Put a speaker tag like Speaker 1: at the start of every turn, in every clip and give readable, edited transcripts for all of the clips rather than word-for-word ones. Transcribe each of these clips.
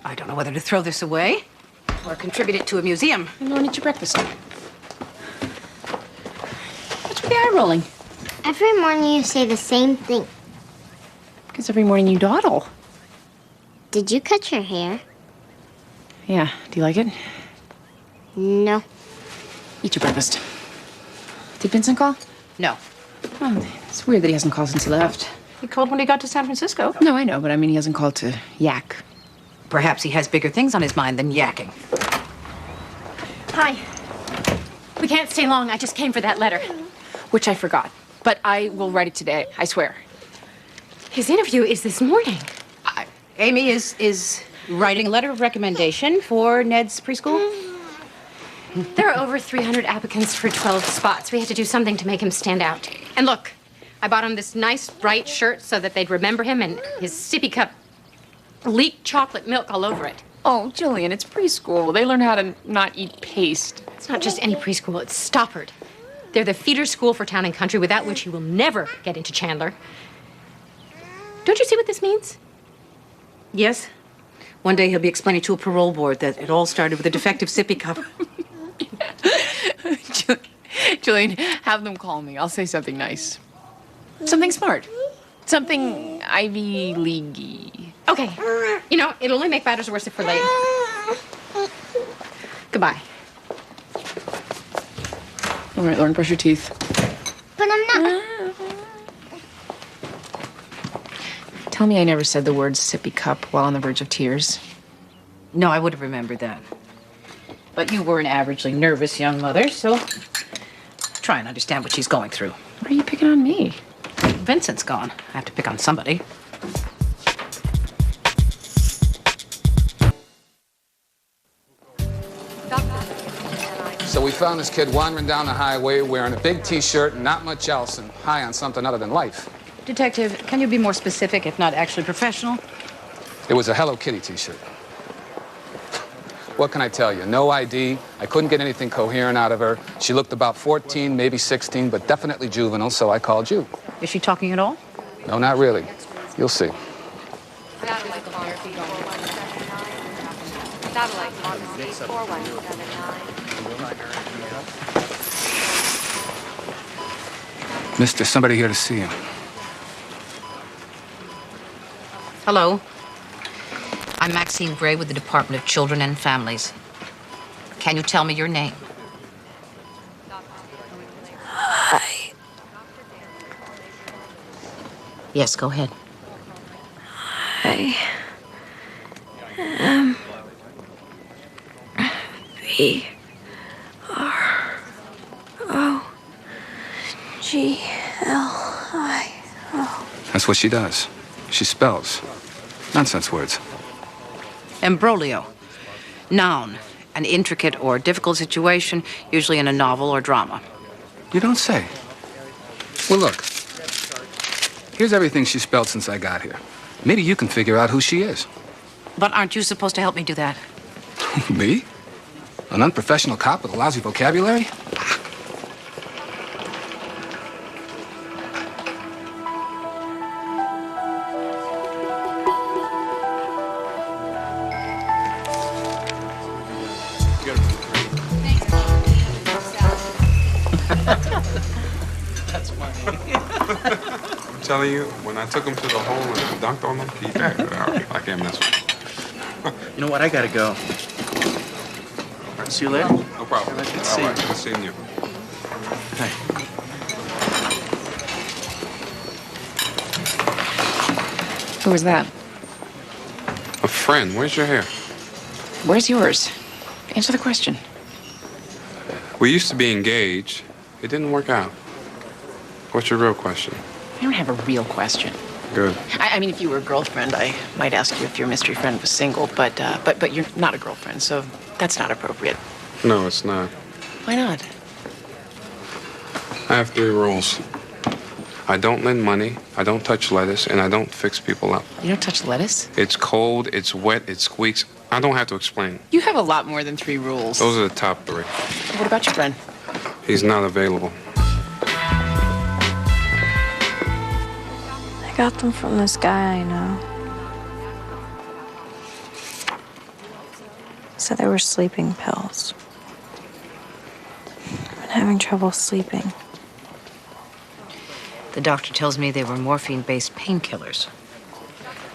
Speaker 1: I don't know whether to throw this away or contribute it to a museum.
Speaker 2: I don't eat your breakfast. What's with the eye rolling?
Speaker 3: Every morning you say the same thing.
Speaker 2: Because every morning you dawdle.
Speaker 3: Did you cut your hair?
Speaker 2: Yeah. Do you like it?
Speaker 3: No.
Speaker 2: Eat your breakfast. Did Vincent call?
Speaker 1: No.
Speaker 2: Oh, it's weird that he hasn't called since he left.
Speaker 1: He called when he got to San Francisco.
Speaker 2: No, I know, but I mean he hasn't called to yak.
Speaker 1: Perhaps he has bigger things on his mind than yakking.
Speaker 4: Hi. We can't stay long. I just came for that letter.
Speaker 2: Which I forgot. But I will write it today, I swear.
Speaker 4: His interview is this morning.
Speaker 1: Amy is writing a letter of recommendation for Ned's preschool.
Speaker 4: There are over 300 applicants for 12 spots. We had to do something to make him stand out. And look, I bought him this nice bright shirt so that they'd remember him, and his sippy cup leaked chocolate milk all over it.
Speaker 2: Oh, Jillian, it's preschool. They learn how to not eat paste.
Speaker 4: It's not just any preschool, it's Stoppard. They're the feeder school for town and country, without which he will never get into Chandler. Don't you see what this means?
Speaker 1: Yes. One day he'll be explaining to a parole board that it all started with a defective sippy cup.
Speaker 2: Jillian, have them call me. I'll say something nice. Something smart. Something Ivy League-y.
Speaker 4: Okay. You know, it'll only make matters worse if we're late. Goodbye.
Speaker 2: All right, Lauren, brush your teeth.
Speaker 3: But I'm not.
Speaker 2: Tell me I never said the words sippy cup while on the verge of tears.
Speaker 1: No, I would have remembered that. But you were an averagely nervous young mother, so try and understand what she's going through.
Speaker 2: Why are you picking on me?
Speaker 1: Vincent's gone. I have to pick on somebody.
Speaker 5: So we found this kid wandering down the highway wearing a big T-shirt and not much else and high on something other than life.
Speaker 1: Detective, can you be more specific, if not actually professional?
Speaker 5: It was a Hello Kitty T-shirt. What can I tell you? No ID. I couldn't get anything coherent out of her. She looked about 14, maybe 16, but definitely juvenile, so I called you.
Speaker 1: Is she talking at all?
Speaker 5: No, not really. You'll see. Mister, somebody here to see you.
Speaker 1: Hello. I'm Maxine Gray with the Department of Children and Families. Can you tell me your name?
Speaker 6: Hi.
Speaker 1: Yes, go ahead.
Speaker 6: I am Broglio.
Speaker 5: That's what she does. She spells. Nonsense words.
Speaker 1: Imbroglio. Noun. An intricate or difficult situation, usually in a novel or drama.
Speaker 5: You don't say. Well, look. Here's everything she spelled since I got here. Maybe you can figure out who she is.
Speaker 1: But aren't you supposed to help me do that?
Speaker 5: Me? An unprofessional cop with a lousy vocabulary?
Speaker 7: That's funny. I'm telling you, when I took him to the hole and I dunked on him, I can't mess with him.
Speaker 8: You know what? I gotta go. See you later.
Speaker 7: No problem.
Speaker 8: Good
Speaker 7: All
Speaker 8: seeing
Speaker 7: right,
Speaker 8: you.
Speaker 7: good seeing you.
Speaker 8: Hey.
Speaker 2: Who was that?
Speaker 7: A friend. Where's your hair?
Speaker 2: Where's yours? Answer the question.
Speaker 7: We used to be engaged. It didn't work out. What's your real question?
Speaker 2: I don't have a real question.
Speaker 7: Good.
Speaker 2: I mean, if you were a girlfriend, I might ask you if your mystery friend was single, but you're not a girlfriend, so that's not appropriate.
Speaker 7: No, it's not.
Speaker 2: Why not?
Speaker 7: I have 3 rules. I don't lend money, I don't touch lettuce, and I don't fix people up.
Speaker 2: You don't touch lettuce?
Speaker 7: It's cold, it's wet, it squeaks. I don't have to explain.
Speaker 2: You have a lot more than 3 rules.
Speaker 7: Those are the top 3.
Speaker 2: What about your friend?
Speaker 7: He's not available.
Speaker 6: I got them from this guy I know. said they were sleeping pills. I've been having trouble sleeping.
Speaker 1: The doctor tells me they were morphine-based painkillers.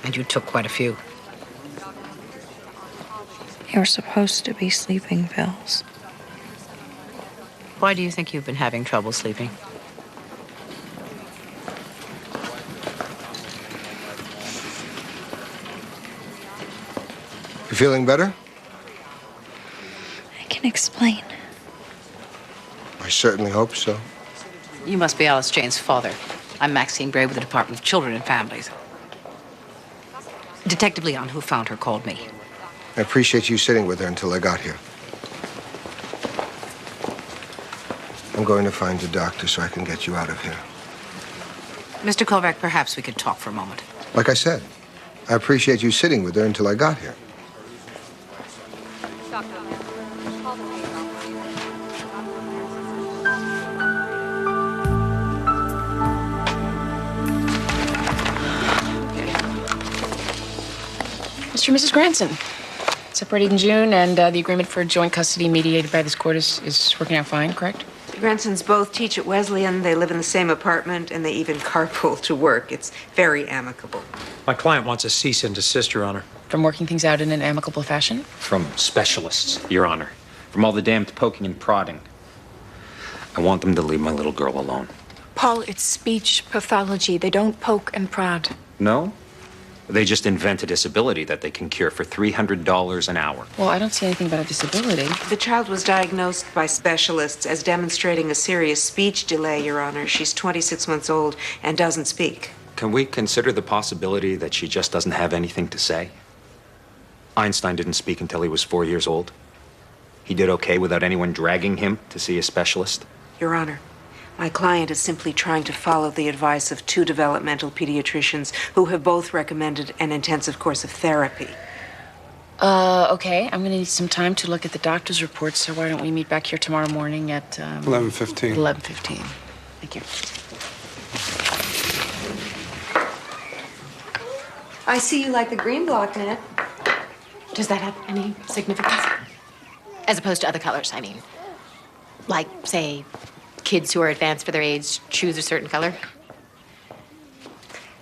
Speaker 1: And you took quite a few.
Speaker 6: They were supposed to be sleeping pills.
Speaker 1: Why do you think you've been having trouble sleeping?
Speaker 9: You feeling better?
Speaker 6: I can explain.
Speaker 9: I certainly hope so.
Speaker 1: You must be Alice Jane's father. I'm Maxine Gray with the Department of Children and Families. Detective Leon, who found her, called me.
Speaker 9: I appreciate you sitting with her until I got here. I'm going to find a doctor so I can get you out of here.
Speaker 1: Mr. Kovac, perhaps we could talk for a moment.
Speaker 9: Like I said, I appreciate you sitting with her until I got here.
Speaker 2: Mr. and Mrs. Granson, separated in June, and the agreement for joint custody mediated by this court is working out fine, correct?
Speaker 10: The Gransons both teach at Wesleyan, they live in the same apartment, and they even carpool to work. It's very amicable.
Speaker 11: My client wants a cease and desist, Your Honor.
Speaker 2: From working things out in an amicable fashion?
Speaker 8: From specialists, Your Honor. From all the damned poking and prodding. I want them to leave my little girl alone.
Speaker 12: Paul, it's speech pathology. They don't poke and prod.
Speaker 8: No? They just invent a disability that they can cure for $300 an hour.
Speaker 2: Well, I don't see anything about a disability.
Speaker 10: The child was diagnosed by specialists as demonstrating a serious speech delay, Your Honor. She's 26 months old and doesn't speak.
Speaker 8: Can we consider the possibility that she just doesn't have anything to say? Einstein didn't speak until he was 4 years old. He did okay without anyone dragging him to see a specialist.
Speaker 10: Your Honor, my client is simply trying to follow the advice of 2 developmental pediatricians who have both recommended an intensive course of therapy.
Speaker 2: Okay. I'm gonna need some time to look at the doctor's report, so why don't we meet back here tomorrow morning at,
Speaker 7: 11:15.
Speaker 2: 11:15. Thank you.
Speaker 10: I see you like the green block, Ned.
Speaker 4: Does that have any significance? As opposed to other colors, I mean. Like, say, kids who are advanced for their age choose a certain color.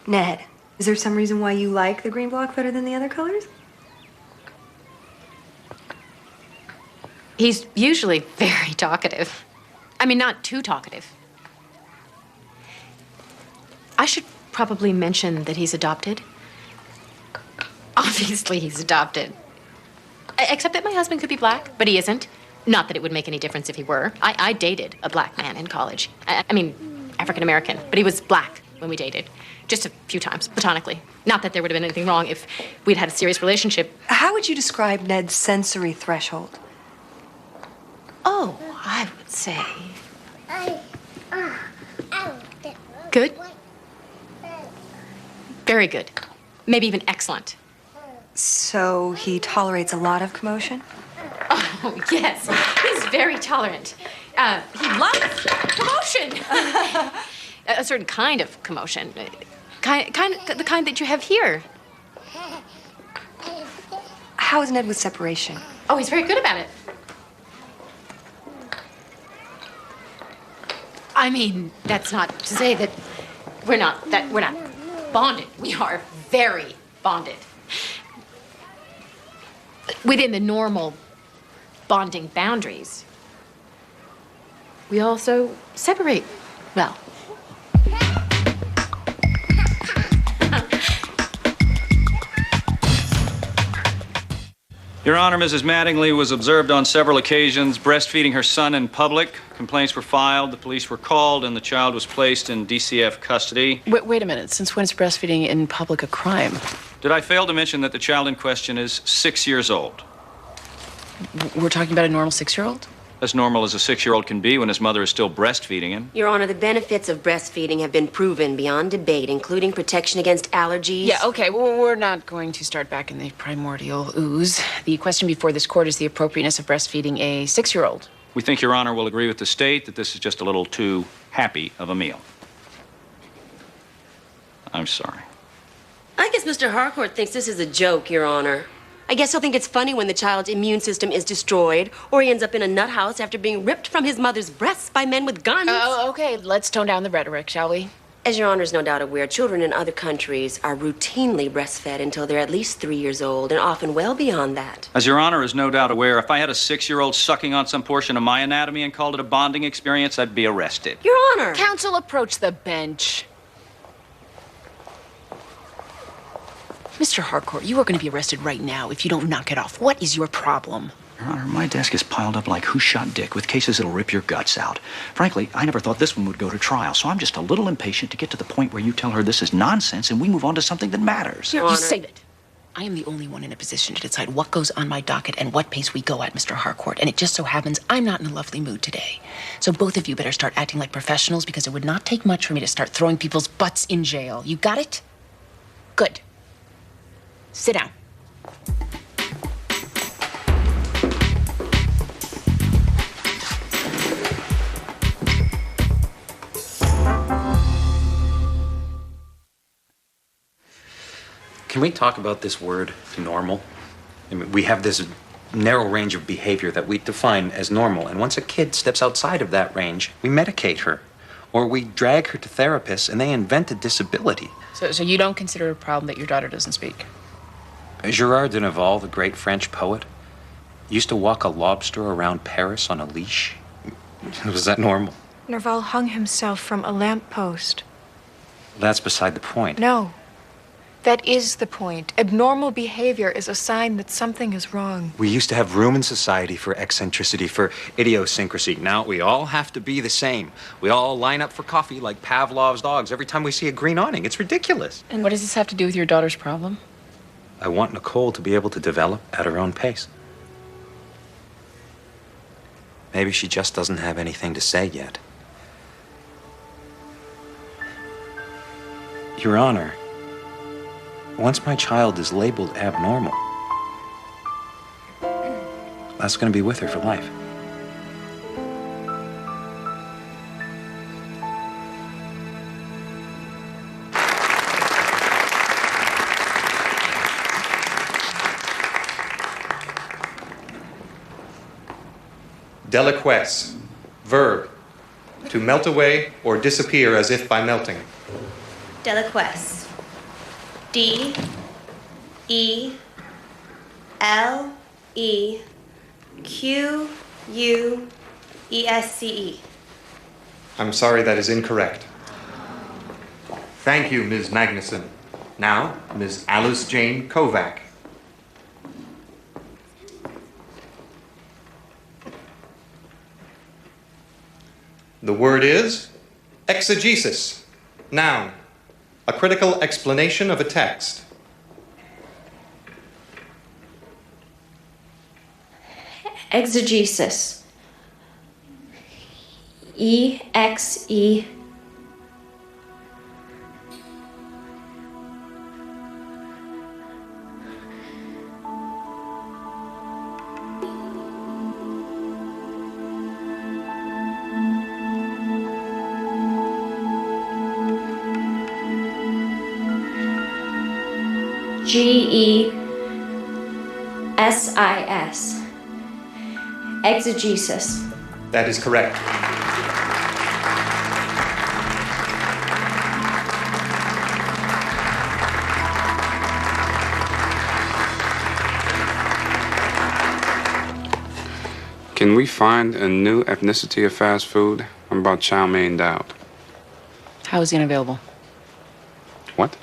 Speaker 13: Ned, is there some reason why you like the green block better than the other colors?
Speaker 4: He's usually very talkative. I mean, not too talkative. I should probably mention that he's adopted. Obviously, he's adopted. Except that my husband could be black, but he isn't. Not that it would make any difference if he were. I dated a black man in college. I mean, African American, but he was black when we dated. Just a few times, platonically. Not that there would have been anything wrong if we'd had a serious relationship.
Speaker 13: How would you describe Ned's sensory threshold?
Speaker 4: Oh, I would say... good. Very good. Maybe even excellent.
Speaker 13: So he tolerates a lot of commotion?
Speaker 4: Oh, yes. He's very tolerant. He loves commotion. A certain kind of commotion. The kind that you have here.
Speaker 13: How is Ned with separation?
Speaker 4: Oh, he's very good about it. I mean, that's not to say that we're not bonded. We are very bonded. Within the normal bonding boundaries. We also separate well.
Speaker 14: Your Honor, Mrs. Mattingly was observed on several occasions breastfeeding her son in public. Complaints were filed, the police were called, and the child was placed in DCF custody.
Speaker 2: Wait a minute. Since when is breastfeeding in public a crime?
Speaker 14: Did I fail to mention that the child in question is 6 years old?
Speaker 2: We're talking about a normal 6-year-old?
Speaker 14: As normal as a 6-year-old can be when his mother is still breastfeeding him.
Speaker 15: Your Honor, the benefits of breastfeeding have been proven beyond debate, including protection against allergies.
Speaker 2: Yeah, okay. Well, we're not going to start back in the primordial ooze. The question before this court is the appropriateness of breastfeeding a 6-year-old.
Speaker 14: We think Your Honor will agree with the state that this is just a little too happy of a meal. I'm sorry.
Speaker 15: I guess Mr. Harcourt thinks this is a joke, Your Honor. I guess he'll think it's funny when the child's immune system is destroyed, or he ends up in a nut house after being ripped from his mother's breasts by men with guns.
Speaker 2: Oh, okay. Let's tone down the rhetoric, shall we?
Speaker 15: As Your Honor's no doubt aware, children in other countries are routinely breastfed until they're at least 3 years old, and often well beyond that.
Speaker 14: As Your Honor is no doubt aware, if I had a 6-year-old sucking on some portion of my anatomy and called it a bonding experience, I'd be arrested.
Speaker 15: Your Honor!
Speaker 2: Counsel, approach the bench. Mr. Harcourt, you are going to be arrested right now if you don't knock it off. What is your problem?
Speaker 16: Your Honor, my desk is piled up like Who Shot Dick with cases that'll rip your guts out. Frankly, I never thought this one would go to trial, so I'm just a little impatient to get to the point where you tell her this is nonsense and we move on to something that matters.
Speaker 2: Here, you save it. I am the only one in a position to decide what goes on my docket and what pace we go at, Mr. Harcourt. And it just so happens I'm not in a lovely mood today. So both of you better start acting like professionals because it would not take much for me to start throwing people's butts in jail. You got it? Good. Sit down.
Speaker 8: Can we talk about this word, normal? I mean, we have this narrow range of behavior that we define as normal, and once a kid steps outside of that range, we medicate her, or we drag her to therapists, and they invent a disability.
Speaker 2: So you don't consider it a problem that your daughter doesn't speak?
Speaker 8: Gerard de Nerval, the great French poet, used to walk a lobster around Paris on a leash. Was that normal?
Speaker 12: Nerval hung himself from a lamppost.
Speaker 8: That's beside the point.
Speaker 12: No. That is the point. Abnormal behavior is a sign that something is wrong.
Speaker 8: We used to have room in society for eccentricity, for idiosyncrasy. Now we all have to be the same. We all line up for coffee like Pavlov's dogs every time we see a green awning. It's ridiculous.
Speaker 2: And what does this have to do with your daughter's problem?
Speaker 8: I want Nicole to be able to develop at her own pace. Maybe she just doesn't have anything to say yet. Your Honor, once my child is labeled abnormal, that's going to be with her for life.
Speaker 17: Deliquesce, verb, to melt away or disappear as if by melting.
Speaker 18: Deliquesce. D-E-L-E-Q-U-E-S-C-E.
Speaker 17: I'm sorry, that is incorrect. Thank you, Ms. Magnuson. Now, Ms. Alice Jane Kovac. The word is exegesis. Noun, a critical explanation of a text.
Speaker 18: Exegesis. E-X-E. G-E-S-I-S. Exegesis.
Speaker 17: That is correct.
Speaker 7: Can we find a new ethnicity of fast food? I'm about chow mein doubt.
Speaker 2: How is he unavailable?
Speaker 7: What?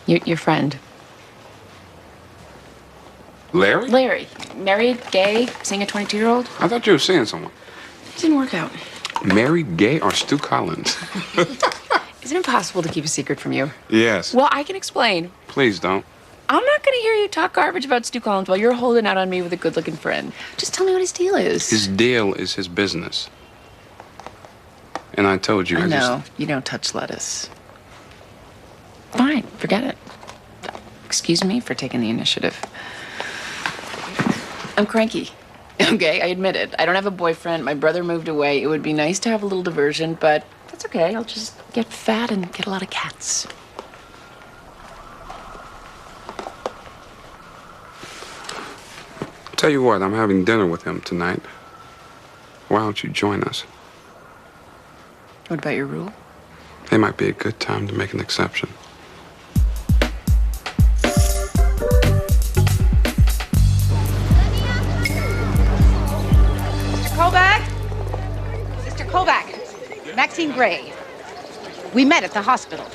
Speaker 2: Your friend.
Speaker 7: Larry?
Speaker 2: Larry. Married, gay, seeing a 22-year-old?
Speaker 7: I thought you were seeing someone.
Speaker 2: Didn't work out.
Speaker 7: Married, gay, or Stu Collins?
Speaker 2: Is it impossible to keep a secret from you?
Speaker 7: Yes.
Speaker 2: Well, I can explain.
Speaker 7: Please don't.
Speaker 2: I'm not going to hear you talk garbage about Stu Collins while you're holding out on me with a good-looking friend. Just tell me what his deal is.
Speaker 7: His deal is his business. And I told you,
Speaker 2: I know. You don't touch lettuce. Fine. Forget it. Excuse me for taking the initiative. I'm cranky. Okay, I admit it. I don't have a boyfriend. My brother moved away. It would be nice to have a little diversion, but that's okay. I'll just get fat and get a lot of cats.
Speaker 7: Tell you what, I'm having dinner with him tonight. Why don't you join us?
Speaker 2: What about your rule?
Speaker 7: It might be a good time to make an exception.
Speaker 1: Kovac? Sister Kovac. Maxine Gray. We met at the hospital.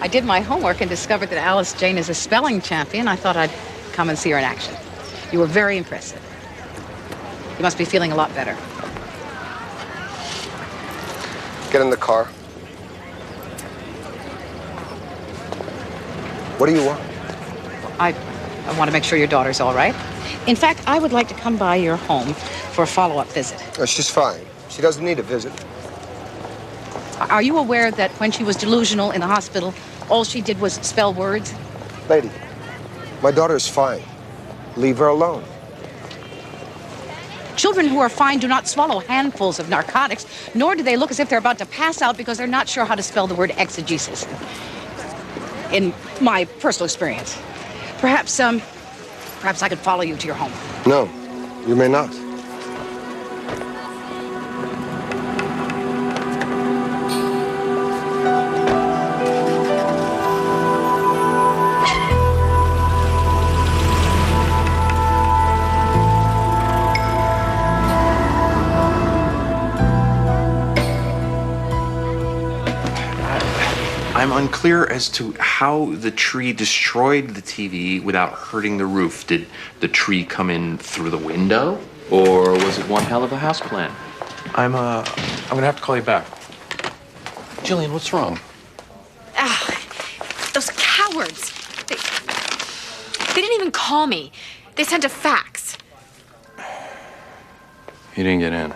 Speaker 1: I did my homework and discovered that Alice Jane is a spelling champion. I thought I'd come and see her in action. You were very impressive. You must be feeling a lot better.
Speaker 9: Get in the car. What do you want?
Speaker 1: I want to make sure your daughter's all right. In fact, I would like to come by your home for a follow-up visit.
Speaker 9: Oh, she's fine. She doesn't need a visit.
Speaker 1: Are you aware that when she was delusional in the hospital, all she did was spell words?
Speaker 9: Lady, my daughter is fine. Leave her alone.
Speaker 1: Children who are fine do not swallow handfuls of narcotics, nor do they look as if they're about to pass out because they're not sure how to spell the word exegesis. In my personal experience. Perhaps I could follow you to your home.
Speaker 9: No, you may not.
Speaker 19: I'm unclear as to how the tree destroyed the TV without hurting the roof. Did the tree come in through the window? Or was it one hell of a house plan?
Speaker 17: I'm gonna have to call you back.
Speaker 19: Jillian, what's wrong?
Speaker 4: Those cowards. They didn't even call me. They sent a fax.
Speaker 17: You didn't get in.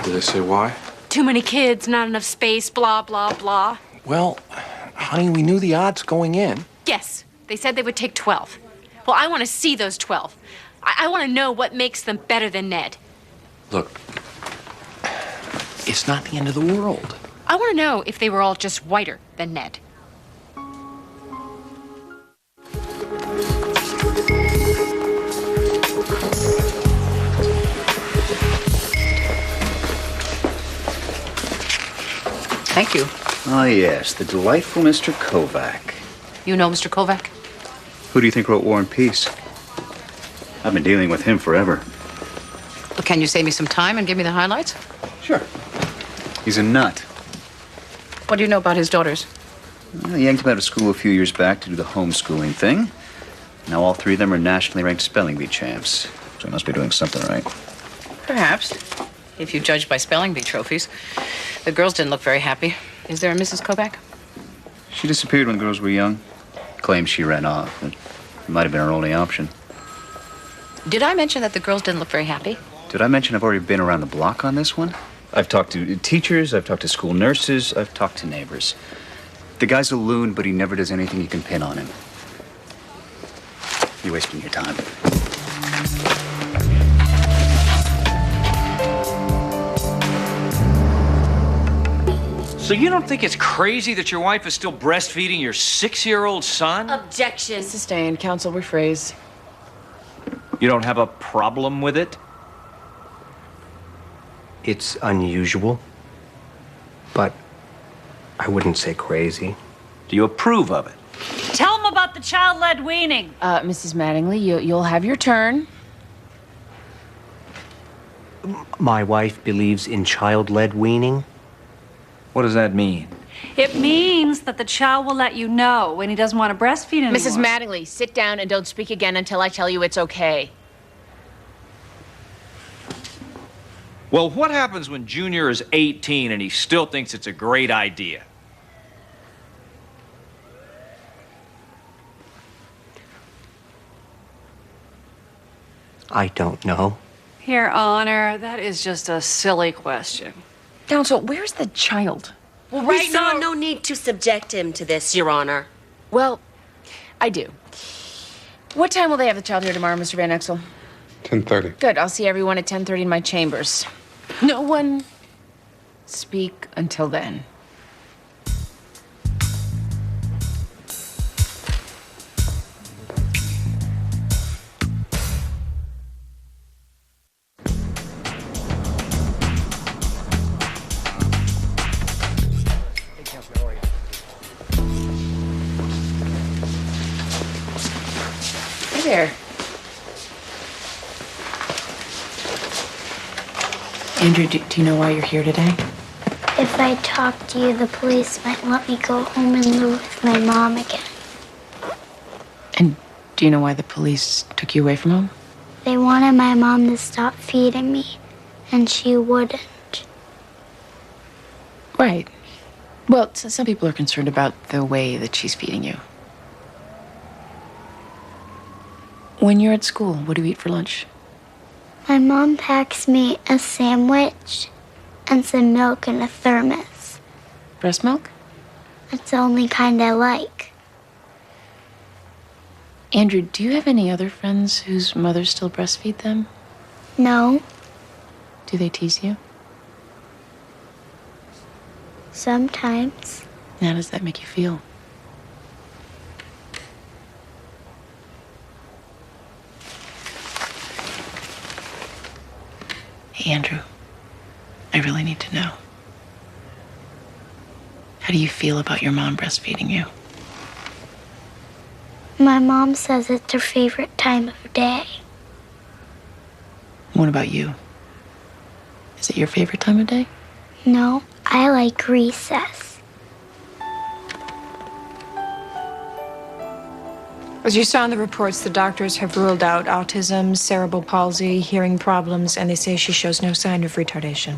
Speaker 17: Did they say why?
Speaker 4: Too many kids, not enough space, blah, blah, blah.
Speaker 17: Well, honey, we knew the odds going in.
Speaker 4: Yes, they said they would take 12. Well, I want to see those 12. I want to know what makes them better than Ned.
Speaker 19: Look, it's not the end of the world.
Speaker 4: I want to know if they were all just whiter than Ned.
Speaker 1: Thank you.
Speaker 16: Oh, yes, the delightful Mr. Kovac.
Speaker 1: You know Mr. Kovac?
Speaker 16: Who do you think wrote War and Peace? I've been dealing with him forever.
Speaker 1: Well, can you save me some time and give me the highlights?
Speaker 16: Sure. He's a nut.
Speaker 1: What do you know about his daughters?
Speaker 16: Well, he yanked him out of school a few years back to do the homeschooling thing. Now all three of them are nationally ranked spelling bee champs. So he must be doing something right.
Speaker 1: Perhaps, if you judge by spelling bee trophies. The girls didn't look very happy. Is there a Mrs. Kovac?
Speaker 16: She disappeared when the girls were young. Claims she ran off. It might have been her only option.
Speaker 1: Did I mention that the girls didn't look very happy?
Speaker 16: Did I mention I've already been around the block on this one? I've talked to teachers, I've talked to school nurses, I've talked to neighbors. The guy's a loon, but he never does anything you can pin on him. You're wasting your time.
Speaker 11: So you don't think it's crazy that your wife is still breastfeeding your 6-year-old son?
Speaker 15: Objection.
Speaker 2: Sustained. Counsel rephrase.
Speaker 11: You don't have a problem with it?
Speaker 20: It's unusual, but I wouldn't say crazy.
Speaker 11: Do you approve of it?
Speaker 21: Tell them about the child-led weaning.
Speaker 2: Mrs. Mattingly, you'll have your turn.
Speaker 20: My wife believes in child-led weaning.
Speaker 11: What does that mean?
Speaker 21: It means that the child will let you know when he doesn't want to breastfeed anymore.
Speaker 2: Mrs. Mattingly, sit down and don't speak again until I tell you it's okay.
Speaker 14: Well, what happens when Junior is 18 and he still thinks it's a great idea?
Speaker 20: I don't know.
Speaker 21: Your Honor, that is just a silly question.
Speaker 2: Counsel, where's the child?
Speaker 15: Well, we saw no need to subject him to this, Your Honor.
Speaker 2: Well, I do. What time will they have the child here tomorrow, Mr. Van Exel?
Speaker 7: 10:30.
Speaker 2: Good. I'll see everyone at 10:30 in my chambers. No one speak until then. there. Andrew, do you know why you're here today?
Speaker 3: If I talk to you, the police might let me go home and live with my mom again.
Speaker 2: And do you know why the police took you away from home?
Speaker 3: They wanted my mom to stop feeding me, and she wouldn't.
Speaker 2: Right. Well, some people are concerned about the way that she's feeding you. When you're at school, what do you eat for lunch?
Speaker 3: My mom packs me a sandwich and some milk in a thermos.
Speaker 2: Breast milk?
Speaker 3: It's the only kind I like.
Speaker 2: Andrew, do you have any other friends whose mothers still breastfeed them?
Speaker 3: No,
Speaker 2: Do they tease you?
Speaker 3: sometimes.
Speaker 2: How does that make you feel? Hey, Andrew, I really need to know. How do you feel about your mom breastfeeding you?
Speaker 3: My mom says it's her favorite time of day.
Speaker 2: What about you? Is it your favorite time of day?
Speaker 3: No, I like recess.
Speaker 12: As you saw in the reports, the doctors have ruled out autism, cerebral palsy, hearing problems, and they say she shows no sign of retardation.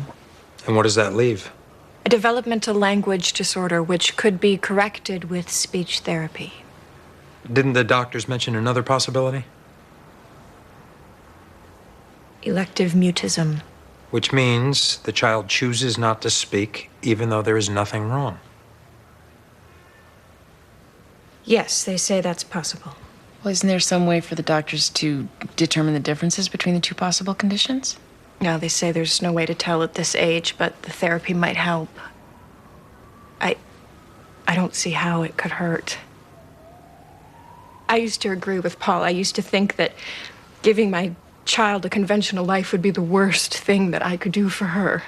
Speaker 22: And what does that leave?
Speaker 12: A developmental language disorder which could be corrected with speech therapy.
Speaker 22: Didn't the doctors mention another possibility?
Speaker 12: Elective mutism.
Speaker 22: Which means the child chooses not to speak even though there is nothing wrong.
Speaker 12: Yes, they say that's possible.
Speaker 2: Well, isn't there some way for the doctors to determine the differences between the two possible conditions?
Speaker 12: No, they say there's no way to tell at this age, but the therapy might help. I don't see how it could hurt. I used to agree with Paul. I used to think that giving my child a conventional life would be the worst thing that I could do for her.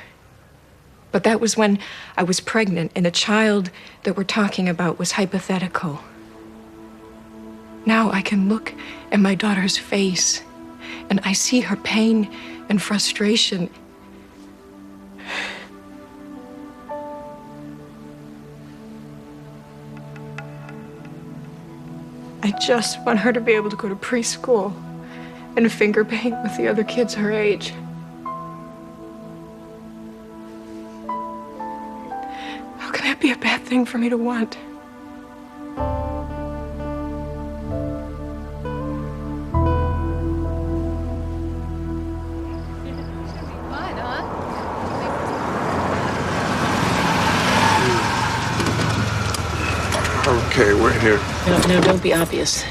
Speaker 12: But that was when I was pregnant, and the child that we're talking about was hypothetical. Now I can look at my daughter's face, and I see her pain and frustration. I just want her to be able to go to preschool and finger paint with the other kids her age. How can that be a bad thing for me to want?
Speaker 7: Okay, we're here.
Speaker 2: No, don't be obvious.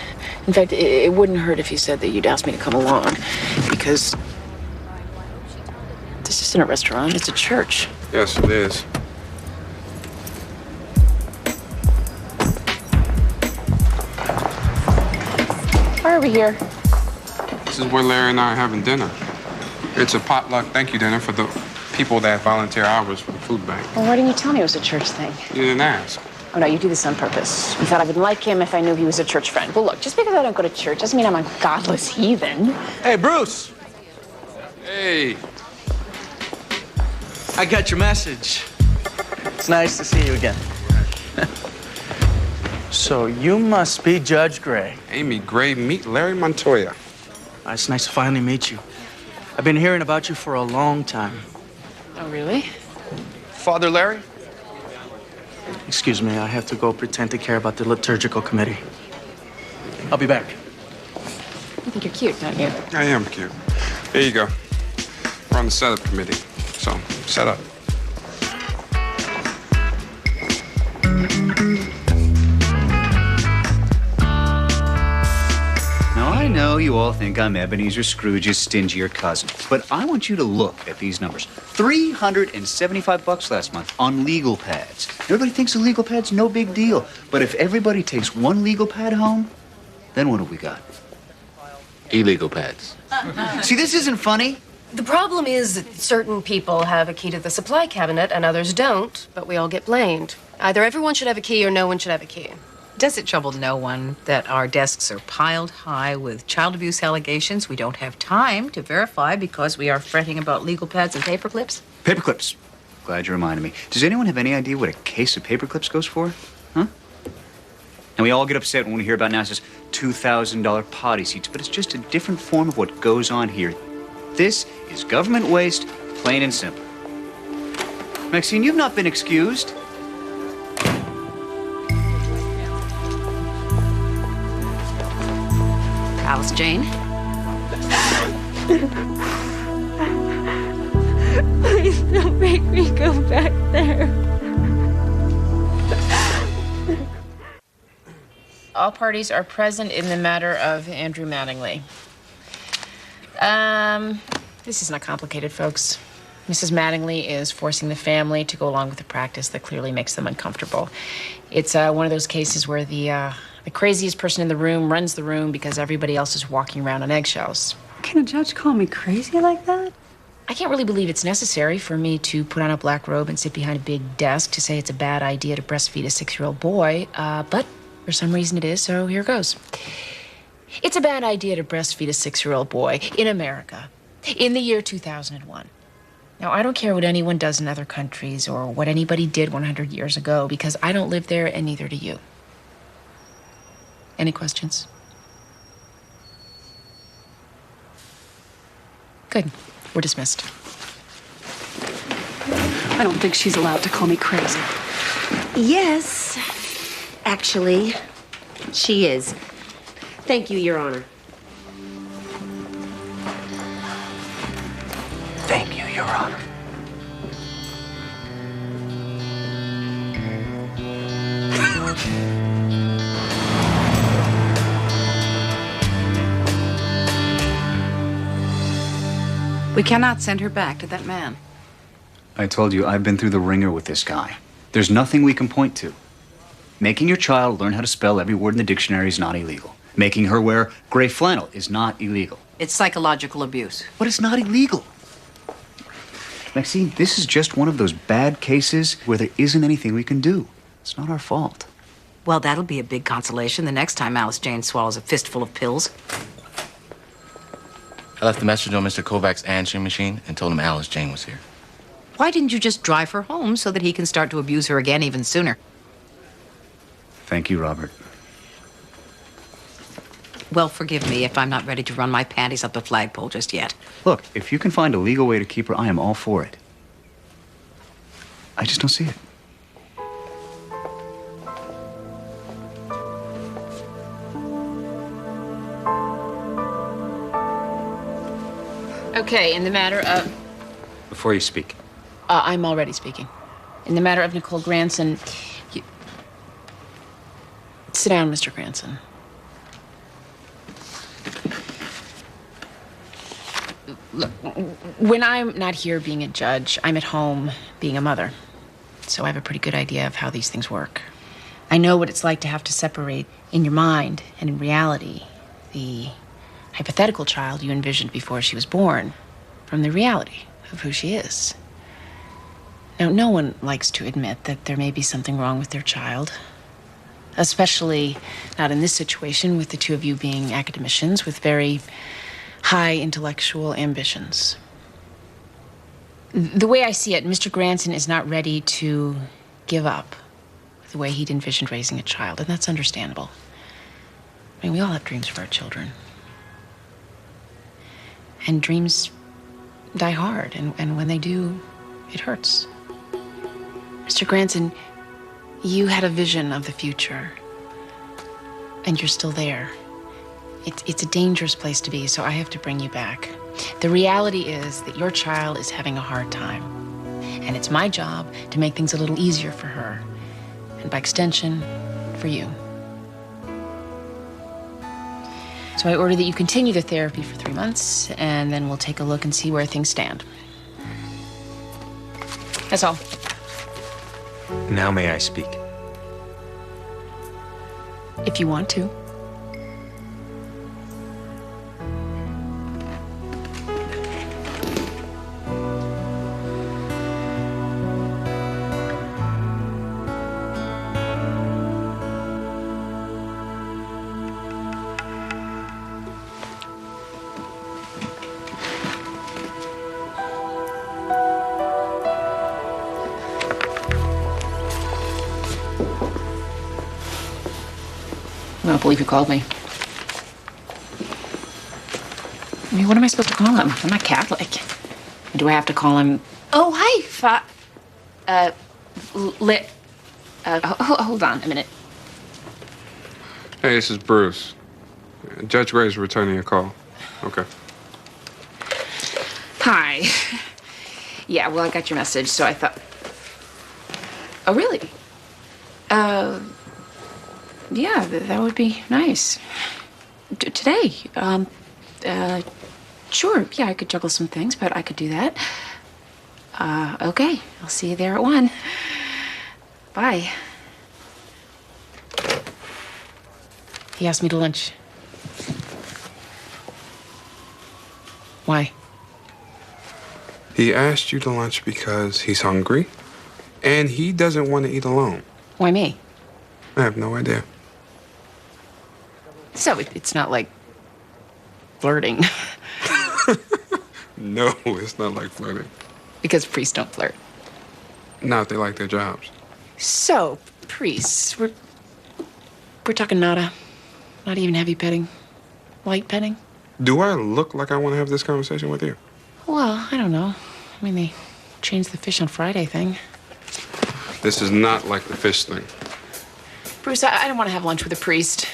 Speaker 2: In fact, it wouldn't hurt if you said that you'd asked me to come along, because this isn't a restaurant, it's a church.
Speaker 7: Yes, it is.
Speaker 2: Why are we here?
Speaker 7: This is where Larry and I are having dinner. It's a potluck thank you dinner for the people that volunteer hours for the food bank.
Speaker 2: Well, why didn't you tell me it was a church thing?
Speaker 7: You didn't ask.
Speaker 2: Oh, no, you do this on purpose. You thought I would like him if I knew he was a church friend. Well, look, just because I don't go to church doesn't mean I'm a godless heathen.
Speaker 23: Hey, Bruce!
Speaker 7: Hey.
Speaker 23: I got your message. It's nice to see you again. So you must be Judge Gray.
Speaker 7: Amy Gray, meet Larry Montoya.
Speaker 23: It's nice to finally meet you. I've been hearing about you for a long time.
Speaker 2: Oh, really?
Speaker 23: Father Larry? Excuse me, I have to go pretend to care about the liturgical committee. I'll be back.
Speaker 2: You think you're cute, don't you?
Speaker 7: I am cute. Here you go. We're on the setup committee, so set up.
Speaker 24: Now, I know you all think I'm Ebenezer Scrooge's stingier cousin, but I want you to look at these numbers. $375 last month on legal pads. Everybody thinks a legal pad's no big deal, but if everybody takes one legal pad home, then what have we got?
Speaker 25: Illegal pads.
Speaker 24: See, this isn't funny.
Speaker 26: The problem is that certain people have a key to the supply cabinet and others don't, but we all get blamed. Either everyone should have a key or no one should have a key.
Speaker 5: Does it trouble no one that our desks are piled high with child abuse allegations we don't have time to verify because we are fretting about legal pads and paper clips?
Speaker 24: Paper clips. Glad you reminded me. Does anyone have any idea what a case of paper clips goes for? Huh? And we all get upset when we hear about NASA's $2,000 potty seats, but it's just a different form of what goes on here. This is government waste, plain and simple. Maxine, you've not been excused.
Speaker 5: Alice Jane?
Speaker 3: Please don't make me go back there.
Speaker 2: All parties are present in the matter of Andrew Mattingly. This is not complicated, folks. Mrs. Mattingly is forcing the family to go along with a practice that clearly makes them uncomfortable. It's one of those cases where the craziest person in the room runs the room because everybody else is walking around on eggshells.
Speaker 21: Can a judge call me crazy like that?
Speaker 2: I can't really believe it's necessary for me to put on a black robe and sit behind a big desk to say it's a bad idea to breastfeed a 6-year-old boy, but for some reason it is, so here goes. It's a bad idea to breastfeed a 6-year-old boy in America in the year 2001. Now, I don't care what anyone does in other countries or what anybody did 100 years ago because I don't live there and neither do you. Any questions? Good. We're dismissed.
Speaker 21: I don't think she's allowed to call me crazy.
Speaker 15: Yes, actually, she is. Thank you, Your Honor.
Speaker 24: Thank you, Your Honor.
Speaker 1: We cannot send her back to that man.
Speaker 24: I told you, I've been through the ringer with this guy. There's nothing we can point to. Making your child learn how to spell every word in the dictionary is not illegal. Making her wear gray flannel is not illegal.
Speaker 1: It's psychological abuse.
Speaker 24: But it's not illegal. Maxine, this is just one of those bad cases where there isn't anything we can do. It's not our fault.
Speaker 5: Well, that'll be a big consolation the next time Alice Jane swallows a fistful of pills.
Speaker 19: I left a message on Mr. Kovac's answering machine and told him Alice Jane was here.
Speaker 5: Why didn't you just drive her home so that he can start to abuse her again even sooner?
Speaker 24: Thank you, Robert.
Speaker 5: Well, forgive me if I'm not ready to run my panties up the flagpole just yet.
Speaker 24: Look, if you can find a legal way to keep her, I am all for it. I just don't see it.
Speaker 2: Okay, in the matter of...
Speaker 24: Before you speak.
Speaker 2: I'm already speaking. In the matter of Nicole Granson, you... Sit down, Mr. Granson. Look, when I'm not here being a judge, I'm at home being a mother. So I have a pretty good idea of how these things work. I know what it's like to have to separate in your mind and in reality the hypothetical child you envisioned before she was born from the reality of who she is. Now, no one likes to admit that there may be something wrong with their child, especially not in this situation with the two of you being academicians with very high intellectual ambitions. The way I see it, Mr. Granson is not ready to give up the way he'd envisioned raising a child, and that's understandable. I mean, we all have dreams for our children. And dreams die hard, and when they do, it hurts. Mr. Granson, you had a vision of the future, and you're still there. It's a dangerous place to be, so I have to bring you back. The reality is that your child is having a hard time, and it's my job to make things a little easier for her, and by extension, for you. So I order that you continue the therapy for 3 months, and then we'll take a look and see where things stand. That's all.
Speaker 22: Now may I speak?
Speaker 2: If you want to. don't believe you called me. I mean, what am I supposed to call him? I'm not Catholic. Do I have to call him? Oh, hi, hold on a minute.
Speaker 7: Hey, this is Bruce. Judge Gray's returning your call. Okay.
Speaker 2: Hi. Yeah, well, I got your message, so I thought. Oh, really? Yeah, that would be nice. Today. Sure, yeah, I could juggle some things, but I could do that. Okay, I'll see you there at 1. Bye. He asked me to lunch. Why?
Speaker 7: He asked you to lunch because he's hungry, and he doesn't want to eat alone.
Speaker 2: Why me?
Speaker 7: I have no idea.
Speaker 2: So it's not like flirting.
Speaker 7: No, it's not like flirting.
Speaker 2: Because priests don't flirt.
Speaker 7: Not if they like their jobs.
Speaker 2: So, priests, we're talking nada. Not even heavy petting. Light petting.
Speaker 7: Do I look like I want to have this conversation with you?
Speaker 2: Well, I don't know. I mean, they changed the fish on Friday thing.
Speaker 7: This is not like the fish thing.
Speaker 2: Bruce, I don't want to have lunch with a priest.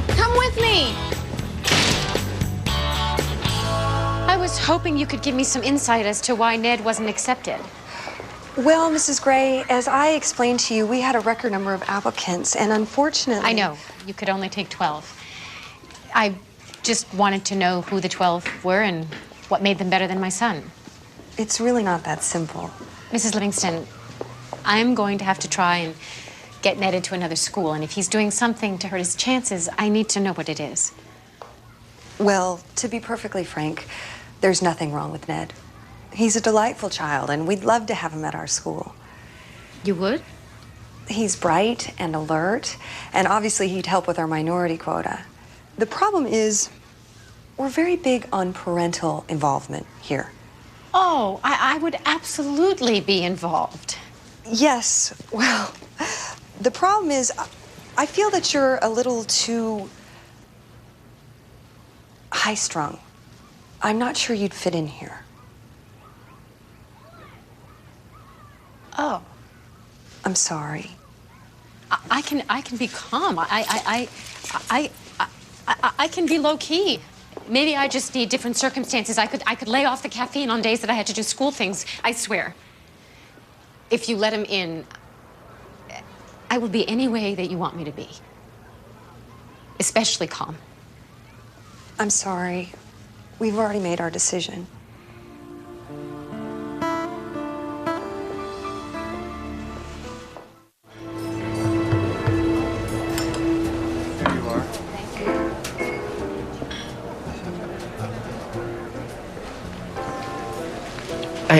Speaker 2: Come with me!
Speaker 4: I was hoping you could give me some insight as to why Ned wasn't accepted.
Speaker 6: Well, Mrs. Gray, as I explained to you, we had a record number of applicants, and unfortunately...
Speaker 4: I know. You could only take 12. I just wanted to know who the 12 were and what made them better than my son.
Speaker 6: It's really not that simple.
Speaker 4: Mrs. Livingston, I'm going to have to try and get Ned into another school, and if he's doing something to hurt his chances, I need to know what it is.
Speaker 6: Well, to be perfectly frank, there's nothing wrong with Ned. He's a delightful child, and we'd love to have him at our school.
Speaker 4: You would?
Speaker 6: He's bright and alert, and obviously he'd help with our minority quota. The problem is, we're very big on parental involvement here.
Speaker 4: Oh, I would absolutely be involved.
Speaker 6: Yes, well, the problem is, I feel that you're a little too high-strung. I'm not sure you'd fit in here.
Speaker 4: Oh.
Speaker 6: I'm sorry.
Speaker 4: I can be calm. I can be low key. Maybe I just need different circumstances. I could lay off the caffeine on days that I had to do school things. I swear. If you let him in, I will be any way that you want me to be. Especially calm.
Speaker 6: I'm sorry. We've already made our decision.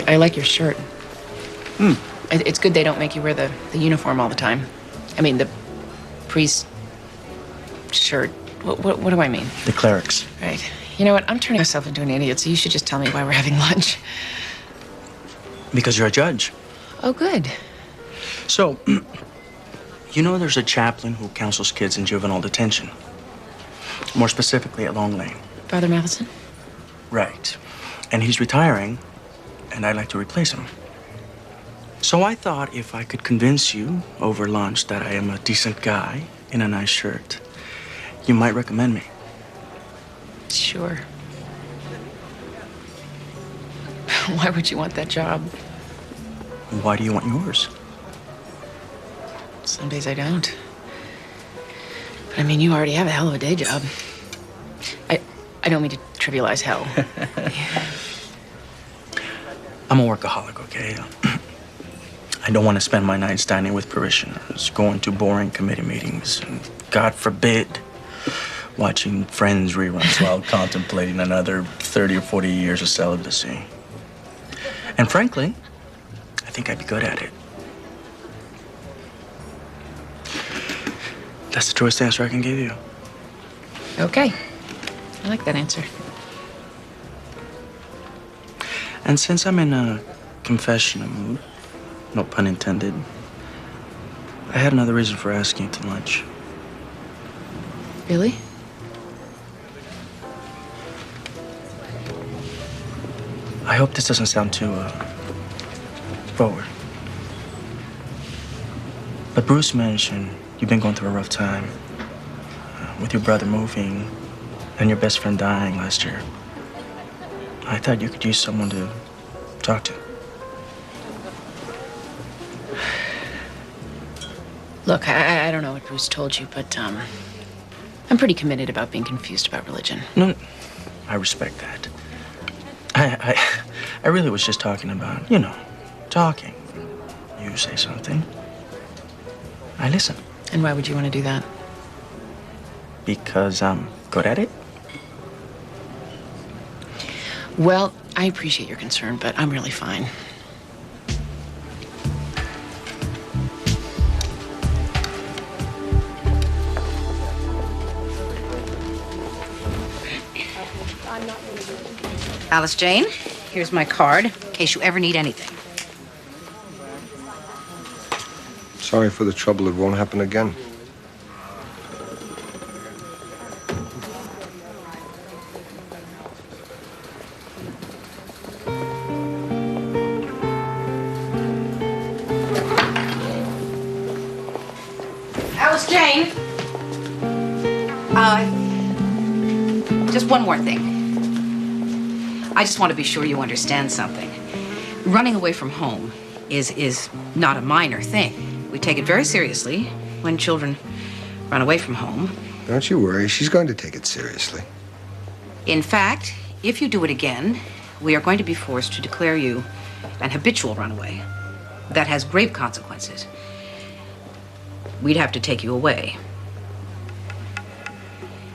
Speaker 2: I like your shirt. It's good they don't make you wear the uniform all the time. I mean, the priest shirt. What do I mean?
Speaker 23: The clerics.
Speaker 2: Right. You know what? I'm turning myself into an idiot, so you should just tell me why we're having lunch.
Speaker 23: Because you're a judge.
Speaker 2: Oh, good.
Speaker 23: So, you know there's a chaplain who counsels kids in juvenile detention. More specifically at Long Lane.
Speaker 2: Father Matheson?
Speaker 23: Right. And he's retiring, and I'd like to replace him. So I thought if I could convince you over lunch that I am a decent guy in a nice shirt, you might recommend me.
Speaker 2: Sure. Why would you want that job?
Speaker 23: Why do you want yours?
Speaker 2: Some days I don't. But I mean, you already have a hell of a day job. I don't mean to trivialize hell.
Speaker 23: I'm a workaholic, okay? I don't want to spend my nights dining with parishioners, going to boring committee meetings, and God forbid, watching Friends reruns while contemplating another 30 or 40 years of celibacy. And frankly, I think I'd be good at it. That's the truest answer I can give you.
Speaker 2: Okay. I like that answer.
Speaker 23: And since I'm in a confessional mood, no pun intended, I had another reason for asking you to lunch.
Speaker 2: Really?
Speaker 23: I hope this doesn't sound too, forward. But Bruce mentioned you've been going through a rough time with your brother moving and your best friend dying last year. I thought you could use someone to talk to.
Speaker 2: Look, I don't know what Bruce told you, but I'm pretty committed about being confused about religion.
Speaker 23: No, I respect that. I really was just talking about, you know, talking. You say something, I listen.
Speaker 2: And why would you want to do that?
Speaker 23: Because I'm good at it.
Speaker 2: Well, I appreciate your concern, but I'm really fine.
Speaker 1: Alice Jane, here's my card in case you ever need anything.
Speaker 8: Sorry for the trouble. It won't happen again.
Speaker 1: Alice Jane. Just one more thing. I just want to be sure you understand something. Running away from home is not a minor thing. We take it very seriously when children run away from home.
Speaker 8: Don't you worry. She's going to take it seriously.
Speaker 1: In fact, if you do it again, we are going to be forced to declare you an habitual runaway. That has grave consequences. We'd have to take you away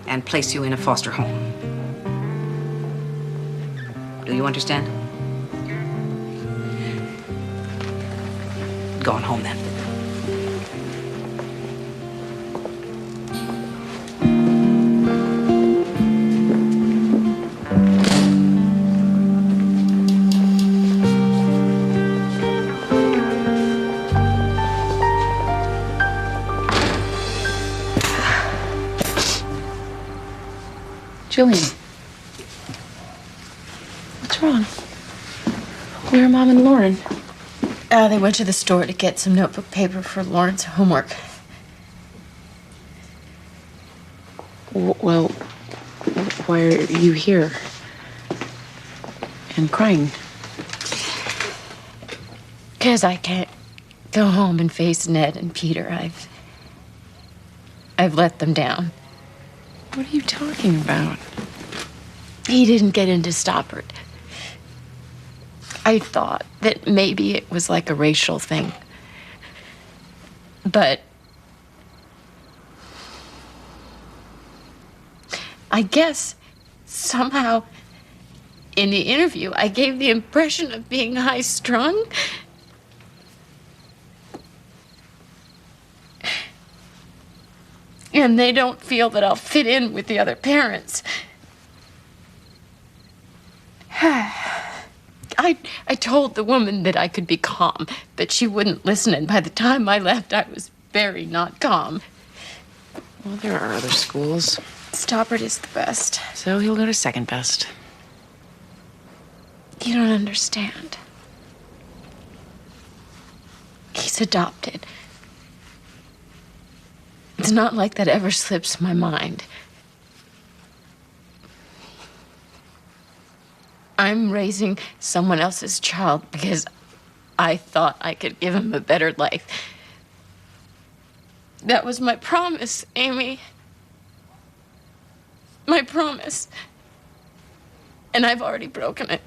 Speaker 1: and place you in a foster home. Do you understand? Go on home then.
Speaker 2: Julian. What's wrong? Where are Mom and Lauren? They went to the store to get some notebook paper for Lauren's homework. Well, why are you here? And crying? Because I can't go home and face Ned and Peter. I've let them down. What are you talking about? He didn't get into Stoppard. I thought that maybe it was like a racial thing. But I guess somehow in the interview I gave the impression of being high-strung. And they don't feel that I'll fit in with the other parents. I told the woman that I could be calm, but she wouldn't listen, and by the time I left, I was very not calm. Well, there are other schools.
Speaker 12: Stoppard is the best.
Speaker 2: So he'll go to second best.
Speaker 12: You don't understand. He's adopted. It's not like that ever slips my mind. I'm raising someone else's child because I thought I could give him a better life. That was my promise, Amy. My promise. And I've already broken it.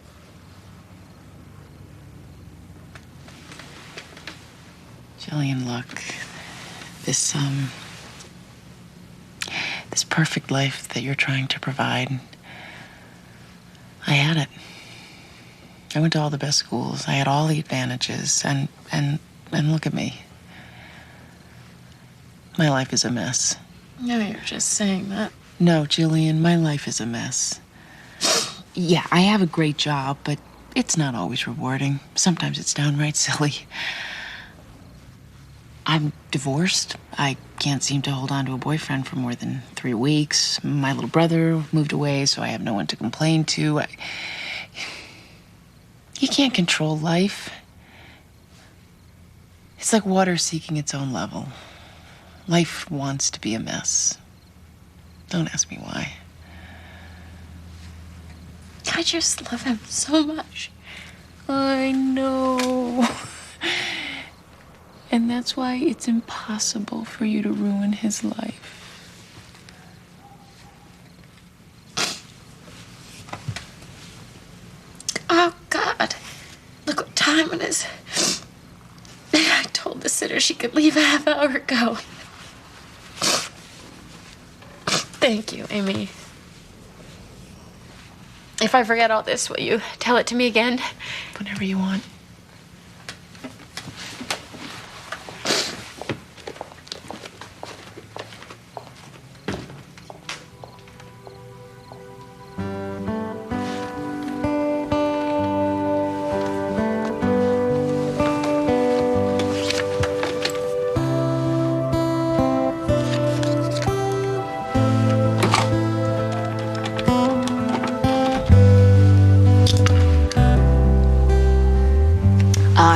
Speaker 2: Jillian, look. This perfect life that you're trying to provide, I had it. I went to all the best schools. I had all the advantages, and look at me. My life is a mess.
Speaker 12: No, you're just saying that.
Speaker 2: No, Jillian, my life is a mess. Yeah, I have a great job, but it's not always rewarding. Sometimes it's downright silly. I'm divorced. I can't seem to hold on to a boyfriend for more than 3 weeks. My little brother moved away, so I have no one to complain to. You can't control life. It's like water seeking its own level. Life wants to be a mess. Don't ask me why. I just love him so much. I know. And that's why it's impossible for you to ruin his life. Oh, God. Look what time it is. I told the sitter she could leave a half hour ago. Thank you, Amy. If I forget all this, will you tell it to me again? Whenever you want.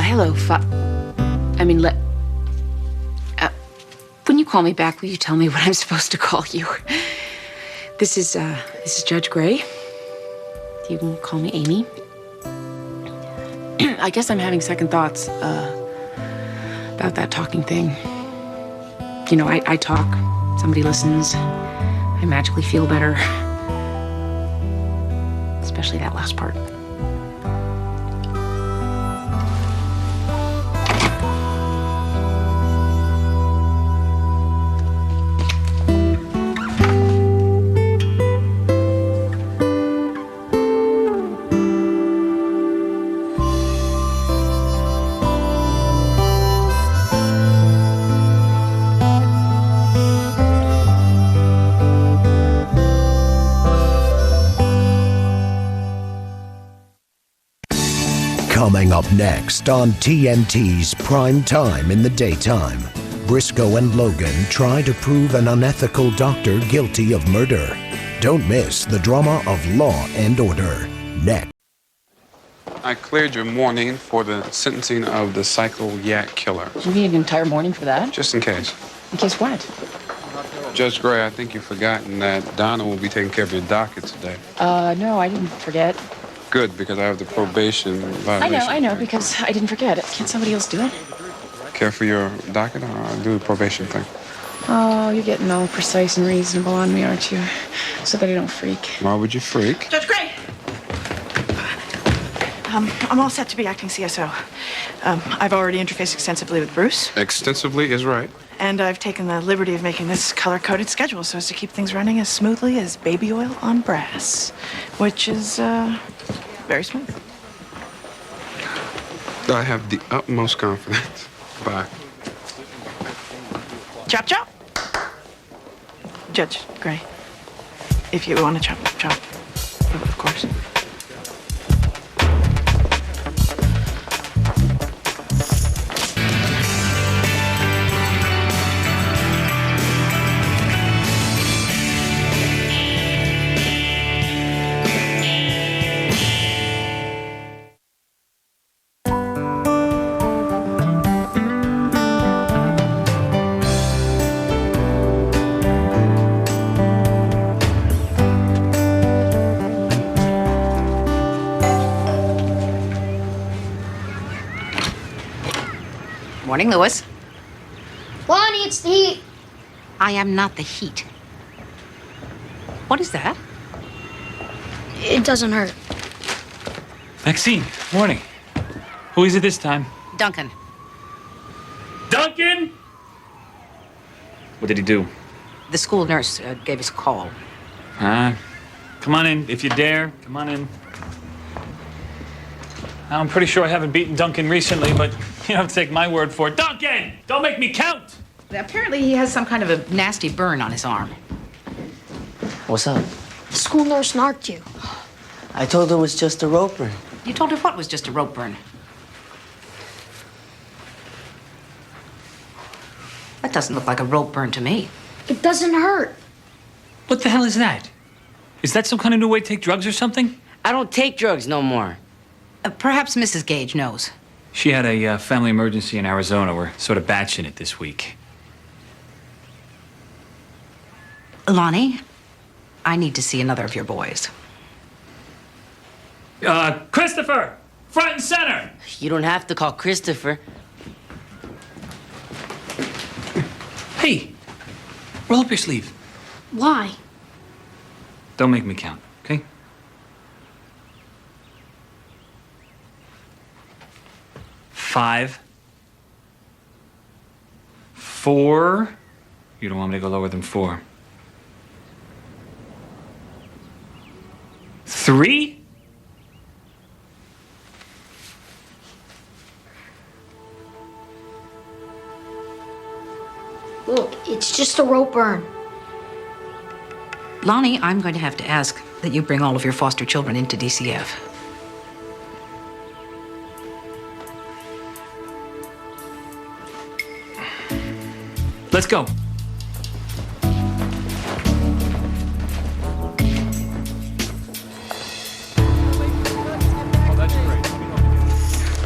Speaker 2: Hello, when you call me back, will you tell me what I'm supposed to call you? This is Judge Gray. You can call me Amy. I guess I'm having second thoughts, about that talking thing. You know, I talk, somebody listens, I magically feel better. Especially that last part.
Speaker 9: Coming up next on TNT's Prime Time in the Daytime, Briscoe and Logan try to prove an unethical doctor guilty of murder. Don't miss the drama of Law and Order next.
Speaker 7: I cleared your morning for the sentencing of the Psycho Yak killer.
Speaker 2: You need an entire morning for that?
Speaker 7: Just in case.
Speaker 2: In case what?
Speaker 7: Judge Gray, I think you've forgotten that Donna will be taking care of your docket today.
Speaker 2: No, I didn't forget.
Speaker 7: Good, because I have the probation violation.
Speaker 2: I know, because I didn't forget. Can't somebody else do it?
Speaker 7: Care for your docket, or I'll do the probation thing?
Speaker 2: Oh, you're getting all precise and reasonable on me, aren't you? So that I don't freak.
Speaker 7: Why would you freak?
Speaker 10: Judge Gray! I'm all set to be acting CSO. I've already interfaced extensively with Bruce.
Speaker 7: Extensively is right.
Speaker 10: And I've taken the liberty of making this color-coded schedule so as to keep things running as smoothly as baby oil on brass, which is, very smooth.
Speaker 7: I have the utmost confidence. Bye.
Speaker 10: Chop, chop. Judge Gray, if you want to chop, chop, of course.
Speaker 1: Morning, Louis.
Speaker 3: Lonnie, it's the heat.
Speaker 1: I am not the heat. What is that?
Speaker 3: It doesn't hurt.
Speaker 11: Maxine, morning. Who is it this time?
Speaker 1: Duncan.
Speaker 11: Duncan! What did he do?
Speaker 1: The school nurse gave us a call.
Speaker 11: Come on in, if you dare. Come on in. I'm pretty sure I haven't beaten Duncan recently, but you don't have to take my word for it. Duncan! Don't make me count!
Speaker 1: Apparently he has some kind of a nasty burn on his arm.
Speaker 13: What's up?
Speaker 3: The school nurse narked you.
Speaker 13: I told her it was just a rope burn.
Speaker 1: You told her what was just a rope burn? That doesn't look like a rope burn to me.
Speaker 3: It doesn't hurt.
Speaker 11: What the hell is that? Is that some kind of new way to take drugs or something?
Speaker 13: I don't take drugs no more.
Speaker 1: Perhaps Mrs. Gage knows.
Speaker 11: She had a family emergency in Arizona. We're sort of batching it this week.
Speaker 1: Lonnie, I need to see another of your boys.
Speaker 11: Christopher! Front and center!
Speaker 13: You don't have to call Christopher.
Speaker 11: Hey, roll up your sleeve.
Speaker 3: Why?
Speaker 11: Don't make me count, okay? Five. 4. You don't want me to go lower than 4. 3.
Speaker 3: Look, it's just a rope burn.
Speaker 1: Lonnie, I'm going to have to ask that you bring all of your foster children into DCF.
Speaker 11: Let's go.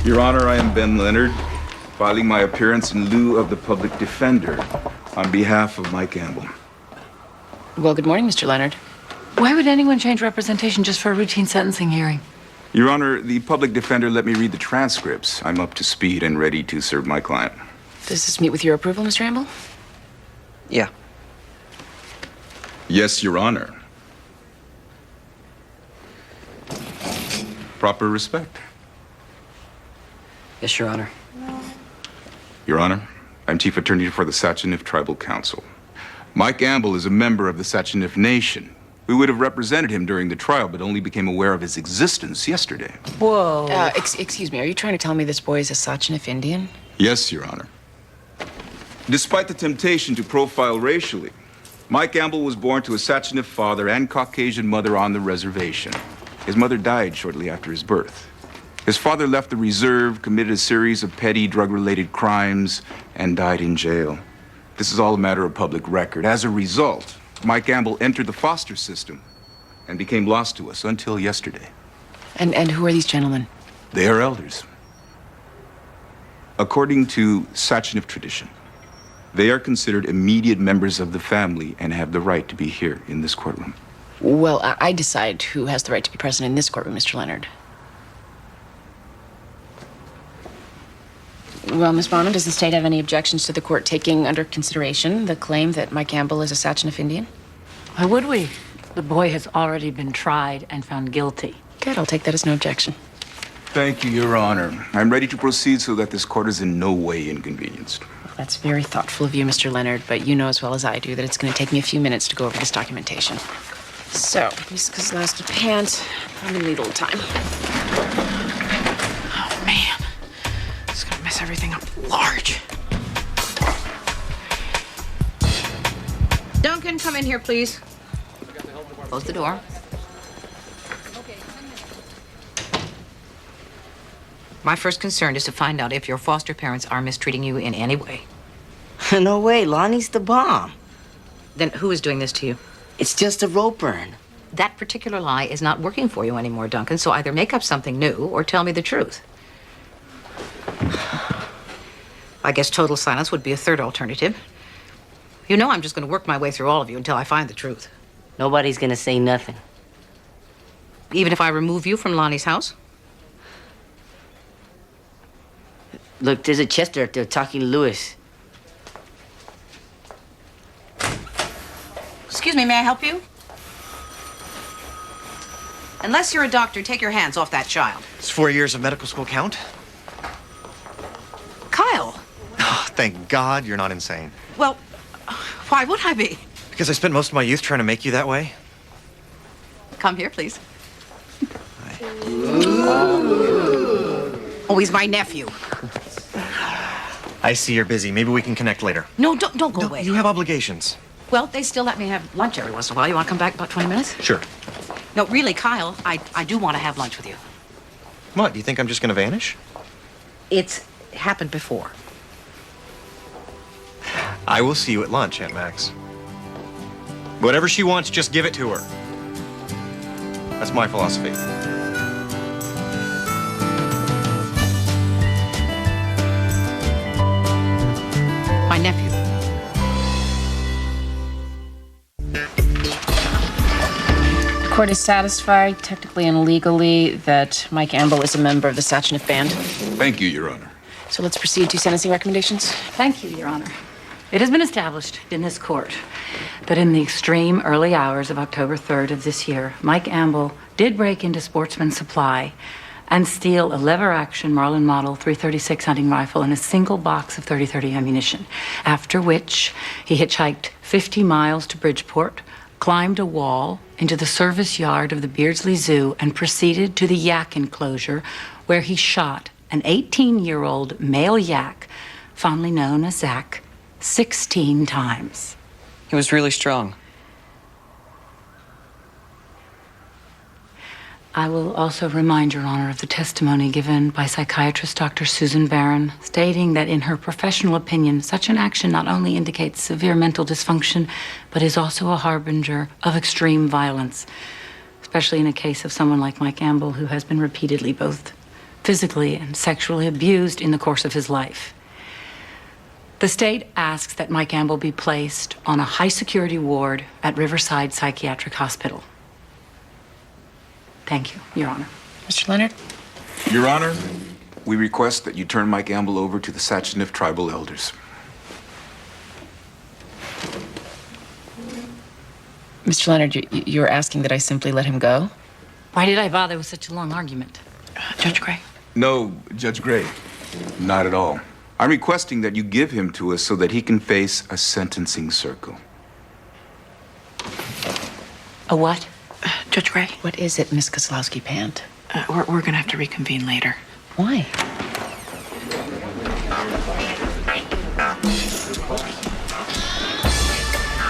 Speaker 14: Your Honor, I am Ben Leonard, filing my appearance in lieu of the public defender on behalf of Mike Gamble.
Speaker 2: Well, good morning, Mr. Leonard.
Speaker 21: Why would anyone change representation just for a routine sentencing hearing?
Speaker 14: Your Honor, the public defender let me read the transcripts. I'm up to speed and ready to serve my client.
Speaker 2: Does this meet with your approval, Mr. Amble?
Speaker 13: Yeah.
Speaker 14: Yes, Your Honor. Proper respect.
Speaker 13: Yes, Your Honor.
Speaker 14: Your Honor, I'm Chief Attorney for the Sachinif Tribal Council. Mike Gamble is a member of the Sachinif Nation. We would have represented him during the trial, but only became aware of his existence yesterday.
Speaker 2: Whoa. Excuse me, are you trying to tell me this boy is a Sachinif Indian?
Speaker 14: Yes, Your Honor. Despite the temptation to profile racially, Mike Gamble was born to a Sachinif father and Caucasian mother on the reservation. His mother died shortly after his birth. His father left the reserve, committed a series of petty drug-related crimes, and died in jail. This is all a matter of public record. As a result, Mike Gamble entered the foster system and became lost to us until yesterday.
Speaker 2: And who are these gentlemen?
Speaker 14: They are elders. According to Sachinif tradition, they are considered immediate members of the family and have the right to be here in this courtroom.
Speaker 2: Well, I decide who has the right to be present in this courtroom, Mr. Leonard. Well, Miss Bonham, does the state have any objections to the court taking under consideration the claim that Mike Gamble is a Sachinif Indian?
Speaker 21: Why would we? The boy has already been tried and found guilty.
Speaker 2: Good, I'll take that as no objection.
Speaker 14: Thank you, Your Honor. I'm ready to proceed so that this court is in no way inconvenienced.
Speaker 2: That's very thoughtful of you, Mr. Leonard, but you know as well as I do that it's going to take me a few minutes to go over this documentation. So, Miska's last pant. I'm going to need a little time.
Speaker 10: Oh, man. It's gonna mess everything up large.
Speaker 1: Duncan, come in here, please. Close the door. My first concern is to find out if your foster parents are mistreating you in any way.
Speaker 13: No way, Lonnie's the bomb.
Speaker 1: Then who is doing this to you?
Speaker 13: It's just a rope burn.
Speaker 1: That particular lie is not working for you anymore, Duncan, so either make up something new or tell me the truth. I guess total silence would be a third alternative. You know I'm just going to work my way through all of you until I find the truth.
Speaker 13: Nobody's gonna say nothing.
Speaker 1: Even if I remove you from Lonnie's house?
Speaker 13: Look, there's a Chester out there talking to Lewis.
Speaker 1: Excuse me, may I help you? Unless you're a doctor, take your hands off that child.
Speaker 16: Does 4 years of medical school count?
Speaker 1: Kyle!
Speaker 16: Oh, thank God you're not insane.
Speaker 1: Well, why would I be?
Speaker 16: Because I spent most of my youth trying to make you that way.
Speaker 1: Come here, please. Oh, he's my nephew.
Speaker 16: I see you're busy. Maybe we can connect later.
Speaker 1: No, don't go away.
Speaker 16: You have obligations.
Speaker 1: Well, they still let me have lunch every once in a while. You want to come back in about 20 minutes?
Speaker 16: Sure.
Speaker 1: No, really, Kyle, I do want to have lunch with you.
Speaker 16: What, do you think I'm just gonna vanish?
Speaker 1: It's happened before.
Speaker 16: I will see you at lunch, Aunt Max. Whatever she wants, just give it to her. That's my philosophy.
Speaker 1: My nephew.
Speaker 2: Court is satisfied, technically and legally, that Mike Amble is a member of the Satchniff Band.
Speaker 14: Thank you, Your Honor.
Speaker 2: So let's proceed to sentencing recommendations.
Speaker 21: Thank you, Your Honor. It has been established in this court that in the extreme early hours of October 3rd of this year, Mike Amble did break into Sportsman's Supply and steal a lever-action Marlin Model .336 hunting rifle and a single box of .30-30 ammunition, after which he hitchhiked 50 miles to Bridgeport, climbed a wall into the service yard of the Beardsley Zoo, and proceeded to the yak enclosure where he shot an 18-year-old male yak, fondly known as Zach, 16 times.
Speaker 15: He was really strong.
Speaker 21: I will also remind Your Honor of the testimony given by psychiatrist Dr. Susan Barron, stating that in her professional opinion, such an action not only indicates severe mental dysfunction, but is also a harbinger of extreme violence, especially in a case of someone like Mike Amble, who has been repeatedly both physically and sexually abused in the course of his life. The state asks that Mike Amble be placed on a high-security ward at Riverside Psychiatric Hospital. Thank you, Your Honor.
Speaker 2: Mr. Leonard?
Speaker 14: Your Honor, we request that you turn Mike Amble over to the Satchniff tribal elders.
Speaker 2: Mr. Leonard, you're asking that I simply let him go?
Speaker 21: Why did I bother with such a long argument?
Speaker 10: Judge Gray?
Speaker 14: No, Judge Gray, not at all. I'm requesting that you give him to us so that he can face a sentencing circle.
Speaker 21: A what?
Speaker 10: Judge Gray?
Speaker 2: What is it, Miss Kozlowski-Pant?
Speaker 10: We're gonna have to reconvene later.
Speaker 2: Why?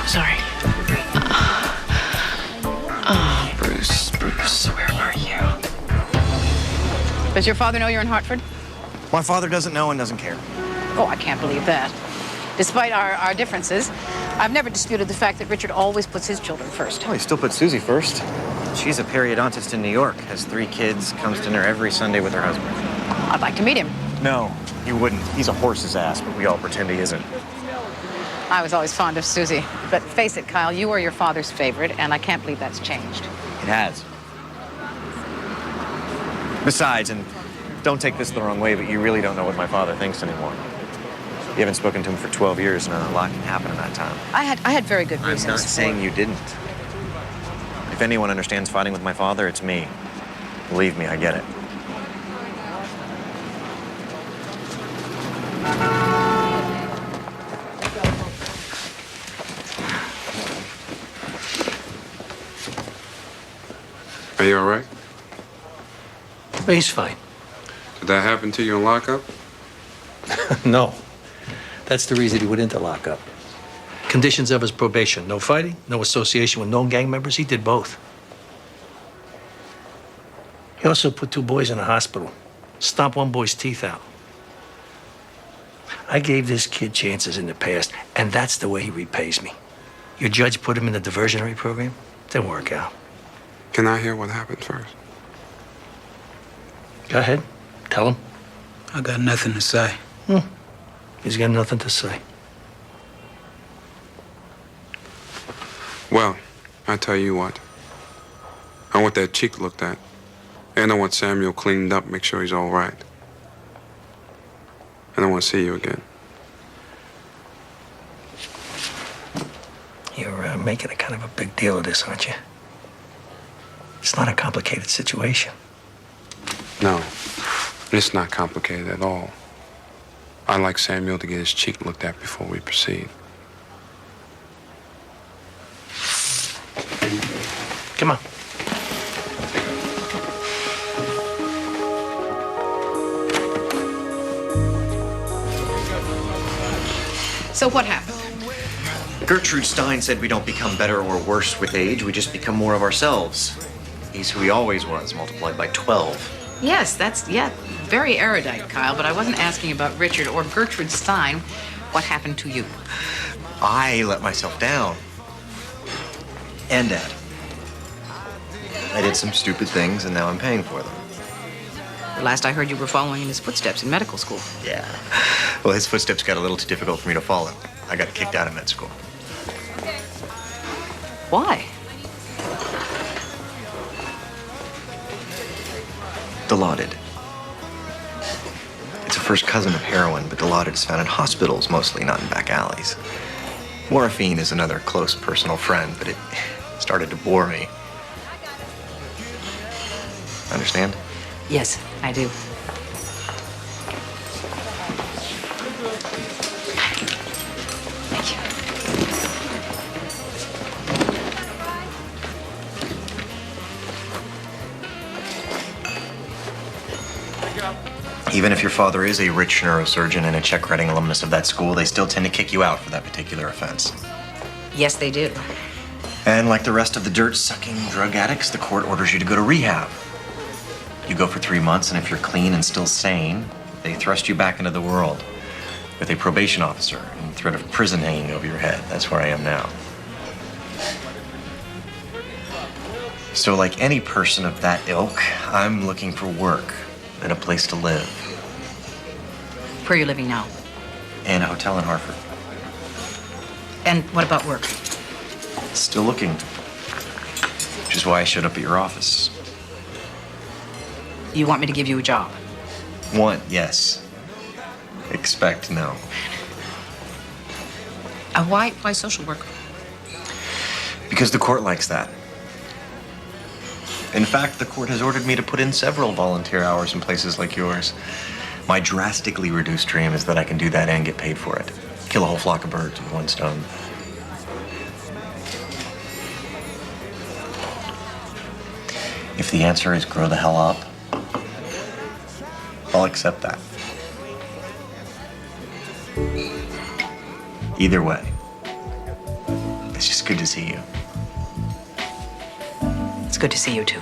Speaker 10: Sorry.
Speaker 2: Bruce, where are you?
Speaker 1: Does your father know you're in Hartford?
Speaker 16: My father doesn't know and doesn't care.
Speaker 1: Oh, I can't believe that. Despite our differences, I've never disputed the fact that Richard always puts his children first.
Speaker 16: Well, he still puts Susie first. She's a periodontist in New York, has 3 kids, comes to dinner every Sunday with her husband.
Speaker 1: I'd like to meet him.
Speaker 16: No, you wouldn't. He's a horse's ass, but we all pretend he isn't.
Speaker 1: I was always fond of Susie. But face it, Kyle, you are your father's favorite, and I can't believe that's changed.
Speaker 16: It has. Besides, and don't take this the wrong way, but you really don't know what my father thinks anymore. You haven't spoken to him for 12 years, and a lot can happen in that time.
Speaker 1: I had very good reasons.
Speaker 16: I'm not saying you didn't. If anyone understands fighting with my father, it's me. Believe me, I get it.
Speaker 7: Are you all right?
Speaker 22: He's fine.
Speaker 7: Did that happen to you in lockup?
Speaker 22: No. That's the reason he went into lockup. Conditions of his probation: no fighting, no association with known gang members. He did both. He also put 2 boys in a hospital. Stomped one boy's teeth out. I gave this kid chances in the past, and that's the way he repays me. Your judge put him in the diversionary program. Didn't work out.
Speaker 7: Can I hear what happened first?
Speaker 22: Go ahead. Tell him.
Speaker 17: I got nothing to say.
Speaker 22: He's got nothing to say.
Speaker 7: Well, I tell you what. I want that cheek looked at. And I want Samuel cleaned up, make sure he's all right. And I want to see you again.
Speaker 22: You're making a kind of a big deal of this, aren't you? It's not a complicated situation.
Speaker 7: No, it's not complicated at all. I'd like Samuel to get his cheek looked at before we proceed.
Speaker 22: Come on.
Speaker 1: So what happened?
Speaker 16: Gertrude Stein said we don't become better or worse with age, we just become more of ourselves. He's who he always was, multiplied by 12.
Speaker 1: Yes, that's very erudite, Kyle, but I wasn't asking about Richard or Gertrude Stein.
Speaker 5: What happened to you?
Speaker 16: I let myself down. And Dad. I did some stupid things, and now I'm paying for them.
Speaker 5: The last I heard, you were following in his footsteps in medical school.
Speaker 16: Yeah. Well, his footsteps got a little too difficult for me to follow. I got kicked out of med school.
Speaker 5: Why?
Speaker 16: Dilaudid. It's a first cousin of heroin, but Dilaudid is found in hospitals mostly, not in back alleys. Morphine is another close personal friend, but it started to bore me. Understand?
Speaker 5: Yes, I do. Thank you.
Speaker 16: Even if your father is a rich neurosurgeon and a check-writing alumnus of that school, they still tend to kick you out for that particular offense.
Speaker 5: Yes, they do.
Speaker 16: And like the rest of the dirt-sucking drug addicts, the court orders you to go to rehab. You go for 3 months, and if you're clean and still sane, they thrust you back into the world with a probation officer and threat of prison hanging over your head. That's where I am now. So like any person of that ilk, I'm looking for work and a place to live.
Speaker 5: Where are you living now?
Speaker 16: In a hotel in Hartford.
Speaker 5: And what about work?
Speaker 16: Still looking. Which is why I showed up at your office.
Speaker 5: You want me to give you a job?
Speaker 16: Want, yes. Expect, no.
Speaker 5: Why social work?
Speaker 16: Because the court likes that. In fact, the court has ordered me to put in several volunteer hours in places like yours. My drastically reduced dream is that I can do that and get paid for it. Kill a whole flock of birds with one stone. If the answer is grow the hell up, I'll accept that. Either way, it's just good to see you.
Speaker 5: It's good to see you, too.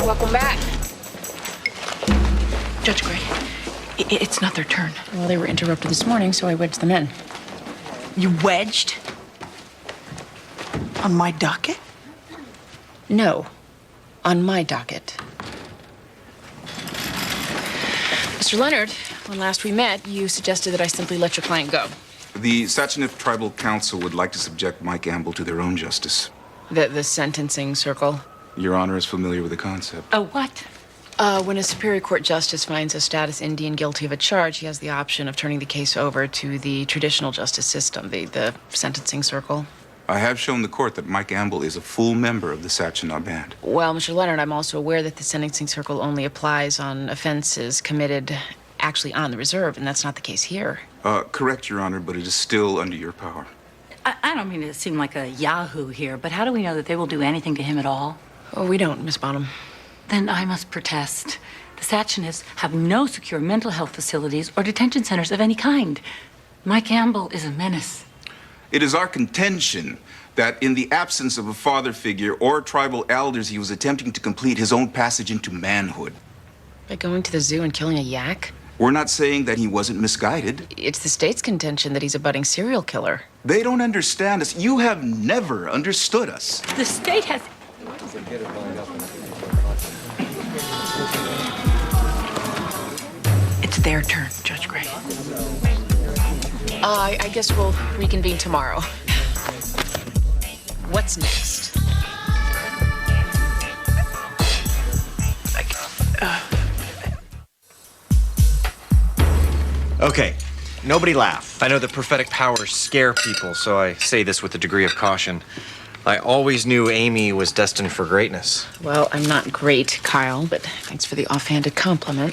Speaker 12: Welcome back. Judge Gray, it's not their turn.
Speaker 2: Well, they were interrupted this morning, so I wedged them in.
Speaker 10: You wedged? On my docket?
Speaker 2: No, on my docket. Mr. Leonard, when last we met, you suggested that I simply let your client go.
Speaker 14: The Sachanev Tribal Council would like to subject Mike Amble to their own justice.
Speaker 2: The sentencing circle.
Speaker 14: Your Honor is familiar with the concept.
Speaker 2: Oh, what? When a Superior Court justice finds a status Indian guilty of a charge, he has the option of turning the case over to the traditional justice system, the sentencing circle.
Speaker 14: I have shown the court that Mike Amble is a full member of the Sachanev band.
Speaker 2: Well, Mr. Leonard, I'm also aware that the sentencing circle only applies on offenses committed actually on the reserve, and that's not the case here.
Speaker 14: Correct, Your Honor, but it is still under your power.
Speaker 21: I don't mean to seem like a yahoo here, but how do we know that they will do anything to him at all?
Speaker 2: Oh, we don't, Miss Bonham.
Speaker 21: Then I must protest. The Sachanevs have no secure mental health facilities or detention centers of any kind. Mike Amble is a menace.
Speaker 14: It is our contention that in the absence of a father figure or tribal elders, he was attempting to complete his own passage into manhood.
Speaker 2: By going to the zoo and killing a yak?
Speaker 14: We're not saying that he wasn't misguided.
Speaker 2: It's the state's contention that he's a budding serial killer.
Speaker 14: They don't understand us. You have never understood us.
Speaker 21: The state has...
Speaker 10: It's their turn, Judge Gray.
Speaker 2: I guess we'll reconvene tomorrow. What's next?
Speaker 16: Okay, nobody laugh. I know that prophetic powers scare people, so I say this with a degree of caution. I always knew Amy was destined for greatness.
Speaker 2: Well, I'm not great, Kyle, but thanks for the offhanded compliment.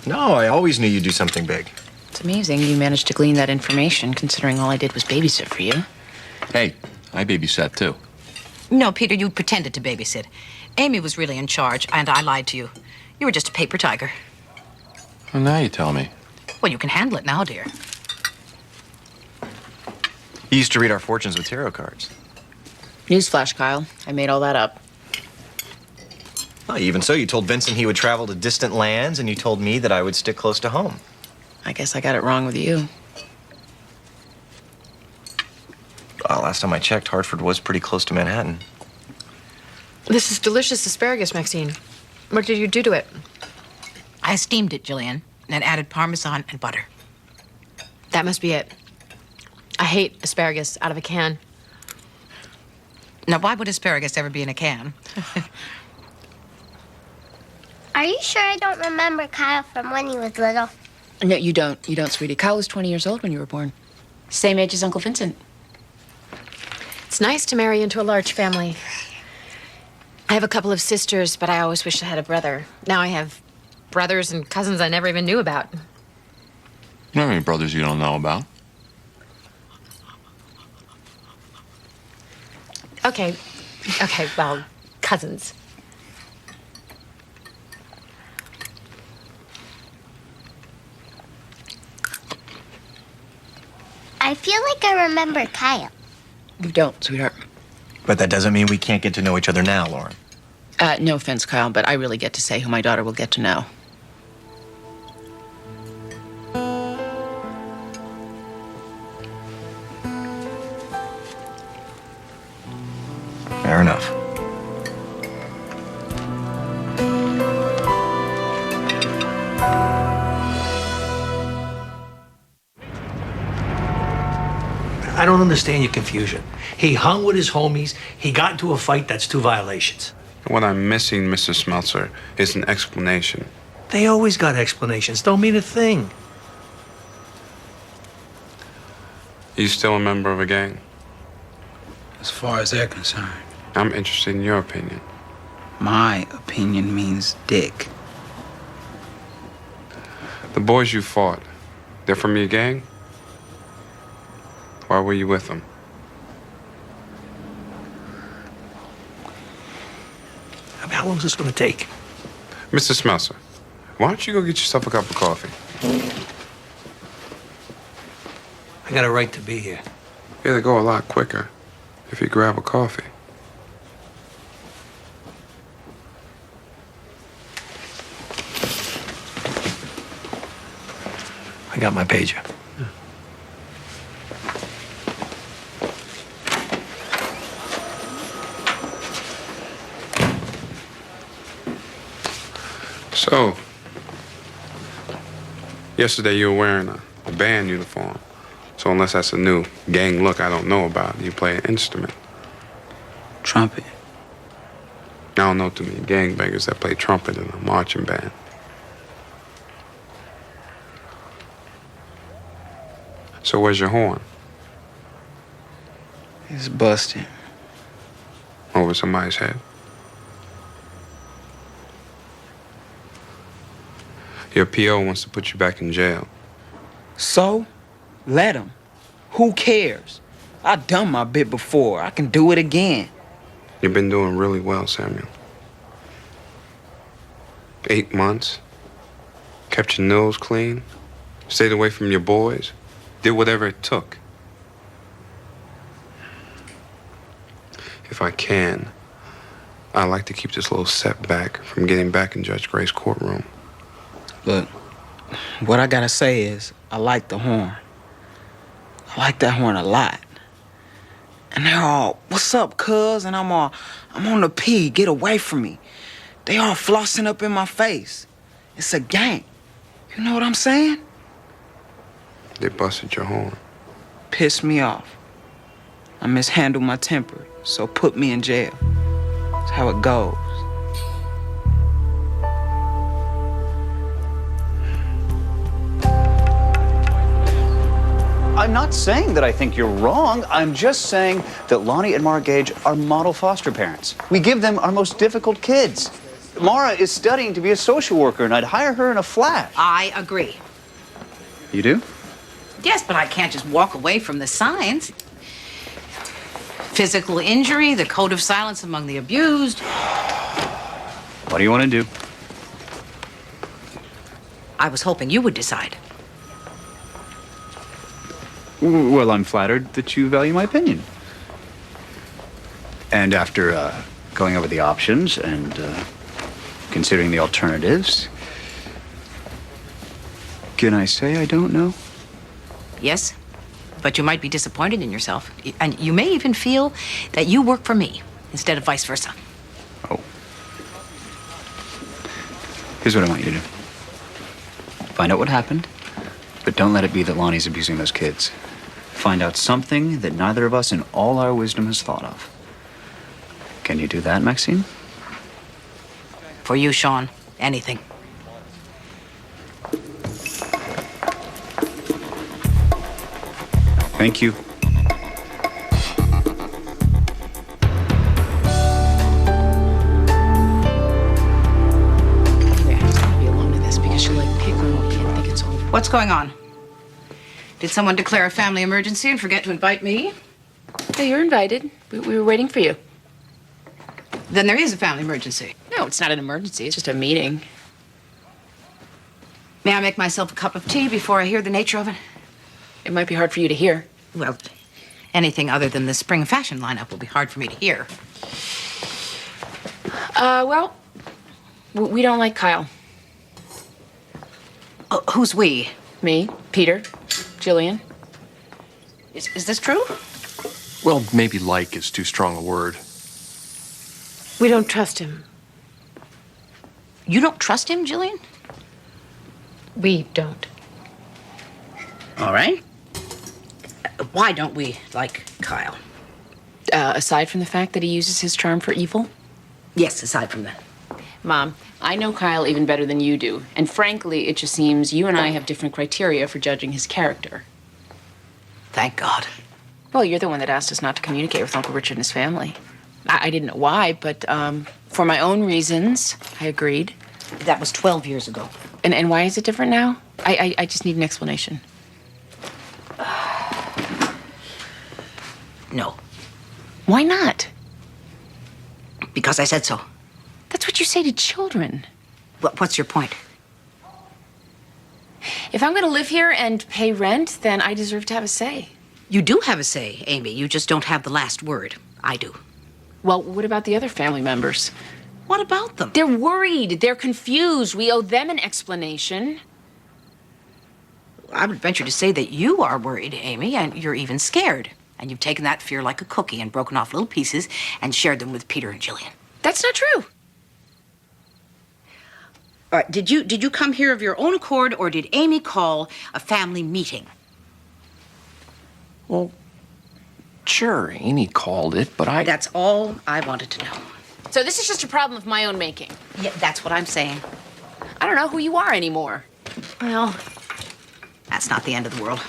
Speaker 16: No, I always knew you'd do something big.
Speaker 2: It's amazing you managed to glean that information, considering all I did was babysit for you.
Speaker 11: Hey, I babysat too.
Speaker 5: No, Peter, you pretended to babysit. Amy was really in charge, and I lied to you. You were just a paper tiger.
Speaker 7: Well, now you tell me.
Speaker 5: Well, you can handle it now, dear.
Speaker 16: You used to read our fortunes with tarot cards.
Speaker 2: Newsflash, Kyle. I made all that up.
Speaker 16: Well, even so, you told Vincent he would travel to distant lands, and you told me that I would stick close to home.
Speaker 2: I guess I got it wrong with you.
Speaker 16: Last time I checked, Hartford was pretty close to Manhattan.
Speaker 15: This is delicious asparagus, Maxine. What did you do to it?
Speaker 1: I steamed it, Jillian, and added Parmesan and butter.
Speaker 15: That must be it. I hate asparagus out of a can.
Speaker 1: Now, why would asparagus ever be in a can?
Speaker 3: Are you sure I don't remember Kyle from when he was little?
Speaker 2: No, you don't. You don't, sweetie. Kyle was 20 years old when you were born. Same age as Uncle Vincent.
Speaker 15: It's nice to marry into a large family. I have a couple of sisters, but I always wished I had a brother. Now I have brothers and cousins I never even knew about.
Speaker 7: You don't have any brothers you don't know about?
Speaker 15: Okay, well, cousins.
Speaker 3: I feel like I remember Kyle.
Speaker 2: You don't, sweetheart.
Speaker 16: But that doesn't mean we can't get to know each other now, Lauren.
Speaker 2: No offense, Kyle, but I really get to say who my daughter will get to know.
Speaker 16: Fair enough.
Speaker 22: I don't understand your confusion. He hung with his homies. He got into a fight. That's 2 violations.
Speaker 7: What I'm missing, Mr. Smeltzer, is an explanation.
Speaker 22: They always got explanations. Don't mean a thing.
Speaker 7: You still a member of a gang?
Speaker 17: As far as they're concerned.
Speaker 7: I'm interested in your opinion.
Speaker 17: My opinion means dick.
Speaker 7: The boys you fought, they're from your gang? Why were you with them?
Speaker 22: I mean, how long is this going to take?
Speaker 7: Mr. Smeltzer, why don't you go get yourself a cup of coffee?
Speaker 22: I got a right to be here.
Speaker 7: It'll go a lot quicker if you grab a coffee.
Speaker 22: I got my pager.
Speaker 7: So, yesterday you were wearing a band uniform. So unless that's a new gang look I don't know about, you play an instrument.
Speaker 17: Trumpet.
Speaker 7: I don't know too many gangbangers that play trumpet in a marching band. So where's your horn?
Speaker 17: It's busted.
Speaker 7: Over somebody's head? Your PO wants to put you back in jail.
Speaker 17: So? Let him. Who cares? I've done my bit before. I can do it again.
Speaker 7: You've been doing really well, Samuel. 8 months. Kept your nose clean. Stayed away from your boys. Did whatever it took. If I can, I'd like to keep this little setback from getting back in Judge Gray's courtroom.
Speaker 17: Look, what I gotta say is, I like the horn. I like that horn a lot. And they're all, what's up, cuz? And I'm on the P, get away from me. They all flossing up in my face. It's a gang. You know what I'm saying?
Speaker 7: They busted your horn.
Speaker 17: Pissed me off. I mishandled my temper, so put me in jail. That's how it goes.
Speaker 24: I'm not saying that I think you're wrong. I'm just saying that Lonnie and Mara Gage are model foster parents. We give them our most difficult kids. Mara is studying to be a social worker, and I'd hire her in a flash.
Speaker 1: I agree.
Speaker 24: You do?
Speaker 1: Yes, but I can't just walk away from the signs. Physical injury, the code of silence among the abused.
Speaker 24: What do you want to do?
Speaker 1: I was hoping you would decide.
Speaker 24: Well, I'm flattered that you value my opinion. And after going over the options and considering the alternatives, can I say I don't know?
Speaker 2: Yes, but you might be disappointed in yourself. And you may even feel that you work for me instead of vice versa.
Speaker 24: Oh. Here's what I want you to do. Find out what happened, but don't let it be that Lonnie's abusing those kids. Find out something that neither of us in all our wisdom has thought of. Can you do that, Maxine?
Speaker 2: For you, Sean, anything.
Speaker 24: Thank you.
Speaker 2: What's going on? Did someone declare a family emergency and forget to invite me?
Speaker 15: Yeah, you're invited. We were waiting for you.
Speaker 2: Then there is a family emergency.
Speaker 15: No, it's not an emergency. It's just a meeting.
Speaker 2: May I make myself a cup of tea before I hear the nature of it?
Speaker 15: It might be hard for you to hear.
Speaker 2: Well, anything other than the spring fashion lineup will be hard for me to hear.
Speaker 15: Well, we don't like Kyle.
Speaker 2: Who's we?
Speaker 15: Me, Peter, Jillian.
Speaker 2: Is this true?
Speaker 4: Well, maybe like is too strong a word.
Speaker 15: We don't trust him.
Speaker 2: You don't trust him, Jillian?
Speaker 15: We don't.
Speaker 2: All right. Why don't we like Kyle?
Speaker 15: Aside from the fact that he uses his charm for evil?
Speaker 2: Yes, aside from that.
Speaker 15: Mom, I know Kyle even better than you do. And frankly, it just seems you and I have different criteria for judging his character.
Speaker 2: Thank God.
Speaker 15: Well, you're the one that asked us not to communicate with Uncle Richard and his family. I didn't know why, but for my own reasons, I agreed.
Speaker 2: That was 12 years ago.
Speaker 15: And why is it different now? I just need an explanation.
Speaker 2: No.
Speaker 15: Why not?
Speaker 2: Because I said so.
Speaker 15: That's what you say to children.
Speaker 2: What's your point?
Speaker 15: If I'm going to live here and pay rent, then I deserve to have a say.
Speaker 2: You do have a say, Amy. You just don't have the last word. I do.
Speaker 15: Well, what about the other family members?
Speaker 2: What about them?
Speaker 15: They're worried. They're confused. We owe them an explanation.
Speaker 2: I would venture to say that you are worried, Amy, and you're even scared. And you've taken that fear like a cookie and broken off little pieces and shared them with Peter and Jillian.
Speaker 15: That's not true.
Speaker 2: All right, did you come here of your own accord, or did Amy call a family meeting?
Speaker 4: Well, sure, Amy called it, but I...
Speaker 2: That's all I wanted to know.
Speaker 15: So this is just a problem of my own making.
Speaker 2: Yeah, that's what I'm saying.
Speaker 15: I don't know who you are anymore.
Speaker 2: Well, that's not the end of the world.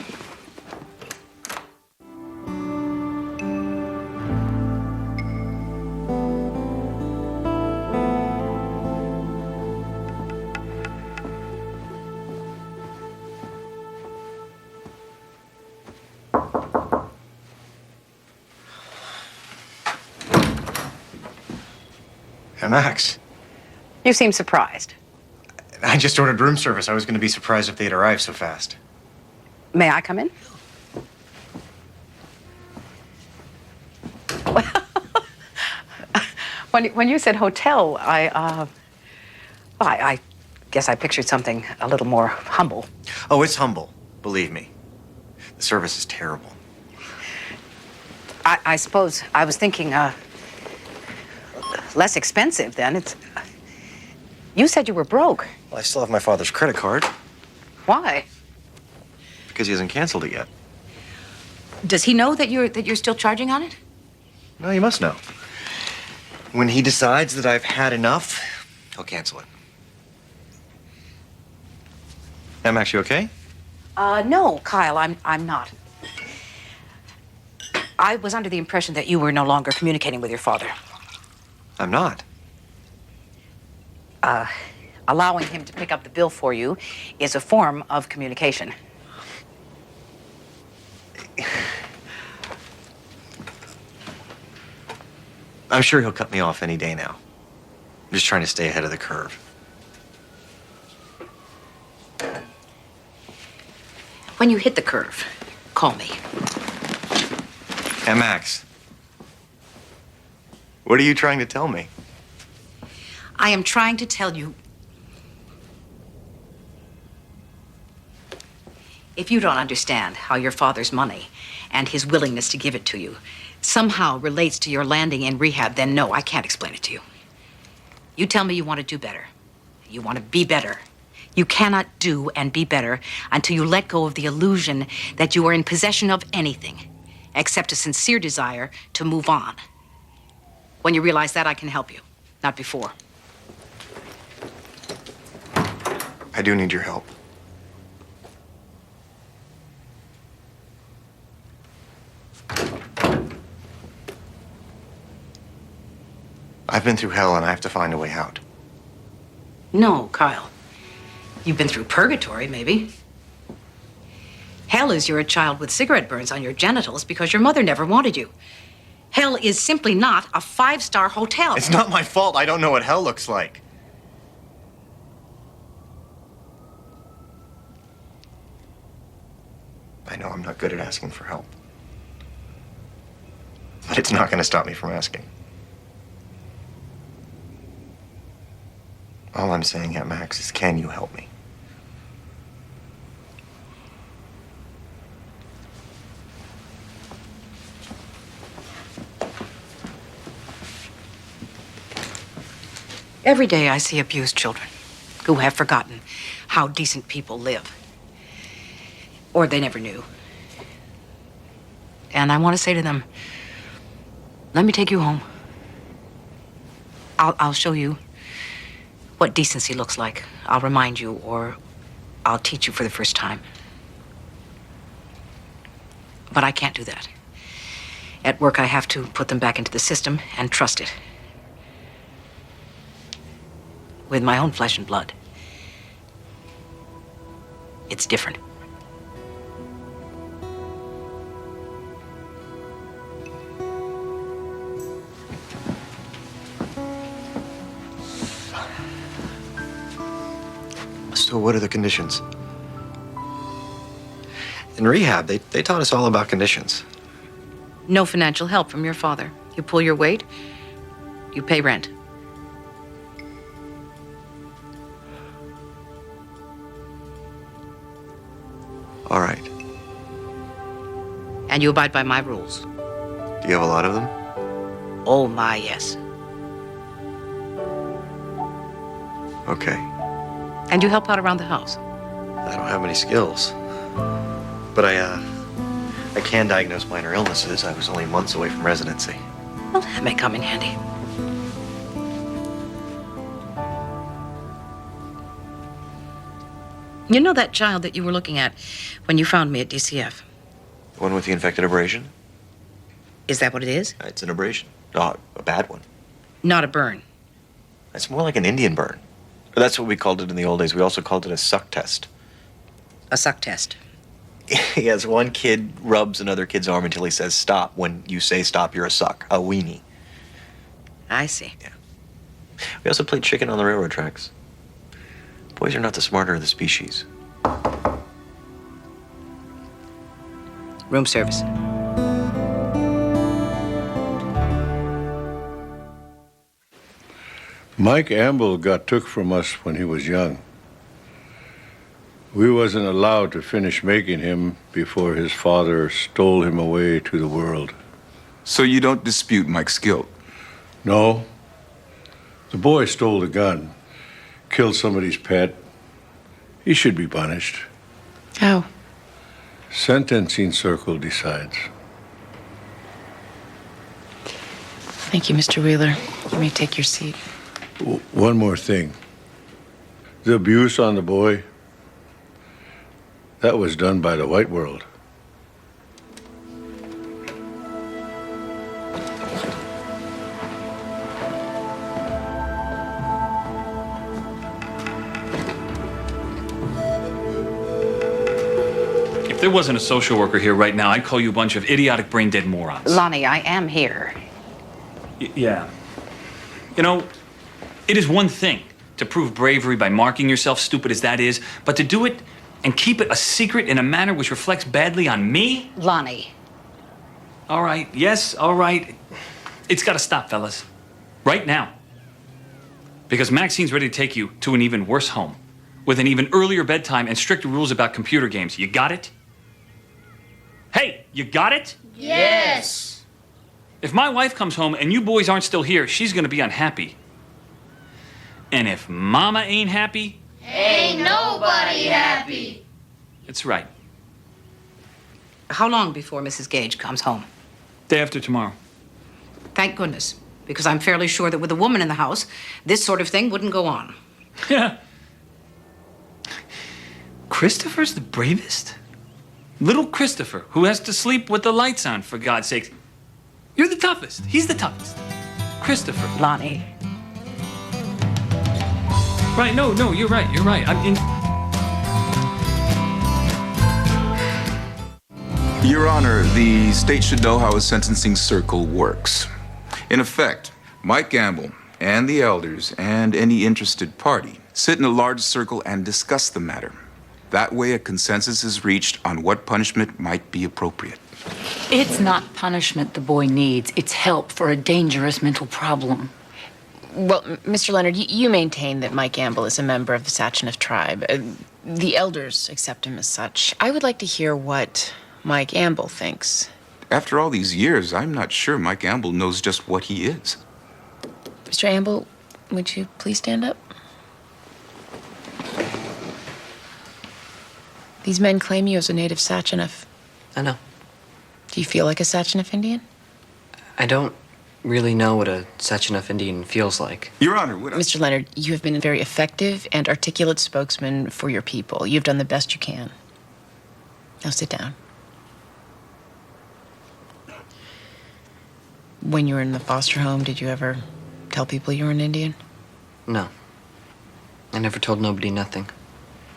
Speaker 16: Hey, Max.
Speaker 2: You seem surprised.
Speaker 16: I just ordered room service. I was going to be surprised if they'd arrived so fast.
Speaker 2: May I come in? When you said hotel, I guess I pictured something a little more humble.
Speaker 16: Oh, it's humble. Believe me. The service is terrible.
Speaker 2: I suppose I was thinking, less expensive then. It's. You said you were broke.
Speaker 16: Well, I still have my father's credit card.
Speaker 2: Why?
Speaker 16: Because he hasn't canceled it yet.
Speaker 2: Does he know that you're still charging on it?
Speaker 16: No, he must know. When he decides that I've had enough, he'll cancel it. Am I actually okay?
Speaker 2: No, Kyle, I'm not. I was under the impression that you were no longer communicating with your father.
Speaker 16: I'm not.
Speaker 2: Allowing him to pick up the bill for you is a form of communication.
Speaker 16: I'm sure he'll cut me off any day now. I'm just trying to stay ahead of the curve.
Speaker 2: When you hit the curve, call me.
Speaker 16: Hey, Max. What are you trying to tell me?
Speaker 1: I am trying to tell you. If you don't understand how your father's money and his willingness to give it to you somehow relates to your landing in rehab, then no, I can't explain it to you. You tell me you want to do better. You want to be better. You cannot do and be better until you let go of the illusion that you are in possession of anything except a sincere desire to move on. When you realize that, I can help you. Not before.
Speaker 16: I do need your help. I've been through hell and I have to find a way out.
Speaker 1: No, Kyle. You've been through purgatory, maybe. Hell is you're a child with cigarette burns on your genitals because your mother never wanted you. Hell is simply not a five-star hotel.
Speaker 16: It's not my fault. I don't know what hell looks like. I know I'm not good at asking for help. But it's not going to stop me from asking. All I'm saying, Aunt Max, is can you help me?
Speaker 1: Every day I see abused children who have forgotten how decent people live. Or they never knew. And I want to say to them, let me take you home. I'll show you what decency looks like. I'll remind you, or I'll teach you for the first time. But I can't do that. At work, I have to put them back into the system and trust it. With my own flesh and blood. It's different.
Speaker 16: So what are the conditions? In rehab, they taught us all about conditions.
Speaker 1: No financial help from your father. You pull your weight, you pay rent.
Speaker 16: All right.
Speaker 1: And you abide by my rules.
Speaker 16: Do you have a lot of them?
Speaker 1: Oh, my, yes.
Speaker 16: Okay.
Speaker 1: And you help out around the house.
Speaker 16: I don't have many skills. But I can diagnose minor illnesses. I was only months away from residency.
Speaker 1: Well, that may come in handy. You know that child that you were looking at when you found me at DCF?
Speaker 16: The one with the infected abrasion?
Speaker 1: Is that what it is?
Speaker 16: It's an abrasion. Not a bad one.
Speaker 1: Not a burn.
Speaker 16: It's more like an Indian burn. That's what we called it in the old days. We also called it a suck test.
Speaker 1: A suck test.
Speaker 16: Yes, one kid rubs another kid's arm until he says stop. When you say stop, you're a suck. A weenie.
Speaker 1: I see.
Speaker 16: Yeah. We also played chicken on the railroad tracks. Boys are not the smarter of the species.
Speaker 1: Room service.
Speaker 6: Mike Amble got took from us when he was young. We wasn't allowed to finish making him before his father stole him away to the world.
Speaker 14: So you don't dispute Mike's guilt?
Speaker 6: No. The boy stole the gun, killed somebody's pet. He should be punished.
Speaker 1: How?
Speaker 6: Sentencing circle decides.
Speaker 2: Thank you, Mr. Wheeler. You may take your seat.
Speaker 6: One more thing. The abuse on the boy, that was done by the white world.
Speaker 11: If there wasn't a social worker here right now, I'd call you a bunch of idiotic, brain-dead morons.
Speaker 1: Lonnie, I am here.
Speaker 11: Yeah. You know, it is one thing to prove bravery by marking yourself, stupid as that is, but to do it and keep it a secret in a manner which reflects badly on me?
Speaker 1: Lonnie.
Speaker 11: All right, yes, all right. It's got to stop, fellas. Right now. Because Maxine's ready to take you to an even worse home, with an even earlier bedtime and stricter rules about computer games. You got it? Hey, you got it?
Speaker 18: Yes.
Speaker 11: If my wife comes home and you boys aren't still here, she's gonna be unhappy. And if Mama ain't happy,
Speaker 18: Ain't nobody happy.
Speaker 11: that's right.
Speaker 1: How long before Mrs. Gage comes home?
Speaker 11: Day after tomorrow.
Speaker 1: Thank goodness, because I'm fairly sure that with a woman in the house, this sort of thing wouldn't go on.
Speaker 11: Yeah. Christopher's the bravest? Little Christopher, who has to sleep with the lights on, for God's sakes. You're the toughest. He's the toughest. Christopher.
Speaker 1: Lonnie.
Speaker 11: Right, no, you're right, you're right.
Speaker 14: Your Honor, the state should know how a sentencing circle works. In effect, Mike Gamble and the elders and any interested party sit in a large circle and discuss the matter. That way, a consensus is reached on what punishment might be appropriate.
Speaker 21: It's not punishment the boy needs. It's help for a dangerous mental problem.
Speaker 2: Well, Mr. Leonard, you maintain that Mike Gamble is a member of the Sachinov tribe. The elders accept him as such. I would like to hear what Mike Gamble thinks.
Speaker 14: After all these years, I'm not sure Mike Gamble knows just what he is.
Speaker 2: Mr. Gamble, would you please stand up? These men claim you as a native Sachinov.
Speaker 19: I know.
Speaker 2: Do you feel like a Sachinov Indian?
Speaker 19: I don't really know what a Sachinov Indian feels like.
Speaker 14: Your Honor,
Speaker 2: Mr. Leonard, you have been a very effective and articulate spokesman for your people. You've done the best you can. Now sit down. When you were in the foster home, did you ever tell people you were an Indian?
Speaker 19: No. I never told nobody nothing.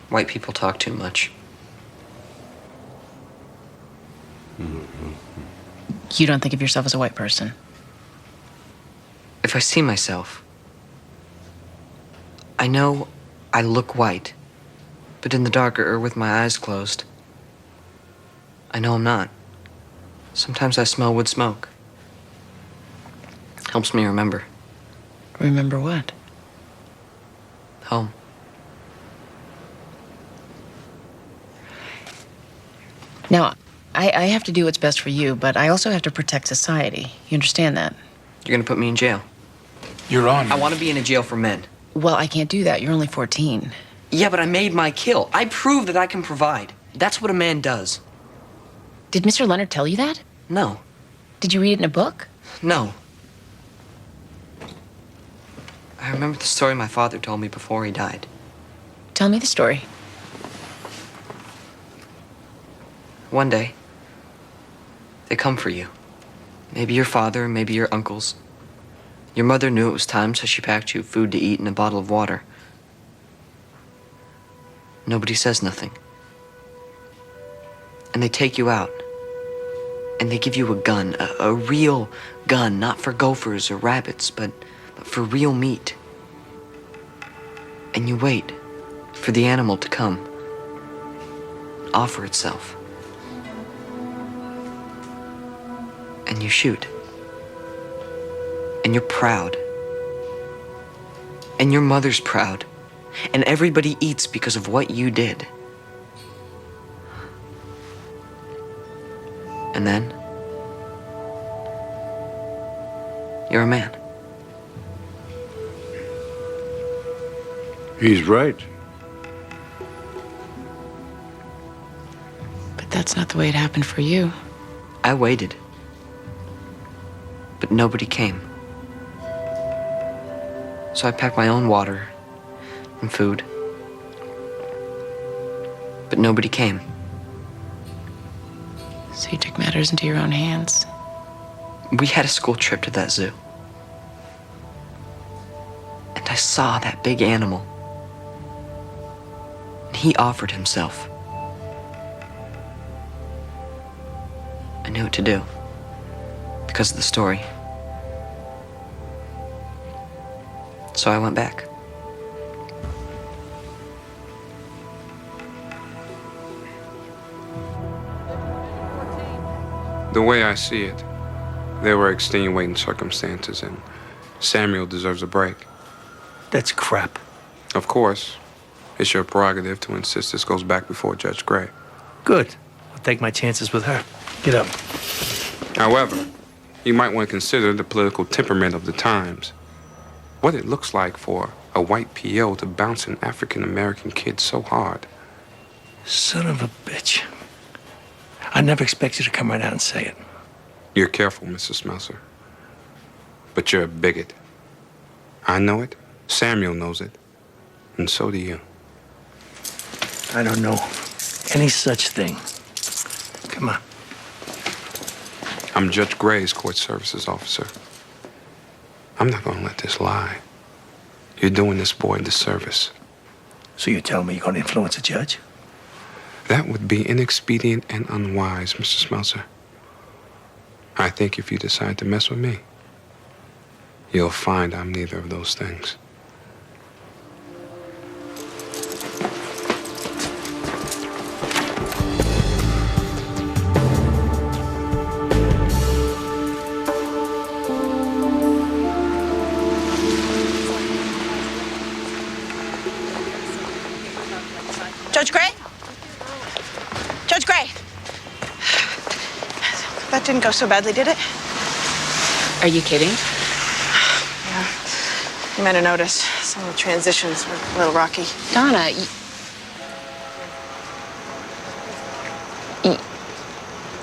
Speaker 19: White people talk too much.
Speaker 2: You don't think of yourself as a white person?
Speaker 19: If I see myself, I know I look white, but in the dark or with my eyes closed, I know I'm not. Sometimes I smell wood smoke. Helps me remember.
Speaker 2: Remember what?
Speaker 19: Home.
Speaker 2: Now, I have to do what's best for you, but I also have to protect society. You understand that?
Speaker 19: You're gonna put me in jail.
Speaker 14: Your Honor.
Speaker 19: I want to be in a jail for men.
Speaker 2: Well, I can't do that. You're only 14.
Speaker 19: Yeah, but I made my kill. I proved that I can provide. That's what a man does.
Speaker 2: Did Mr. Leonard tell you that?
Speaker 19: No.
Speaker 2: Did you read it in a book?
Speaker 19: No. I remember the story my father told me before he died.
Speaker 2: Tell me the story.
Speaker 19: One day, they come for you. Maybe your father, maybe your uncles. Your mother knew it was time, so she packed you food to eat and a bottle of water. Nobody says nothing. And they take you out. And they give you a gun, a real gun, not for gophers or rabbits, but for real meat. And you wait for the animal to come, offer itself. And you shoot. And you're proud. And your mother's proud. And everybody eats because of what you did. And then, you're a man.
Speaker 6: He's right.
Speaker 2: But that's not the way it happened for you.
Speaker 19: I waited. But nobody came. So I packed my own water and food. But nobody came.
Speaker 2: So you took matters into your own hands.
Speaker 19: We had a school trip to that zoo. And I saw that big animal. And he offered himself. I knew what to do. Because of the story. So I went back.
Speaker 7: The way I see it, there were extenuating circumstances, and Samuel deserves a break.
Speaker 22: That's crap.
Speaker 7: Of course, it's your prerogative to insist this goes back before Judge Gray.
Speaker 22: Good. I'll take my chances with her. Get up.
Speaker 7: However, you might want to consider the political temperament of the times. What it looks like for a white PO to bounce an African-American kid so hard.
Speaker 22: Son of a bitch. I never expect you to come right out and say it.
Speaker 7: You're careful, Mr. Smelser. But you're a bigot. I know it. Samuel knows it. And so do you.
Speaker 22: I don't know any such thing. Come on.
Speaker 7: I'm Judge Gray's court services officer. I'm not going to let this lie. You're doing this boy a disservice.
Speaker 22: So you tell me you're going to influence a judge?
Speaker 7: That would be inexpedient and unwise, Mr. Smelser. I think if you decide to mess with me, you'll find I'm neither of those things.
Speaker 10: Judge Gray? Judge Gray! That didn't go so badly, did it?
Speaker 2: Are you kidding?
Speaker 10: Yeah. You might have noticed some of the transitions were a little rocky.
Speaker 2: Donna,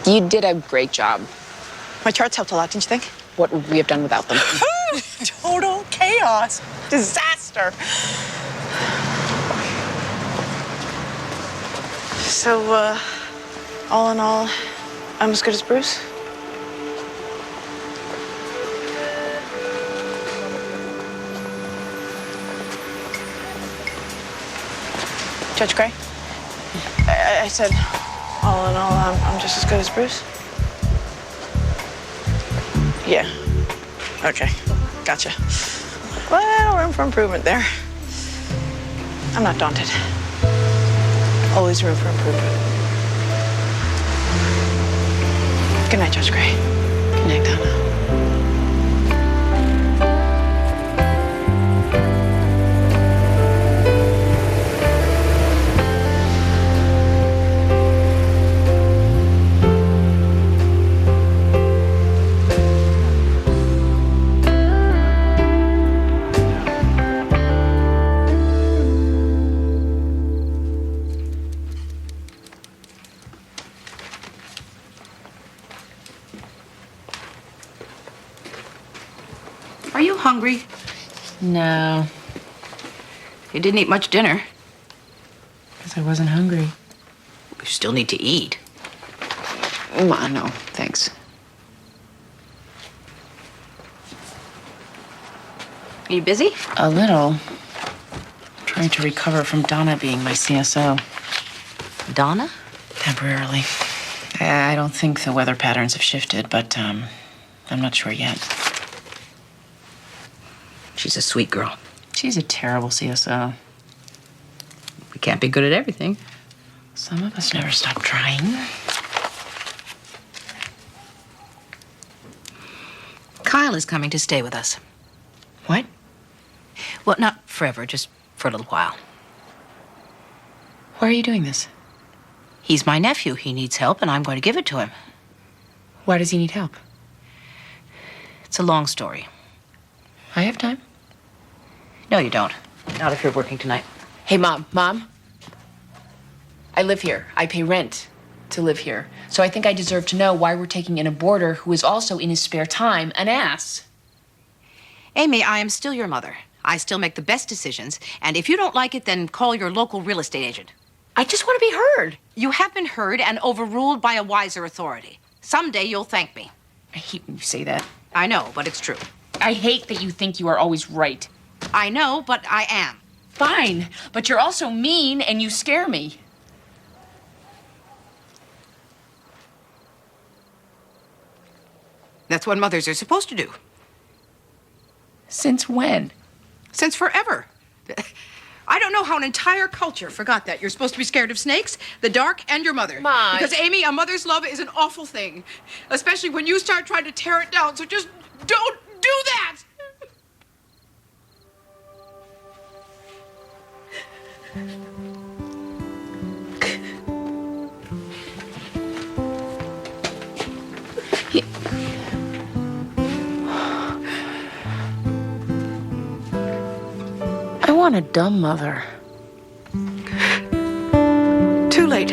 Speaker 2: you did a great job.
Speaker 10: My charts helped a lot, didn't you think?
Speaker 2: What would we have done without them?
Speaker 10: Total chaos. Disaster. So, all in all, I'm as good as Bruce? Judge Gray? I said, all in all, I'm just as good as Bruce? Yeah. Okay. Gotcha. Well, room for improvement there. I'm not daunted. Always room for improvement. Good night, Judge Gray.
Speaker 2: Good night, Donna.
Speaker 5: Are you hungry?
Speaker 2: No,
Speaker 5: You didn't eat much dinner.
Speaker 2: because I wasn't hungry.
Speaker 5: You still need to eat.
Speaker 2: No, thanks.
Speaker 5: Are you busy?
Speaker 2: A little. Trying to recover from Donna being my CSO.
Speaker 5: Donna?
Speaker 2: Temporarily. I don't think the weather patterns have shifted, but I'm not sure yet.
Speaker 5: She's a sweet girl.
Speaker 2: She's a terrible CSO.
Speaker 5: We can't be good at everything.
Speaker 2: Some of us never stop trying.
Speaker 5: Kyle is coming to stay with us.
Speaker 2: What?
Speaker 5: Well, not forever, just for a little while.
Speaker 2: Why are you doing this?
Speaker 5: He's my nephew. He needs help, and I'm going to give it to him.
Speaker 2: Why does he need help?
Speaker 5: It's a long story.
Speaker 2: I have time.
Speaker 5: No, you don't. Not if you're working tonight.
Speaker 2: Hey, Mom. I live here. I pay rent to live here. So I think I deserve to know why we're taking in a boarder who is also, in his spare time, an ass.
Speaker 5: Amy, I am still your mother. I still make the best decisions, and if you don't like it, then call your local real estate agent.
Speaker 2: I just want to be heard.
Speaker 5: You have been heard and overruled by a wiser authority. Someday you'll thank me.
Speaker 2: I hate when you say that.
Speaker 5: I know, but it's true.
Speaker 2: I hate that you think you are always right.
Speaker 5: I know, but I am.
Speaker 2: Fine, but you're also mean and you scare me.
Speaker 5: That's what mothers are supposed to do.
Speaker 2: Since when?
Speaker 5: Since forever. I don't know how an entire culture forgot that. You're supposed to be scared of snakes, the dark, and your mother.
Speaker 2: Ma.
Speaker 5: Because, Amy, a mother's love is an awful thing. Especially when you start trying to tear it down. So just don't do that!
Speaker 2: I want a dumb mother.
Speaker 10: Too late.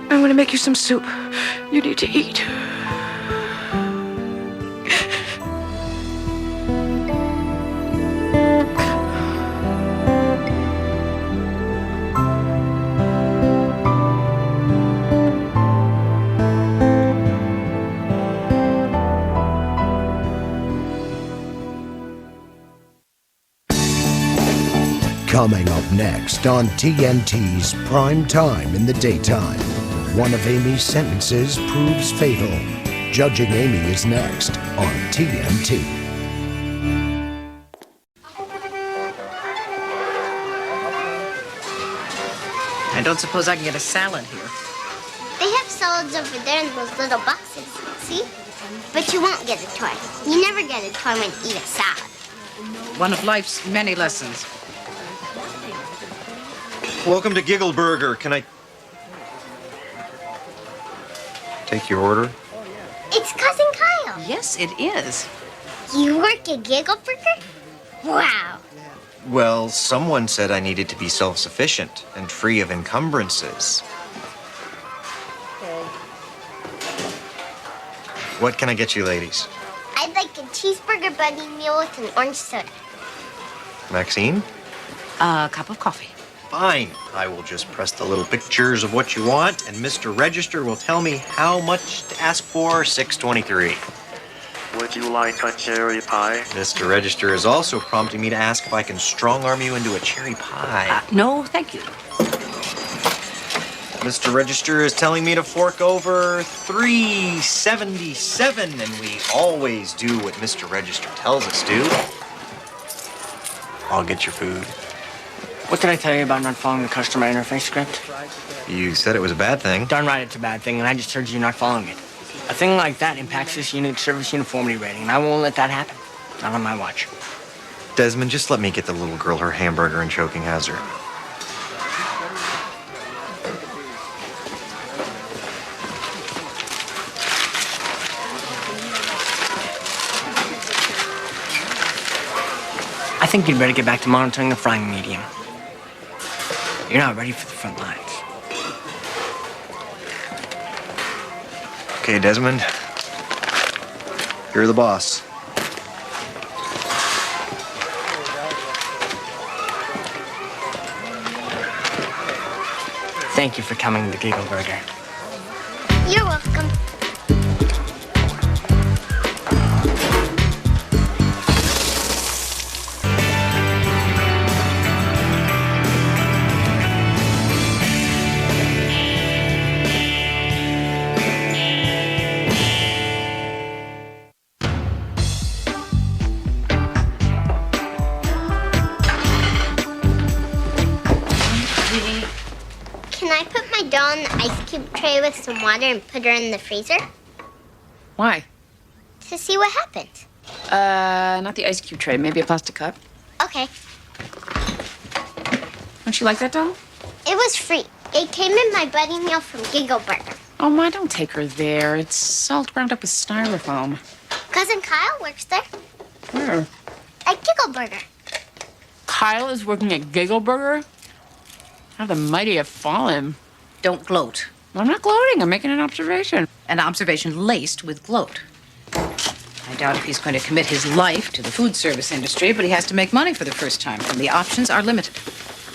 Speaker 10: I'm gonna make you some soup. You need to eat.
Speaker 8: Coming up next on TNT's Prime Time in the Daytime, one of Amy's sentences proves fatal. Judging Amy is next on TNT.
Speaker 1: I don't suppose I can get a salad here.
Speaker 3: They have salads over there in those little boxes, see? But you won't get a toy. You never get a toy when you eat a salad.
Speaker 1: One of life's many lessons.
Speaker 16: Welcome to Giggle Burger. Can I take your order?
Speaker 3: It's Cousin Kyle.
Speaker 1: Yes, it is.
Speaker 3: You work at Giggle Burger? Wow.
Speaker 16: Well, someone said I needed to be self-sufficient and free of encumbrances. What can I get you, ladies?
Speaker 3: I'd like a cheeseburger buddy meal with an orange soda.
Speaker 16: Maxine?
Speaker 1: A cup of coffee.
Speaker 16: Fine. I will just press the little pictures of what you want, and Mr. Register will tell me how much to ask for. $6.23.
Speaker 9: Would you like a cherry pie?
Speaker 16: Mr. Register is also prompting me to ask if I can strong-arm you into a cherry pie.
Speaker 1: No, thank you.
Speaker 16: Mr. Register is telling me to fork over $3.77, and we always do what Mr. Register tells us to. I'll get your food.
Speaker 17: What did I tell you about not following the customer interface script?
Speaker 16: You said it was a bad thing.
Speaker 17: Darn right it's a bad thing, and I just heard you not following it. A thing like that impacts this unit's service uniformity rating, and I won't let that happen. Not on my watch.
Speaker 16: Desmond, just let me get the little girl her hamburger and choking hazard.
Speaker 17: I think you'd better get back to monitoring the frying medium. You're not ready for the front lines.
Speaker 16: Okay, Desmond. You're the boss.
Speaker 17: Thank you for coming to Giggle Burger.
Speaker 3: You're welcome. Can I put my doll in the ice cube tray with some water and put her in the freezer?
Speaker 2: Why?
Speaker 3: To see what happens.
Speaker 2: Not the ice cube tray. Maybe a plastic cup.
Speaker 3: Okay.
Speaker 2: Don't you like that, doll?
Speaker 3: It was free. It came in my buddy meal from Giggle Burger.
Speaker 2: Oh, Ma, don't take her there. It's all ground up with styrofoam.
Speaker 3: Cousin Kyle works there.
Speaker 2: Where?
Speaker 3: At Giggle Burger.
Speaker 2: Kyle is working at Giggle Burger? How the mighty have fallen.
Speaker 1: Don't gloat.
Speaker 2: I'm not gloating. I'm making an observation.
Speaker 1: An observation laced with gloat. I doubt if he's going to commit his life to the food service industry, but he has to make money for the first time, and the options are limited.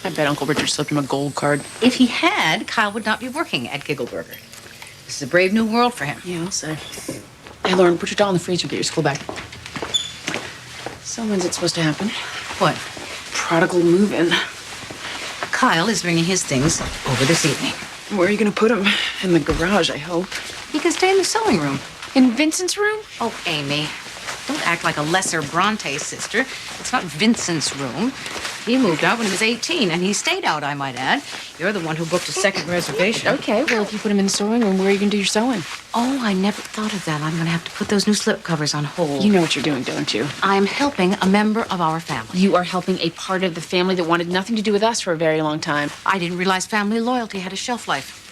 Speaker 2: I bet Uncle Richard slipped him a gold card.
Speaker 1: If he had, Kyle would not be working at Giggle Burger. This is a brave new world for him.
Speaker 2: Yeah, I'll say. Hey, Lauren, put your doll in the freezer. Get your school bag. So when's it supposed to happen?
Speaker 1: What?
Speaker 2: Prodigal move-in.
Speaker 1: Kyle is bringing his things over this evening.
Speaker 2: Where are you going to put him? In the garage, I hope.
Speaker 1: He can stay in the sewing room.
Speaker 2: In Vincent's room?
Speaker 1: Oh, Amy. Don't act like a lesser Bronte sister. It's not Vincent's room. He moved out when he was 18, and he stayed out, I might add. You're the one who booked a second reservation.
Speaker 2: Okay, well, if you put him in the sewing room, where are you going to do your sewing?
Speaker 1: Oh, I never thought of that. I'm going to have to put those new slip covers on hold.
Speaker 2: You know what you're doing, don't you?
Speaker 1: I'm helping a member of our family.
Speaker 2: You are helping a part of the family that wanted nothing to do with us for a very long time.
Speaker 1: I didn't realize family loyalty had a shelf life.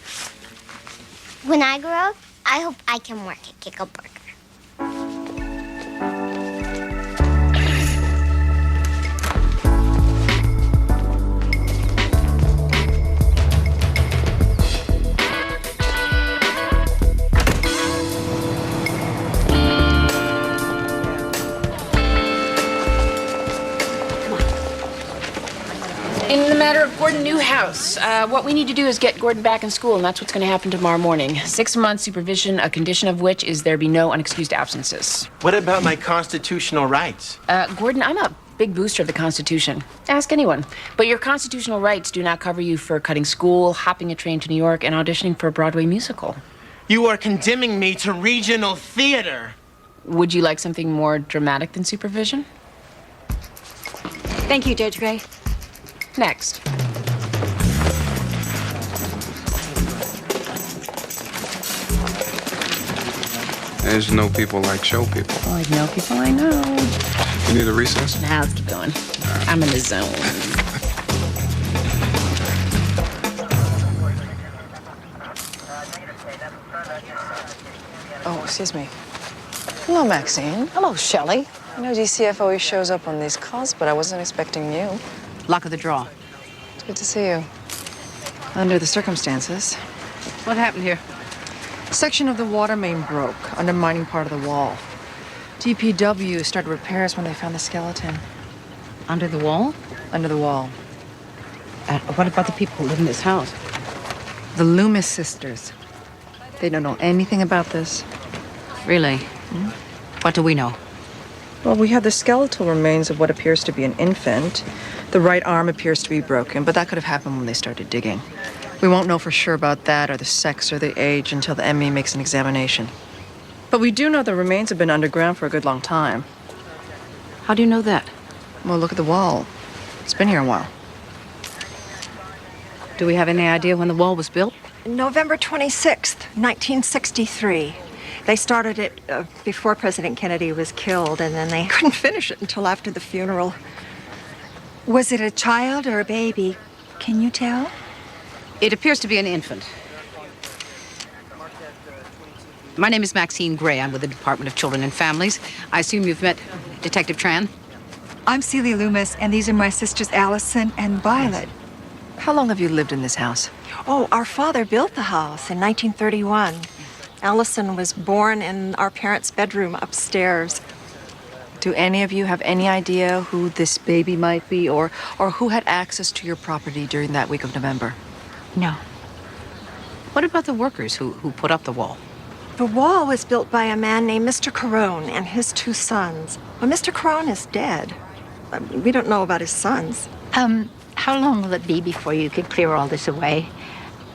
Speaker 3: When I grow up, I hope I can work at Kickle Burger.
Speaker 2: In the matter of Gordon Newhouse, what we need to do is get Gordon back in school, and that's what's going to happen tomorrow morning. 6 months supervision, a condition of which is there be no unexcused absences.
Speaker 12: What about my constitutional rights?
Speaker 2: Gordon, I'm a big booster of the Constitution. Ask anyone. But your constitutional rights do not cover you for cutting school, hopping a train to New York, and auditioning for a Broadway musical.
Speaker 12: You are condemning me to regional theater.
Speaker 2: Would you like something more dramatic than supervision?
Speaker 1: Thank you, Judge Gray.
Speaker 2: Next.
Speaker 7: There's no people like show people.
Speaker 2: I know people I know.
Speaker 7: You need a recess?
Speaker 2: Now let's keep going. I'm in the zone.
Speaker 10: Oh, excuse me. Hello, Maxine.
Speaker 1: Hello, Shelley.
Speaker 10: I know DCF always shows up on these calls, but I wasn't expecting you.
Speaker 1: Luck of the draw.
Speaker 10: It's good to see you. Under the circumstances.
Speaker 1: What happened here?
Speaker 10: Section of the water main broke, undermining part of the wall. DPW started repairs when they found the skeleton.
Speaker 1: Under the wall?
Speaker 10: Under the wall.
Speaker 1: What about the people who live in this house?
Speaker 10: The Loomis sisters. They don't know anything about this.
Speaker 1: Really? What do we know?
Speaker 10: Well, we have the skeletal remains of what appears to be an infant. The right arm appears to be broken, but that could have happened when they started digging. We won't know for sure about that or the sex or the age until the ME makes an examination. But we do know the remains have been underground for a good long time.
Speaker 1: How do you know that?
Speaker 10: Well, look at the wall. It's been here a while.
Speaker 1: Do we have any idea when the wall was built?
Speaker 13: November 26th, 1963. They started it before President Kennedy was killed, and then they couldn't finish it until after the funeral. Was it a child or a baby? Can you tell?
Speaker 1: It appears to be an infant. My name is Maxine Gray. I'm with the Department of Children and Families. I assume you've met Detective Tran?
Speaker 13: I'm Celia Loomis, and these are my sisters Allison and Violet.
Speaker 10: How long have you lived in this house?
Speaker 13: Oh, our father built the house in 1931. Allison was born in our parents' bedroom upstairs.
Speaker 10: Do any of you have any idea who this baby might be, or who had access to your property during that week of November?
Speaker 13: No.
Speaker 1: What about the workers who put up the wall?
Speaker 13: The wall was built by a man named Mr. Carone and his 2 sons. Well, Mr. Carone is dead. We don't know about his sons.
Speaker 20: How long will it be before you can clear all this away?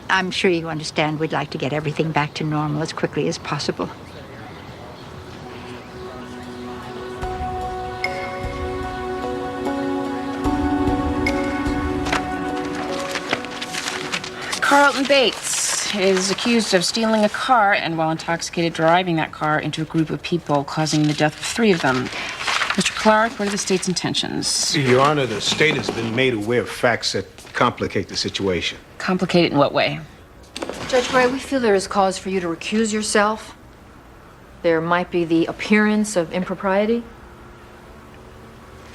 Speaker 20: I'm sure you understand we'd like to get everything back to normal as quickly as possible.
Speaker 2: Carlton Bates is accused of stealing a car and, while intoxicated, driving that car into a group of people, causing the death of 3 of them. Mr. Clark, what are the state's intentions?
Speaker 23: Your Honor, the state has been made aware of facts that complicate the situation.
Speaker 2: Complicated in what way?
Speaker 15: Judge Gray, we feel there is cause for you to recuse yourself. There might be the appearance of impropriety.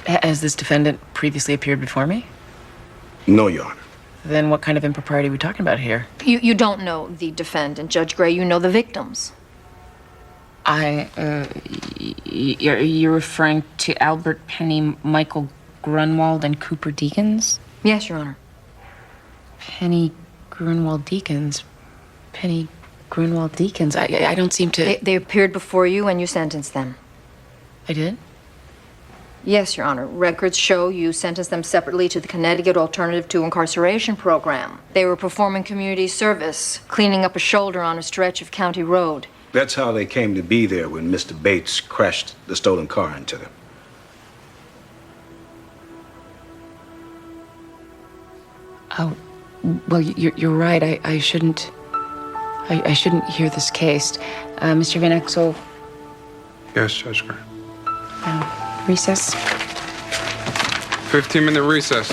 Speaker 2: Has this defendant previously appeared before me?
Speaker 23: No, Your Honor.
Speaker 2: Then what kind of impropriety are we talking about here?
Speaker 15: You don't know the defendant, Judge Gray. You know the victims.
Speaker 2: You're referring to Albert Penny, Michael Grunwald, and Cooper Deakins?
Speaker 15: Yes, Your Honor.
Speaker 2: Penny Grunwald Deakins. Penny Grunwald Deakins. I don't seem to...
Speaker 15: They appeared before you and you sentenced them.
Speaker 2: I did?
Speaker 15: Yes, Your Honor. Records show you sentenced them separately to the Connecticut Alternative to Incarceration program. They were performing community service, cleaning up a shoulder on a stretch of county road.
Speaker 23: That's how they came to be there when Mr. Bates crashed the stolen car into them.
Speaker 2: Oh, well, you're right. I shouldn't hear this case. Mr. Van Exel,
Speaker 7: Yes, Judge Gray.
Speaker 2: recess.
Speaker 7: 15-minute recess.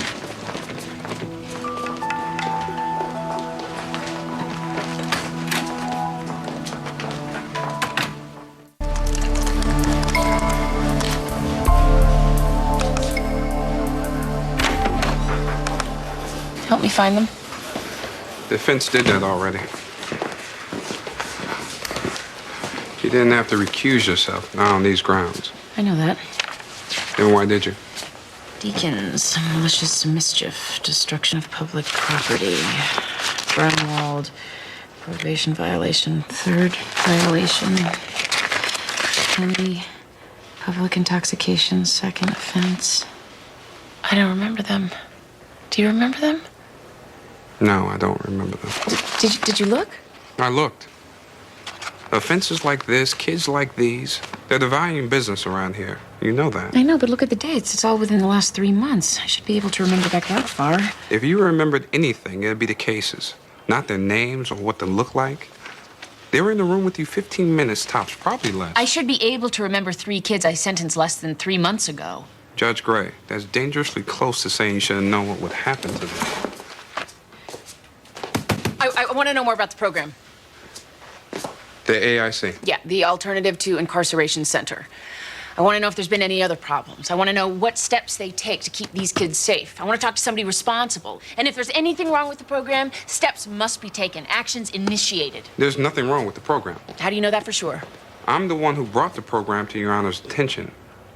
Speaker 2: Help me find them.
Speaker 7: Defense did that already. You didn't have to recuse yourself, not on these grounds.
Speaker 2: I know that.
Speaker 7: Then why did you?
Speaker 2: Deacons, malicious mischief, destruction of public property, Grunwald, probation violation, third violation, Kennedy, public intoxication, second offense. I don't remember them. Do you remember them?
Speaker 7: No, I don't remember them.
Speaker 2: Did you look?
Speaker 7: I looked. Offenses like this, kids like these, they're the volume business around here. You know that.
Speaker 2: I know, but look at the dates. It's all within the last 3 months. I should be able to remember back that far.
Speaker 7: If you remembered anything, it'd be the cases, not their names or what they look like. They were in the room with you 15 minutes tops, probably less.
Speaker 2: I should be able to remember 3 kids I sentenced less than 3 months ago.
Speaker 7: Judge Gray, that's dangerously close to saying you should have known what would happen to them.
Speaker 2: I want to know more about the program.
Speaker 7: The AIC.
Speaker 2: Yeah, the Alternative to Incarceration Center. I want to know if there's been any other problems. I want to know what steps they take to keep these kids safe. I want to talk to somebody responsible. And if there's anything wrong with the program, steps must be taken, actions initiated.
Speaker 7: There's nothing wrong with the program.
Speaker 2: How do you know that for sure?
Speaker 7: I'm the one who brought the program to Your Honor's attention.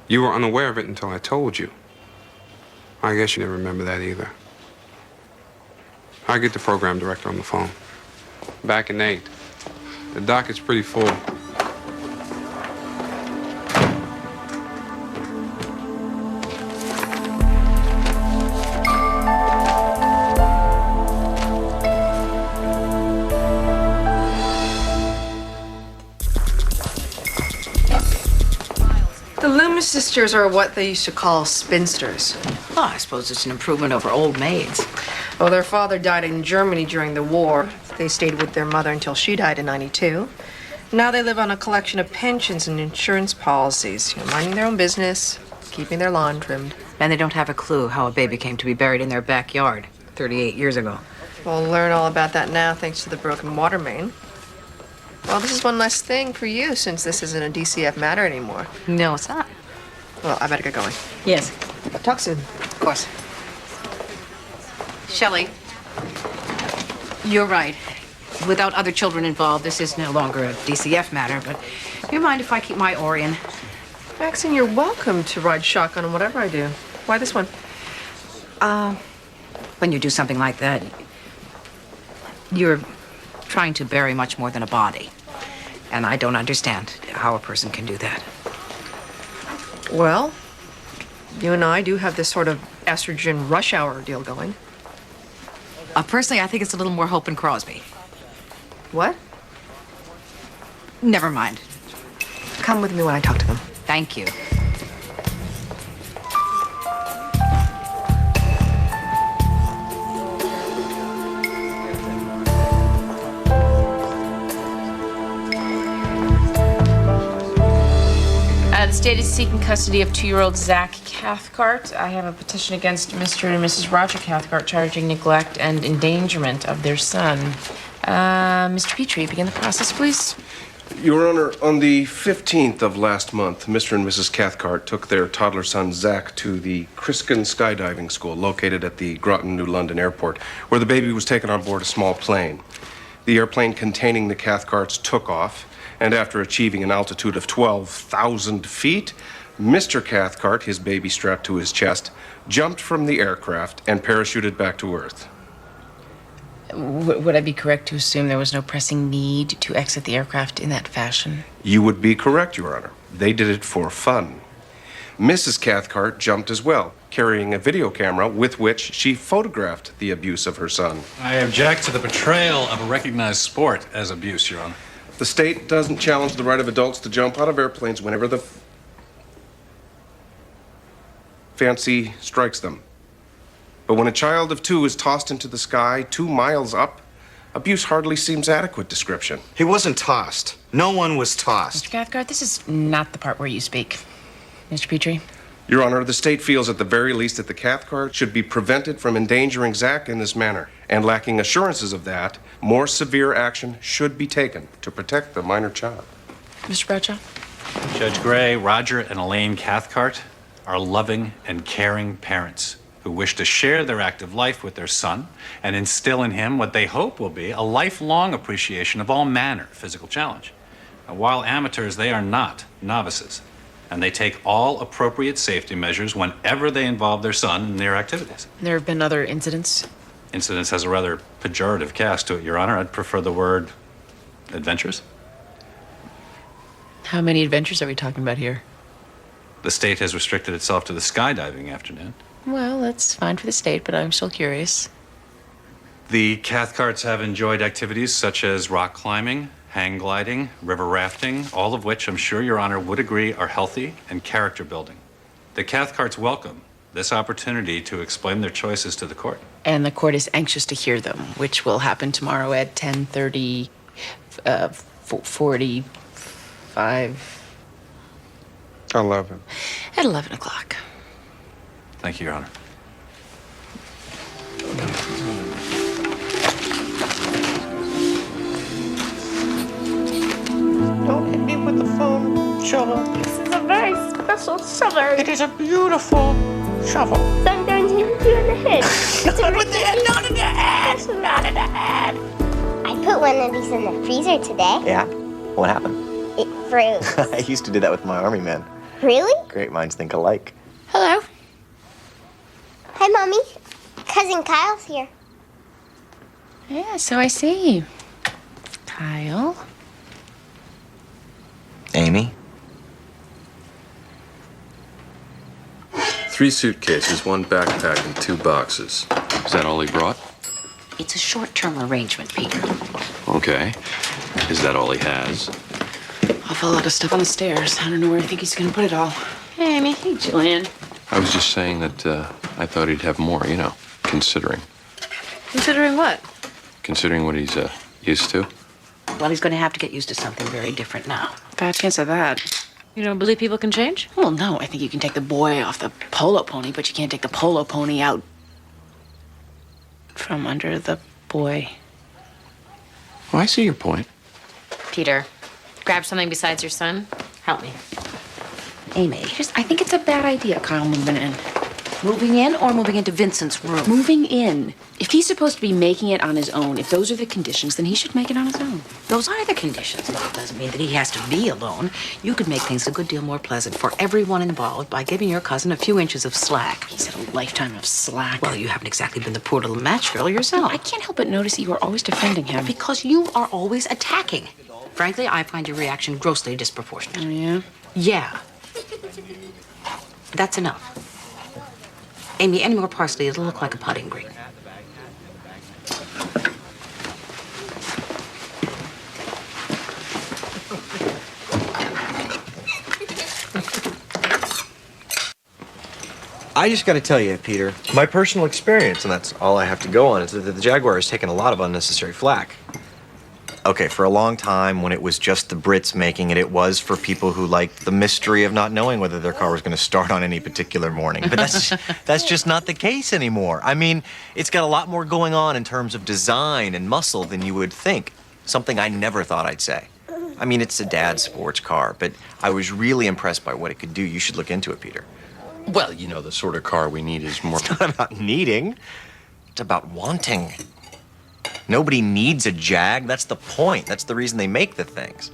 Speaker 7: You were unaware of it until I told you. I guess you didn't remember that either. I'll get the program director on the phone. Back in 8. The docket's pretty full.
Speaker 10: The Loomis sisters are what they used to call spinsters.
Speaker 5: Well, I suppose it's an improvement over old maids.
Speaker 10: Well, their father died in Germany during the war. They stayed with their mother until she died in '92. Now they live on a collection of pensions and insurance policies, minding their own business, keeping their lawn trimmed.
Speaker 5: And they don't have a clue how a baby came to be buried in their backyard 38 years ago.
Speaker 10: We'll learn all about that now thanks to the broken water main. Well, this is one less thing for you since this isn't a DCF matter anymore.
Speaker 5: No, it's not.
Speaker 10: Well, I better get going.
Speaker 5: Yes.
Speaker 10: Talk soon.
Speaker 5: Of course. Shelley, you're right. Without other children involved, this is no longer a DCF matter, but do you mind if I keep my Orion?
Speaker 10: Maxine, you're welcome to ride shotgun on whatever I do. Why this one?
Speaker 5: When you do something like that, you're trying to bury much more than a body. And I don't understand how a person can do that.
Speaker 10: Well, you and I do have this sort of estrogen rush hour deal going.
Speaker 5: Personally, I think it's a little more Hope and Crosby.
Speaker 10: What?
Speaker 5: Never mind.
Speaker 10: Come with me when I talk to them.
Speaker 5: Thank you.
Speaker 2: The state is seeking custody of 2-year-old Zach Cathcart. I have a petition against Mr. and Mrs. Roger Cathcart charging neglect and endangerment of their son. Mr. Petrie, begin the process, please.
Speaker 4: Your Honor, on the 15th of last month, Mr. and Mrs. Cathcart took their toddler son, Zach, to the Criskin Skydiving School located at the Groton, New London Airport, where the baby was taken on board a small plane. The airplane containing the Cathcarts took off, and after achieving an altitude of 12,000 feet, Mr. Cathcart, his baby strapped to his chest, jumped from the aircraft and parachuted back to Earth.
Speaker 2: Would I be correct to assume there was no pressing need to exit the aircraft in that fashion?
Speaker 4: You would be correct, Your Honor. They did it for fun. Mrs. Cathcart jumped as well, carrying a video camera with which she photographed the abuse of her son.
Speaker 11: I object to the portrayal of a recognized sport as abuse, Your Honor.
Speaker 4: The state doesn't challenge the right of adults to jump out of airplanes whenever the fancy strikes them. But when a child of 2 is tossed into the sky 2 miles up, abuse hardly seems adequate description.
Speaker 11: He wasn't tossed. No one was tossed.
Speaker 2: Mr. Cathcart, this is not the part where you speak. Mr. Petrie?
Speaker 4: Your Honor, the state feels at the very least that the Cathcart should be prevented from endangering Zach in this manner. And lacking assurances of that, more severe action should be taken to protect the minor child.
Speaker 2: Mr. Bradshaw?
Speaker 18: Judge Gray, Roger, and Elaine Cathcart are loving and caring parents who wish to share their active life with their son and instill in him what they hope will be a lifelong appreciation of all manner of physical challenge. Now, while amateurs, they are not novices, and they take all appropriate safety measures whenever they involve their son in their activities.
Speaker 2: There have been other incidents?
Speaker 18: Incidents has a rather pejorative cast to it, Your Honor. I'd prefer the word adventures.
Speaker 2: How many adventures are we talking about here?
Speaker 18: The state has restricted itself to the skydiving afternoon.
Speaker 2: Well, that's fine for the state, but I'm still curious.
Speaker 18: The Cathcarts have enjoyed activities such as rock climbing, hang gliding, river rafting, all of which I'm sure Your Honor would agree are healthy and character building. The Cathcarts welcome this opportunity to explain their choices to the court.
Speaker 2: And the court is anxious to hear them, which will happen tomorrow at 10:30, 45...
Speaker 7: 11.
Speaker 2: At 11 o'clock.
Speaker 18: Thank you, Your Honor.
Speaker 12: Don't hit me with the phone shovel.
Speaker 3: This is a very special shovel.
Speaker 12: It is a beautiful shovel.
Speaker 3: So I'm going to hit you in the head.
Speaker 12: Put the head, not in the head! Not in the head!
Speaker 3: I put one of these in the freezer today.
Speaker 16: Yeah? What happened?
Speaker 3: It froze.
Speaker 16: I used to do that with my army men.
Speaker 3: Really?
Speaker 16: Great minds think alike.
Speaker 3: Hello. Hi, Mommy. Cousin Kyle's here.
Speaker 2: Yeah, so I see. Kyle.
Speaker 16: Amy?
Speaker 21: 3 suitcases, 1 backpack, and 2 boxes. Is that all he brought?
Speaker 2: It's a short-term arrangement, Peter.
Speaker 21: Okay. Is that all he has?
Speaker 2: Awful lot of stuff on the stairs. I don't know where I think he's gonna put it all. Hey, Amy. Hey, Julian.
Speaker 21: I was just saying that I thought he'd have more, you know, considering.
Speaker 2: Considering what?
Speaker 21: Considering what he's used to.
Speaker 2: Well, he's gonna have to get used to something very different now. Bad chance of that.
Speaker 15: You don't believe people can change?
Speaker 2: Well, no. I think you can take the boy off the polo pony, but you can't take the polo pony out from under the boy.
Speaker 21: Well, I see your point.
Speaker 15: Peter, grab something besides your son. Help me.
Speaker 2: Amy, I think it's a bad idea, Kyle, moving in. Moving in or moving into Vincent's room? Moving in. If he's supposed to be making it on his own, if those are the conditions, then he should make it on his own. Those are the conditions. Well, it doesn't mean that he has to be alone. You could make things a good deal more pleasant for everyone involved by giving your cousin a few inches of slack. He said a lifetime of slack. Well, you haven't exactly been the poor little match girl yourself. I can't help but notice that you are always defending him. Because you are always attacking. Frankly, I find your reaction grossly disproportionate. Oh, yeah? Yeah. That's enough. Amy, any more parsley, it'll look like a pudding green.
Speaker 16: I just got to tell you, Peter, my personal experience, and that's all I have to go on, is that the Jaguar has taken a lot of unnecessary flack. Okay, for a long time, when it was just the Brits making it, it was for people who liked the mystery of not knowing whether their car was going to start on any particular morning. But that's just not the case anymore. I mean, it's got a lot more going on in terms of design and muscle than you would think. Something I never thought I'd say. I mean, it's a dad's sports car, but I was really impressed by what it could do. You should look into it, Peter.
Speaker 21: Well, you know, the sort of car we need is more...
Speaker 16: It's not about needing. It's about wanting. Nobody needs a Jag. That's the point. That's the reason they make the things.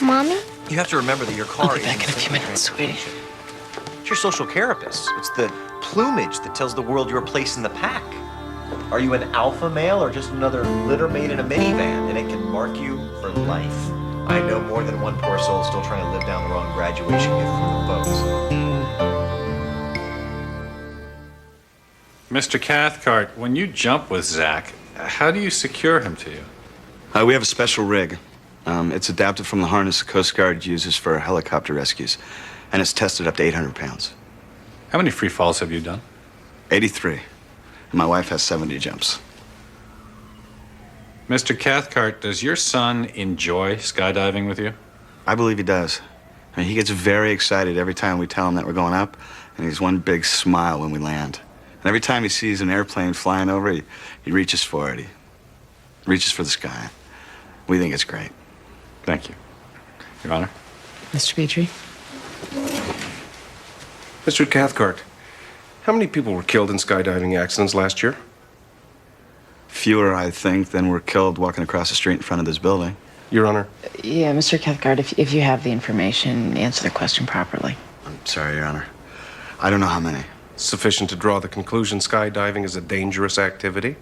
Speaker 3: Mommy?
Speaker 16: You have to remember that your car
Speaker 2: I'll be back in a few minutes, sweetie.
Speaker 16: It's your social carapace. It's the plumage that tells the world your place in the pack. Are you an alpha male or just another litter mate in a minivan? And it can mark you for life. I know more than one poor soul still trying to live down the wrong graduation gift from the folks.
Speaker 18: Mr. Cathcart, when you jump with Zach, how do you secure him to you?
Speaker 6: We have a special rig. It's adapted from the harness the Coast Guard uses for helicopter rescues, and it's tested up to 800 pounds.
Speaker 18: How many free falls have you done?
Speaker 6: 83. And my wife has 70 jumps.
Speaker 18: Mr. Cathcart, does your son enjoy skydiving with you?
Speaker 6: I believe he does. I mean, he gets very excited every time we tell him that we're going up, and he's one big smile when we land. And every time he sees an airplane flying over, he reaches for it. He reaches for the sky. We think it's great.
Speaker 18: Thank you. Your Honor.
Speaker 2: Mr. Petrie?
Speaker 4: Mr. Cathcart, how many people were killed in skydiving accidents last year?
Speaker 6: Fewer, I think, than were killed walking across the street in front of this building.
Speaker 4: Your Honor.
Speaker 2: Yeah, Mr. Cathcart, if you have the information, answer the question properly.
Speaker 6: I'm sorry, Your Honor. I don't know how many.
Speaker 4: Sufficient to draw the conclusion skydiving is a dangerous activity?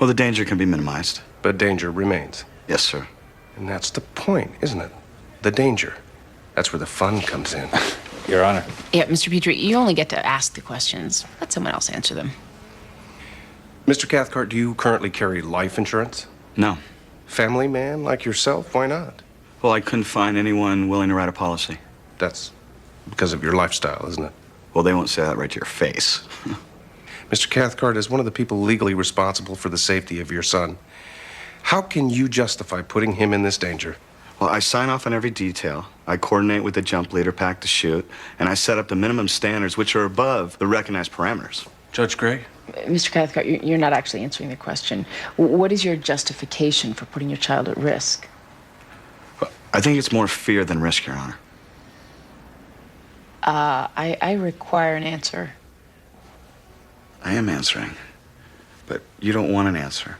Speaker 6: Well, the danger can be minimized.
Speaker 4: But danger remains.
Speaker 6: Yes, sir.
Speaker 4: And that's the point, isn't it? The danger. That's where the fun comes in.
Speaker 18: Your Honor.
Speaker 2: Yeah, Mr. Petrie, you only get to ask the questions. Let someone else answer them.
Speaker 4: Mr. Cathcart, do you currently carry life insurance?
Speaker 6: No.
Speaker 4: Family man like yourself? Why not?
Speaker 6: Well, I couldn't find anyone willing to write a policy.
Speaker 4: That's because of your lifestyle, isn't it?
Speaker 6: Well, they won't say that right to your face.
Speaker 4: Mr. Cathcart, as one of the people legally responsible for the safety of your son, how can you justify putting him in this danger?
Speaker 6: Well, I sign off on every detail. I coordinate with the jump leader pack to shoot, and I set up the minimum standards, which are above the recognized parameters.
Speaker 4: Judge Gray?
Speaker 2: Mr. Cathcart, you're not actually answering the question. What is your justification for putting your child at risk?
Speaker 6: Well, I think it's more fear than risk, Your Honor.
Speaker 2: I require an answer.
Speaker 6: I am answering, but you don't want an answer.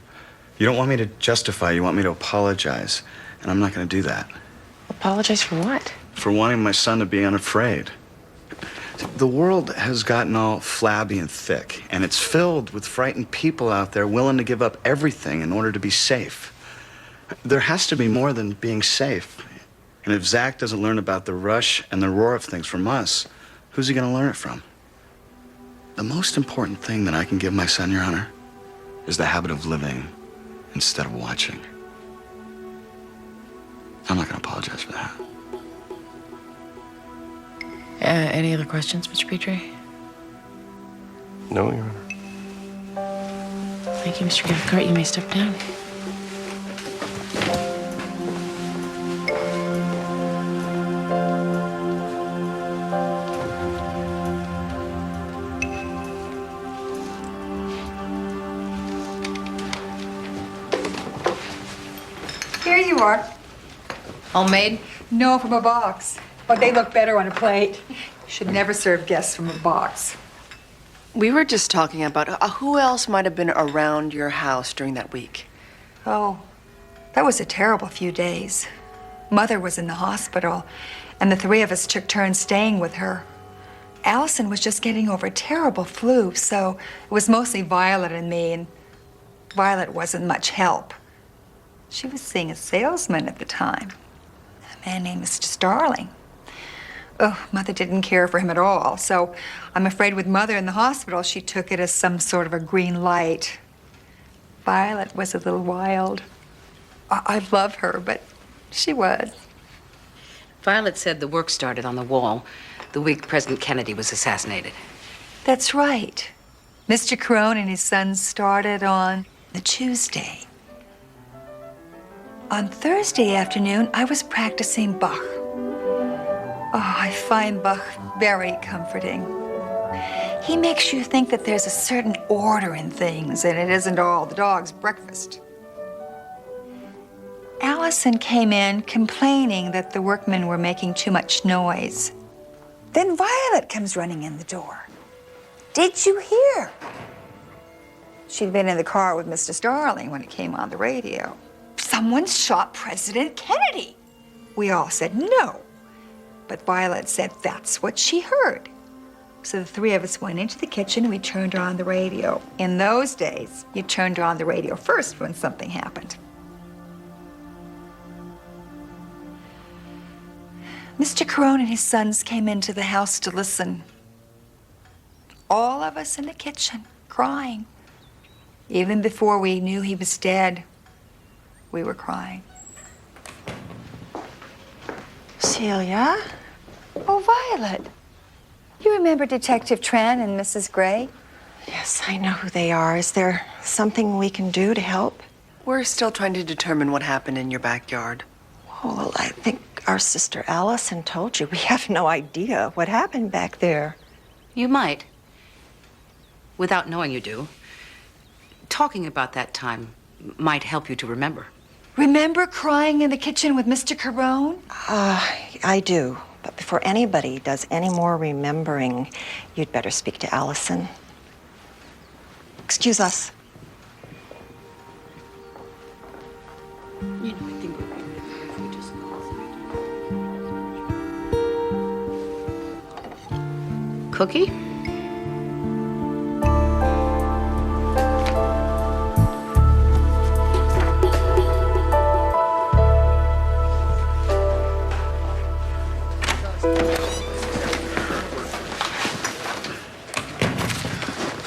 Speaker 6: You don't want me to justify, you want me to apologize, and I'm not going to do that.
Speaker 2: Apologize for what?
Speaker 6: For wanting my son to be unafraid. The world has gotten all flabby and thick, and it's filled with frightened people out there willing to give up everything in order to be safe. There has to be more than being safe. And if Zach doesn't learn about the rush and the roar of things from us, who's he going to learn it from? The most important thing that I can give my son, Your Honor, is the habit of living instead of watching. I'm not going to apologize for that.
Speaker 2: Any other questions, Mr. Petrie?
Speaker 4: No, Your Honor.
Speaker 2: Thank you, Mr. Cathcart. You may step down.
Speaker 13: Here you are.
Speaker 5: Homemade?
Speaker 13: No, from a box. But they look better on a plate. Should never serve guests from a box.
Speaker 10: We were just talking about who else might have been around your house during that week.
Speaker 13: Oh, that was a terrible few days. Mother was in the hospital, and the three of us took turns staying with her. Allison was just getting over a terrible flu, so it was mostly Violet and me, and Violet wasn't much help. She was seeing a salesman at the time, a man named Mr. Starling. Oh, Mother didn't care for him at all, so I'm afraid with Mother in the hospital, she took it as some sort of a green light. Violet was a little wild. I love her, but she was.
Speaker 1: Violet said the work started on the wall the week President Kennedy was assassinated.
Speaker 13: That's right. Mr. Crone and his sons started on the Tuesday. On Thursday afternoon, I was practicing Bach. Oh, I find Bach very comforting. He makes you think that there's a certain order in things, and it isn't all the dog's breakfast. Allison came in complaining that the workmen were making too much noise. Then Violet comes running in the door. Did you hear? She'd been in the car with Mr. Starling when it came on the radio. Someone shot President Kennedy. We all said no. But Violet said that's what she heard. So the three of us went into the kitchen and we turned on the radio. In those days, you turned on the radio first when something happened. Mr. Crone and his sons came into the house to listen. All of us in the kitchen, crying. Even before we knew he was dead. we were crying. Celia? Oh, Violet. You remember Detective Tran and Mrs. Gray? Yes, I know who they are. Is there something we can do to help?
Speaker 10: We're still trying to determine what happened in your backyard.
Speaker 13: Oh, well, I think our sister Allison told you. We have no idea what happened back there.
Speaker 2: You might. Without knowing you do. Talking about that time might help you to remember.
Speaker 13: Remember crying in the kitchen with Mr. Carone? I do. But before anybody does any more remembering, you'd better speak to Allison. Excuse us.
Speaker 2: Cookie?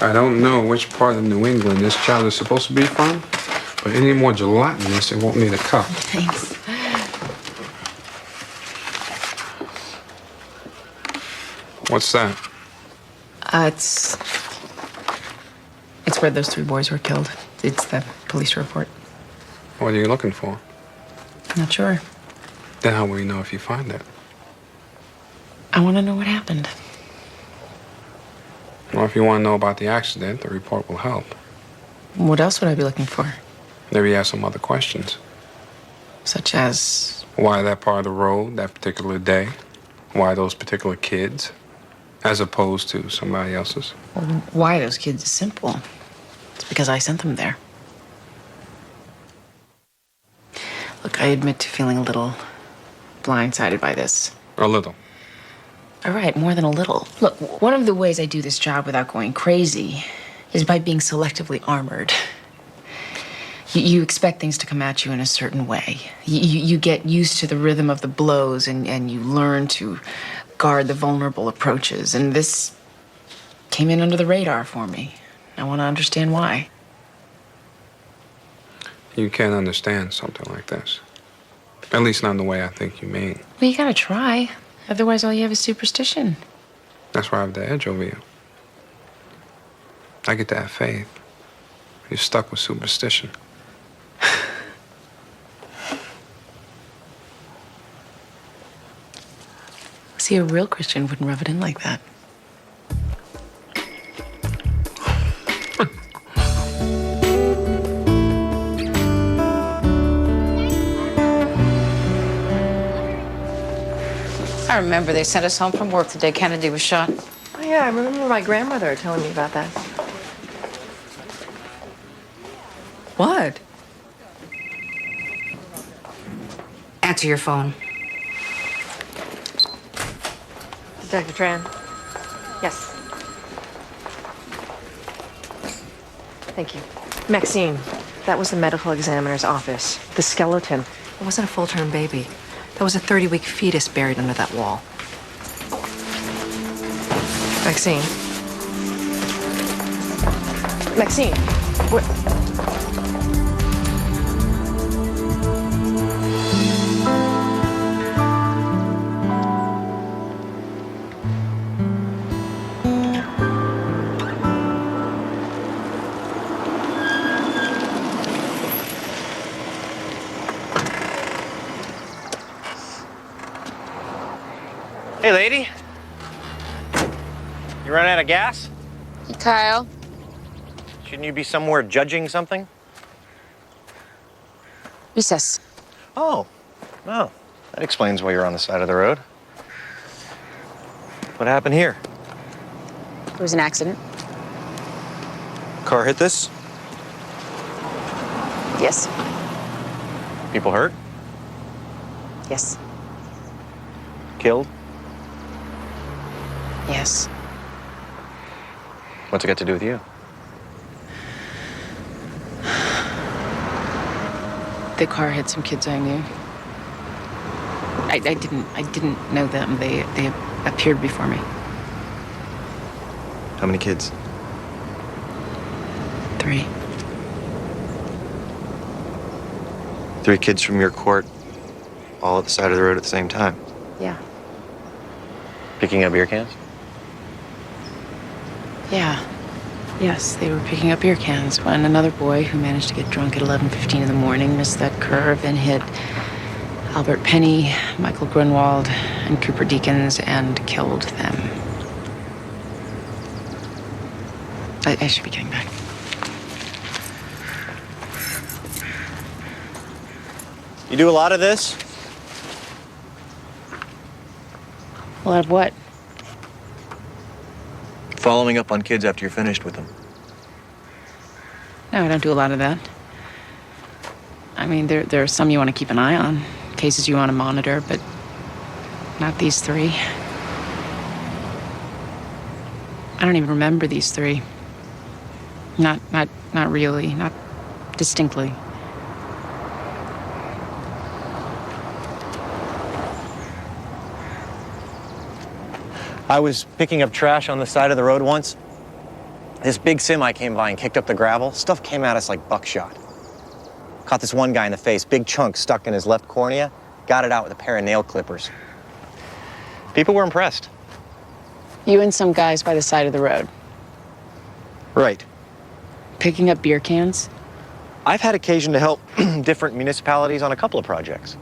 Speaker 7: I don't know which part of New England this child is supposed to be from, but any more gelatinous, it won't need a cup.
Speaker 2: Thanks.
Speaker 7: What's that?
Speaker 2: It's where those 3 boys were killed. It's the police report.
Speaker 7: What are you looking for?
Speaker 2: I'm not sure.
Speaker 7: Then how will you know if you find it?
Speaker 2: I want to know what happened.
Speaker 7: Well, if you want to know about the accident, the report will help.
Speaker 2: What else would I be looking for?
Speaker 7: Maybe you have some other questions.
Speaker 2: Such as?
Speaker 7: Why that part of the road, that particular day? Why those particular kids? As opposed to somebody else's?
Speaker 2: Well, why those kids is simple. It's because I sent them there. Look, I admit to feeling a little blindsided by this.
Speaker 7: A little.
Speaker 2: All right, more than a little. Look, one of the ways I do this job without going crazy is by being selectively armored. You expect things to come at you in a certain way. You get used to the rhythm of the blows and you learn to guard the vulnerable approaches. And this came in under the radar for me. I want to understand why.
Speaker 7: You can't understand something like this. At least not in the way I think you mean.
Speaker 2: Well, you gotta try. Otherwise, all you have is superstition.
Speaker 7: That's why I have the edge over you. I get to have faith. You're stuck with superstition.
Speaker 2: See, a real Christian wouldn't rub it in like that.
Speaker 1: I remember they sent us home from work the day Kennedy was shot.
Speaker 10: Oh, yeah, I remember my grandmother telling me about that. What?
Speaker 1: Answer your phone.
Speaker 10: Detective Tran? Yes. Thank you. Maxine, that was the medical examiner's office. The skeleton. It wasn't a full-term baby. There was a 30-week fetus buried under that wall. Maxine. Maxine, what?
Speaker 16: Hey, lady. You run out of gas?
Speaker 15: Hey, Kyle.
Speaker 16: Shouldn't you be somewhere judging something?
Speaker 15: Recess.
Speaker 16: Oh, that explains why you're on the side of the road. What happened here?
Speaker 15: There was an accident.
Speaker 16: Car hit this?
Speaker 15: Yes.
Speaker 16: People hurt?
Speaker 15: Yes.
Speaker 16: Killed?
Speaker 15: Yes.
Speaker 16: What's it got to do with you?
Speaker 2: The car hit some kids I knew. I didn't know them. They appeared before me.
Speaker 16: How many kids?
Speaker 2: 3.
Speaker 16: 3 kids from your court, all at the side of the road at the same time.
Speaker 2: Yeah.
Speaker 16: Picking up beer cans?
Speaker 2: Yeah. Yes, they were picking up beer cans when another boy who managed to get drunk at 11:15 in the morning missed that curve and hit Albert Penny, Michael Grunwald, and Cooper Deakins and killed them. I should be getting back.
Speaker 16: You do a lot of this?
Speaker 2: A lot of what?
Speaker 16: Following up on kids after you're finished with them.
Speaker 2: No, I don't do a lot of that. I mean, there are some you want to keep an eye on, cases you want to monitor, but not these 3. I don't even remember these 3. Not really, not distinctly.
Speaker 16: I was picking up trash on the side of the road once. This big semi came by and kicked up the gravel. Stuff came at us like buckshot. Caught this one guy in the face, big chunk stuck in his left cornea. Got it out with a pair of nail clippers. People were impressed.
Speaker 2: You and some guys by the side of the road.
Speaker 16: Right.
Speaker 2: Picking up beer cans?
Speaker 16: I've had occasion to help different municipalities on a couple of projects.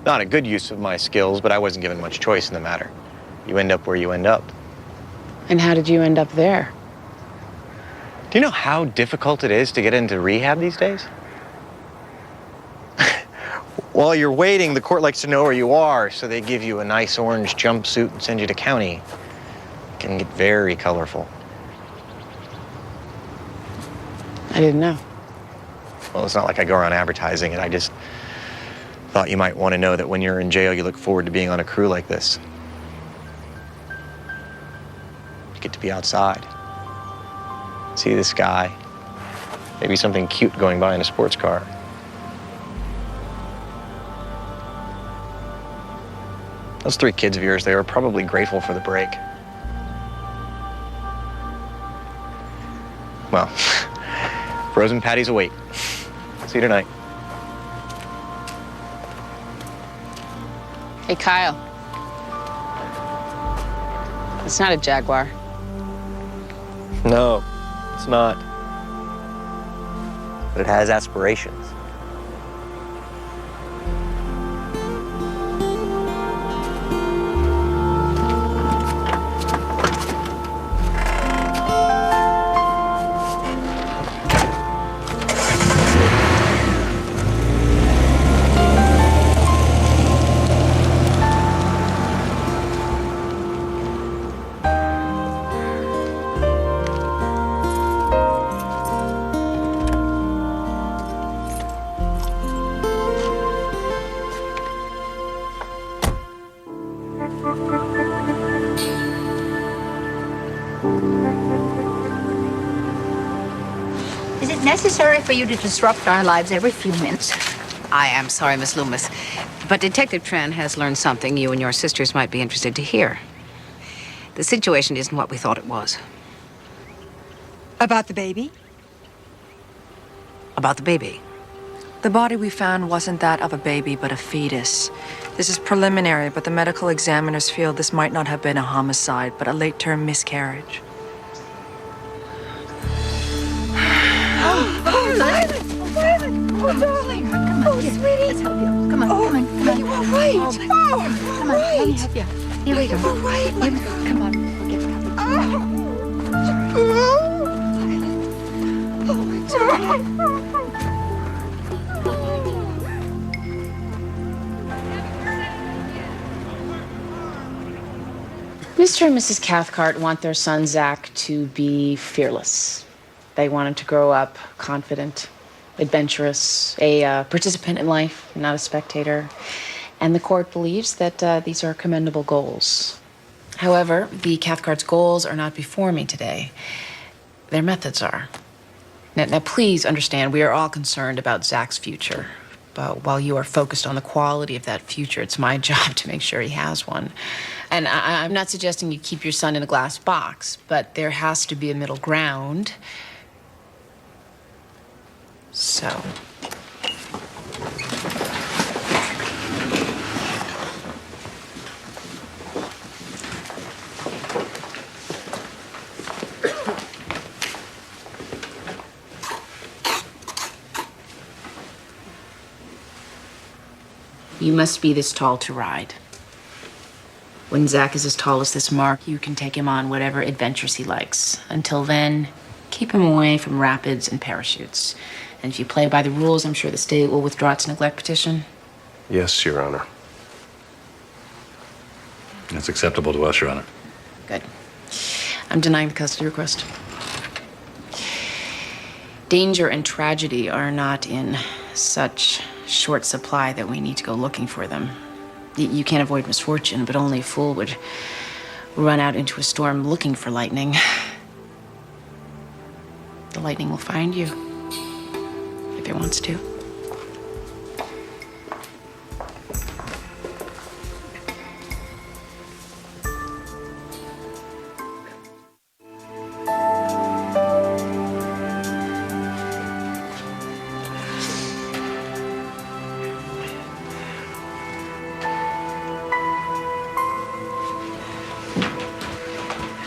Speaker 16: Not a good use of my skills, but I wasn't given much choice in the matter. You end up where you end up.
Speaker 2: And how did you end up there?
Speaker 16: Do you know how difficult it is to get into rehab these days? While you're waiting, the court likes to know where you are, so they give you a nice orange jumpsuit and send you to county. It can get very colorful.
Speaker 2: I didn't know.
Speaker 16: Well, it's not like I go around advertising it. I just thought you might want to know that when you're in jail, you look forward to being on a crew like this. You get to be outside. See the sky. Maybe something cute going by in a sports car. Those 3 kids of yours, they were probably grateful for the break. Well, frozen patties await. See you tonight.
Speaker 2: Hey, Kyle. It's not a Jaguar.
Speaker 16: No, it's not. But it has aspirations.
Speaker 20: Is it necessary for you to disrupt our lives every few minutes?
Speaker 1: I am sorry, Miss Loomis, but Detective Tran has learned something you and your sisters might be interested to hear. The situation isn't what we thought it was.
Speaker 10: About the baby?
Speaker 1: About the baby.
Speaker 10: The body we found wasn't that of a baby, but a fetus. This is preliminary, but the medical examiners feel this might not have been a homicide, but a late-term miscarriage.
Speaker 20: Oh, Violet! Oh, darling! Come on, sweetie! Let's help you. Come on, come on, come on.
Speaker 10: You are right! Oh,
Speaker 20: come on, let me help you. Here we go.
Speaker 10: You are right!
Speaker 20: Here we go. Come on, we'll get the coffee.
Speaker 10: Oh, my darling!
Speaker 2: Mr. and Mrs. Cathcart want their son, Zach, to be fearless. They want him to grow up confident, adventurous, a participant in life, not a spectator. And the court believes that these are commendable goals. However, the Cathcart's goals are not before me today. Their methods are. Now, please understand, we are all concerned about Zach's future. But while you are focused on the quality of that future, it's my job to make sure he has one. And I'm not suggesting you keep your son in a glass box, but there has to be a middle ground. So, You must be this tall to ride. When Zach is as tall as this mark, you can take him on whatever adventures he likes. Until then, keep him away from rapids and parachutes. And if you play by the rules, I'm sure the state will withdraw its neglect petition.
Speaker 4: Yes, Your Honor.
Speaker 18: That's acceptable to us, Your Honor.
Speaker 2: Good. I'm denying the custody request. Danger and tragedy are not in such short supply that we need to go looking for them. You can't avoid misfortune, but only a fool would run out into a storm looking for lightning. The lightning will find you if it wants to.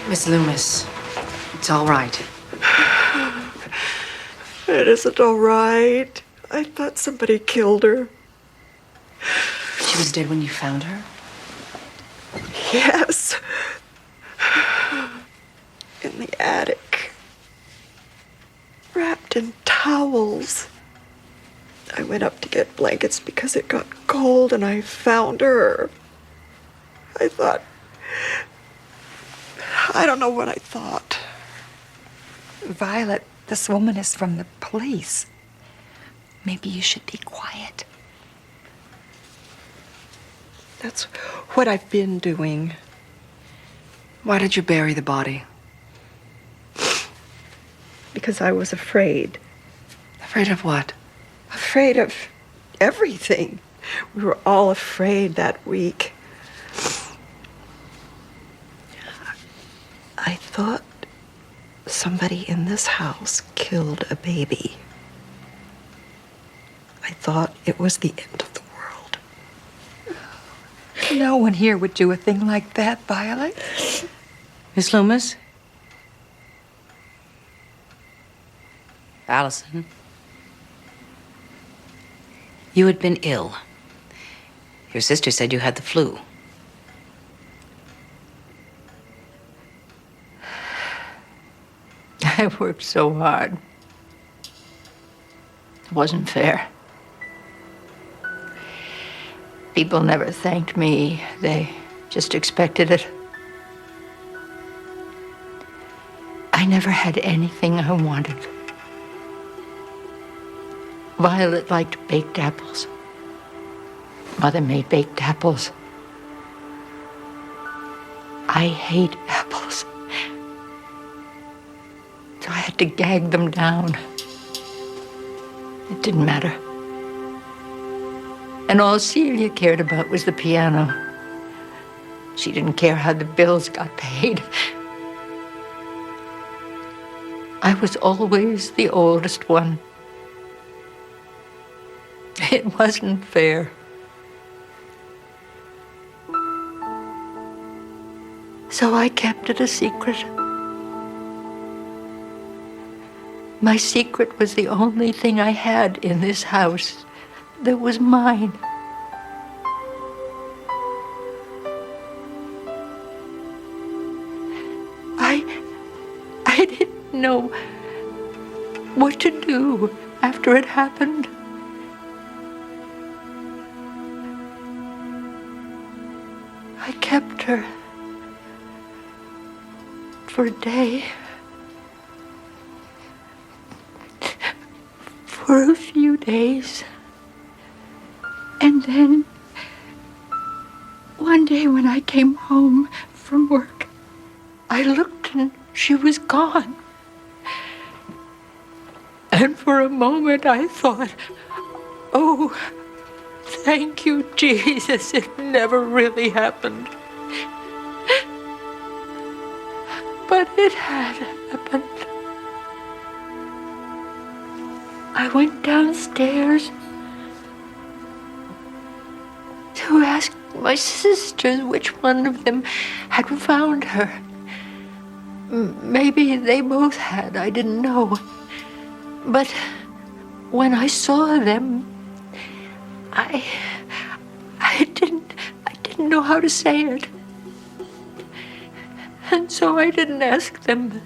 Speaker 10: Miss Loomis, it's all right.
Speaker 13: It isn't all right. I thought somebody killed her.
Speaker 2: She was dead when you found her?
Speaker 13: Yes. In the attic. Wrapped in towels. I went up to get blankets because it got cold and I found her. I don't know what I thought.
Speaker 14: Violet, this woman is from the police. Maybe you should be quiet.
Speaker 13: That's what I've been doing.
Speaker 10: Why did you bury the body?
Speaker 13: Because I was afraid.
Speaker 10: Afraid of what?
Speaker 13: Afraid of everything. We were all afraid that week. I thought somebody in this house killed a baby. I thought it was the end of the world.
Speaker 14: No one here would do a thing like that, Violet.
Speaker 5: Miss Loomis? Allison? You had been ill. Your sister said you had the flu.
Speaker 20: I worked so hard. It wasn't fair. People never thanked me. They just expected it. I never had anything I wanted. Violet liked baked apples. Mother made baked apples. I hate apples. So I had to gag them down. It didn't matter. And all Celia cared about was the piano. She didn't care how the bills got paid. I was always the oldest one. It wasn't fair. So I kept it a secret. My secret was the only thing I had in this house that was mine. I didn't know what to do after it happened. I kept her for a day. For a few days. And then, one day when I came home from work, I looked and she was gone. And for a moment I thought, oh, thank you, Jesus, it never really happened. But it had happened. I went downstairs to ask my sisters which one of them had found her. Maybe they both had, I didn't know. But when I saw them, I didn't know how to say it. And so I didn't ask them.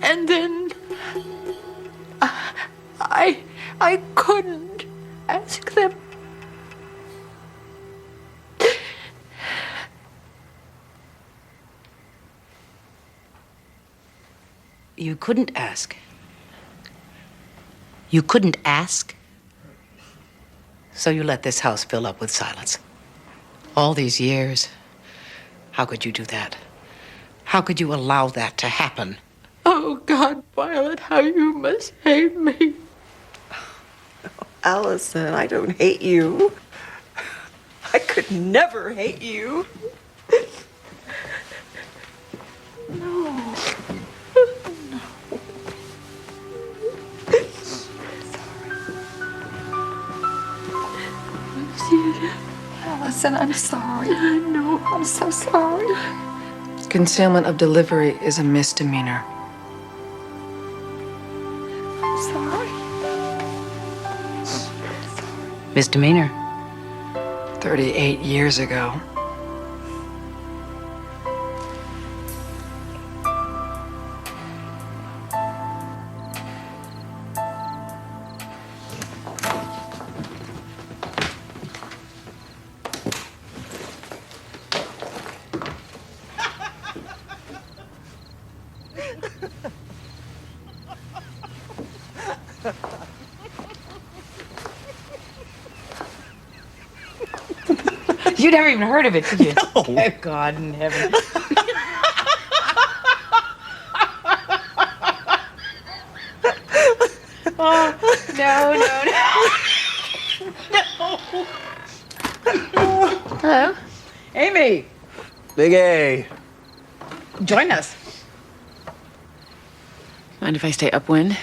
Speaker 20: And then I couldn't ask them.
Speaker 5: You couldn't ask. You couldn't ask? So you let this house fill up with silence. All these years. How could you do that? How could you allow that to happen?
Speaker 20: Oh, God, Violet, how you must hate me.
Speaker 13: Allison, I don't hate you. I could never hate you. No. Allison, I'm sorry. I know. I'm so sorry.
Speaker 10: Concealment of delivery is a misdemeanor.
Speaker 13: I'm sorry.
Speaker 5: Misdemeanor.
Speaker 10: 38 years ago.
Speaker 5: You never even heard of it, did you?
Speaker 16: No.
Speaker 5: Oh, God in heaven. Oh, no. Hello? Amy.
Speaker 16: Big A.
Speaker 5: Join us.
Speaker 2: Mind if I stay upwind?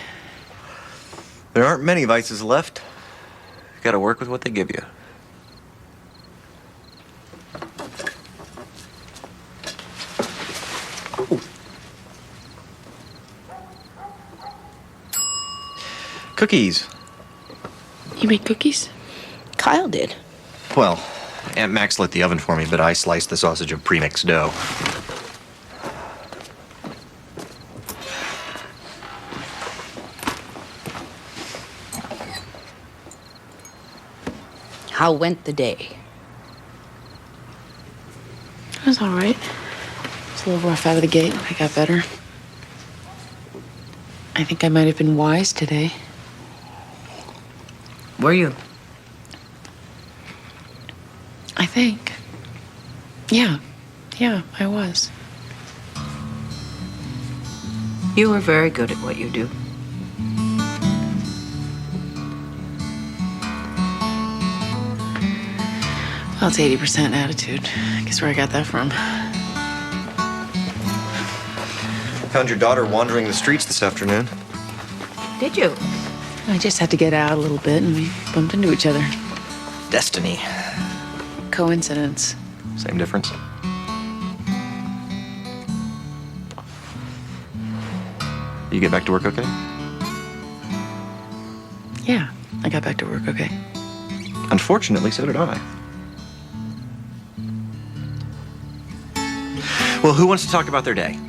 Speaker 16: There aren't many vices left. You gotta work with what they give you. Ooh. Cookies.
Speaker 2: You made cookies? Kyle did.
Speaker 16: Well, Aunt Max lit the oven for me, but I sliced the sausage of pre-mixed dough.
Speaker 5: How went the day?
Speaker 2: It was all right. It's a little rough out of the gate. I got better. I think I might have been wise today.
Speaker 5: Were you?
Speaker 2: I think. Yeah, I was.
Speaker 5: You were very good at what you do.
Speaker 2: Well, it's 80% attitude. Guess where I got that from.
Speaker 16: Found your daughter wandering the streets this afternoon.
Speaker 5: Did you?
Speaker 2: I just had to get out a little bit, and we bumped into each other.
Speaker 16: Destiny.
Speaker 2: Coincidence.
Speaker 16: Same difference. You get back to work okay?
Speaker 2: Yeah, I got back to work okay.
Speaker 16: Unfortunately, so did I. Well, who wants to talk about their day?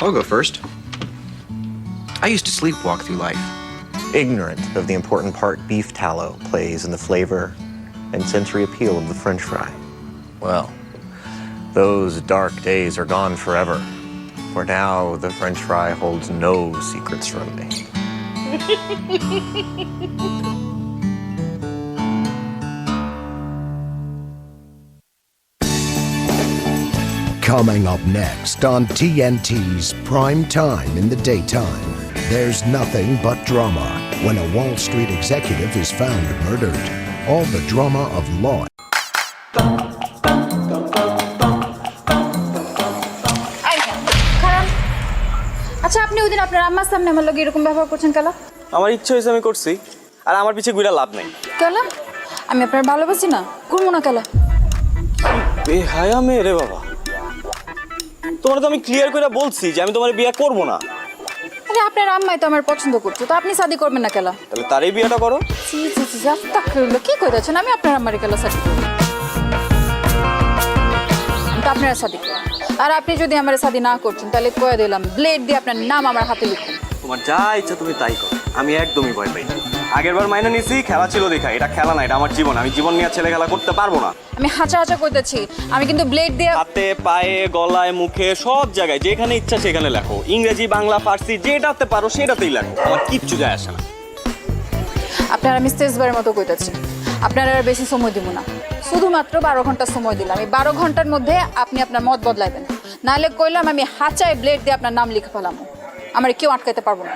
Speaker 16: I'll go first. I used to sleepwalk through life, ignorant of the important part beef tallow plays in the flavor and sensory appeal of the French fry. Well, those dark days are gone forever, for now the French fry holds no secrets from me.
Speaker 8: Coming up next on TNT's Prime Time in the Daytime, there's nothing but drama when a Wall Street executive is found murdered. All the drama of law.
Speaker 19: আচ্ছা আপনি ওই দিন আপনার আম্মার সামনে আমার লগে এরকম ব্যবহার করছেন কেন?
Speaker 22: আমার ইচ্ছে হয়েছে আমি করছি আর আমার পিছে ঘুরে লাভ নেই।
Speaker 19: কেন? আমি আপনার ভালোবাসি না, করবো না কেন?
Speaker 22: বেহায়া মেয়ে রে বাবা। তোমার তো আমি ক্লিয়ার করে বলছি যে আমি তোমার বিয়ে করব না।
Speaker 19: আরে আপনার আম্মাই তো আমার পছন্দ করছো, তো আপনি শাদি করবেন না কেলা?
Speaker 22: তাহলে তারই বিয়েটা করো।
Speaker 19: জি জি জি, আস্তাগফিরুল্লাহ, কি কইতাছেন? আমি আপনার আম্মারে কেলা শাদি করব? আমি তো আপনার শাদি করব। আর আপনি যদি আমার শাদি না করছেন তাহলে কয়ে দিলাম, ব্লেড দিয়ে আপনার নাম আমার হাতে লিখুন।
Speaker 22: তোমার যা ইচ্ছা তুমি তাই করো, আমি একদমই ভয় পাই না। আগের বার মাইনে নিছি, খেলা ছিল দেখা, এটা খেলা না, এটা আমার জীবন। আমি জীবন নিয়ে ছেলে খেলা করতে পারবো না।
Speaker 19: আমি হাঁচা হাঁচা কইতেছি, আমি কিন্তু ব্লেড দিয়ে
Speaker 22: হাতে পায়ে গলায় মুখে সব জায়গায় যেখানে ইচ্ছা সেখানে লেখো, ইংরেজি বাংলা ফার্সি যেটাতে পারো সেটাতেই লেখো, আমার কিচ্ছু যায় আসে না।
Speaker 19: আপনার আমি শেষবারের মতো কইতেছি, আপনারা আর বেশি সময় দিব না, শুধুমাত্র 12 ঘন্টা সময় দিলাম। এই 12 ঘন্টার মধ্যে আপনি আপনার মত বদলাইবেন, নাহলে কইলাম আমি হাঁচায় ব্লেড দিয়ে আপনার নাম লিখে ফেলাম, আমার কেউ আটকাইতে পারবো না।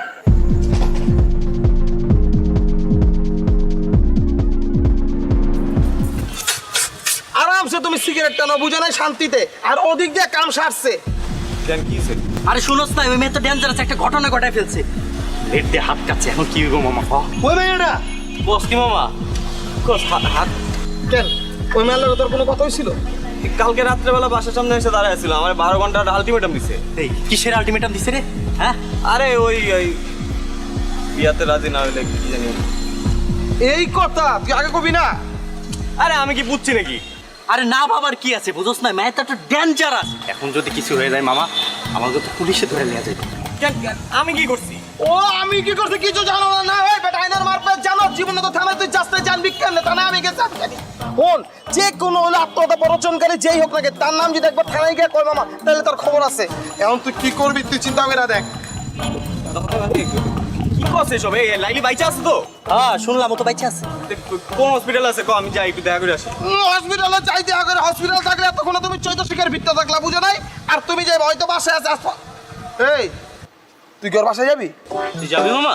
Speaker 12: আরামসে তুমি সিগারেট টানো, বুঝে নাই শান্তিতে, আর ওদিক দিয়ে কাম সারছে।
Speaker 9: আরে শুনোস না, ওই মেয়ে তো ডেঞ্জারাস একটা ঘটনা ঘটায় ফেলছে। লেট দিয়ে হাত কাটছে, এখন কি হইব মামা?
Speaker 12: ওই মেয়েটা
Speaker 22: বস কি মামা? হাত
Speaker 12: কেন? ওই মেয়ের তোর কোনো কথা হয়েছিল?
Speaker 22: কালকে রাত্রেবেলা বাসার সামনে এসে দাঁড়ায় ছিল, আমার 12 ঘন্টার আলটিমেটাম দিছে।
Speaker 9: এই কিসের আলটিমেটাম দিছে রে? হ্যাঁ,
Speaker 22: আরে ওই বিয়াতে রাজি না হইলে কি জানি।
Speaker 12: এই কথা তুই আগে কবি না।
Speaker 22: আরে আমি কি বুঝছি নাকি?
Speaker 9: আরে না বাবার কি আছে, বুঝোস না, মেয়ে তো একটা ডেঞ্জারাস। এখন যদি কিছু হয়ে যায় মামা, আমাকে তো পুলিশে ধরে নিয়ে যাবে।
Speaker 22: আমি কি করছি?
Speaker 12: ও আমি কি করছি কিছু জানো না? না ওই বেটা আইনার মারপে জানো, জীবনে তো থানায় তুই যাস্তে জানবি কেন? থানায় আমি গেছি জানি। ফোন যে কোনো হলে আত্মহত্যা প্ররোচনকারী যেই হোক না কেন, তার নাম যদি একবার থানায় গিয়ে কয় মামা, তাহলে তোর খবর আছে। এখন তুই কি করবি তুই চিন্তা করে দেখ।
Speaker 22: কি করছে সব? এই লাইলি বাইচা আছে তো?
Speaker 9: হ্যাঁ শুনলাম, ও তো বাইচা আছে।
Speaker 22: কোন হসপিটাল আছে কো, আমি যাই একটু দেখা করে আসি।
Speaker 12: হসপিটালে যাই দেখা করে, হসপিটাল থাকলে এতক্ষণ তুমি চৈত্র শিকার ভিত্তা থাকলা, বুঝো নাই? আর তুমি যাই হয়তো বাসায় আছে। এই তুই কি ওর বাসায় যাবি?
Speaker 22: তুই যাবি মামা?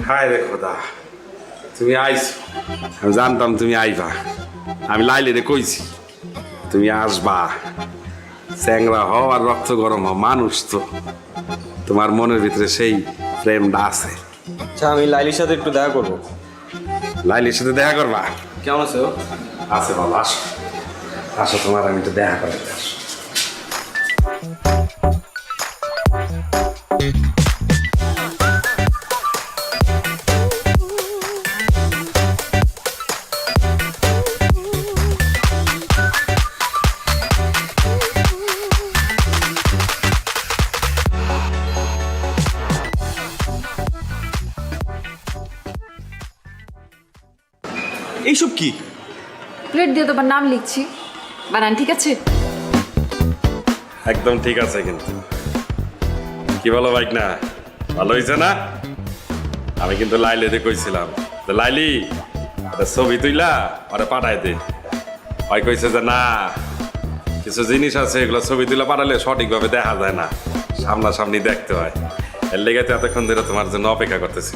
Speaker 17: হায় রে খোদা, তুমি আইছো, আমি জানতাম তুমি আইবা। আমি লাইলে রে কইছি তুমি আসবা। চ্যাংরা হও আর রক্ত গরম হও, মানুষ তো, তোমার মনের ভিতরে সেই প্রেমটা আছে।
Speaker 22: আচ্ছা আমি লাইলির সাথে একটু দেখা করবো।
Speaker 17: লাইলির সাথে দেখা করবা?
Speaker 22: কেমন আছে ও?
Speaker 17: আছে বাবা, আসো আসো, তোমার আমি একটু দেখা করাতে আসো।
Speaker 22: এইসব কি?
Speaker 19: প্লেট দিয়ে তোমার নাম লিখছি, বানান ঠিক আছে?
Speaker 17: একদম ঠিক আছে। কিন্তু কি বলো বাইক না, ভালো হয়েছে না? আমি কিন্তু লাইলিতে কইছিলাম যে লাইলি ছবি তুইলা ওরা পাঠাই দে। হয় কইছে যে না, কিছু জিনিস আছে এগুলো ছবি তুলে পাঠালে সঠিকভাবে দেখা যায় না, সামনাসামনি দেখতে হয়। এর লেগে তো এতক্ষণ ধরে তোমার জন্য অপেক্ষা করতেছি।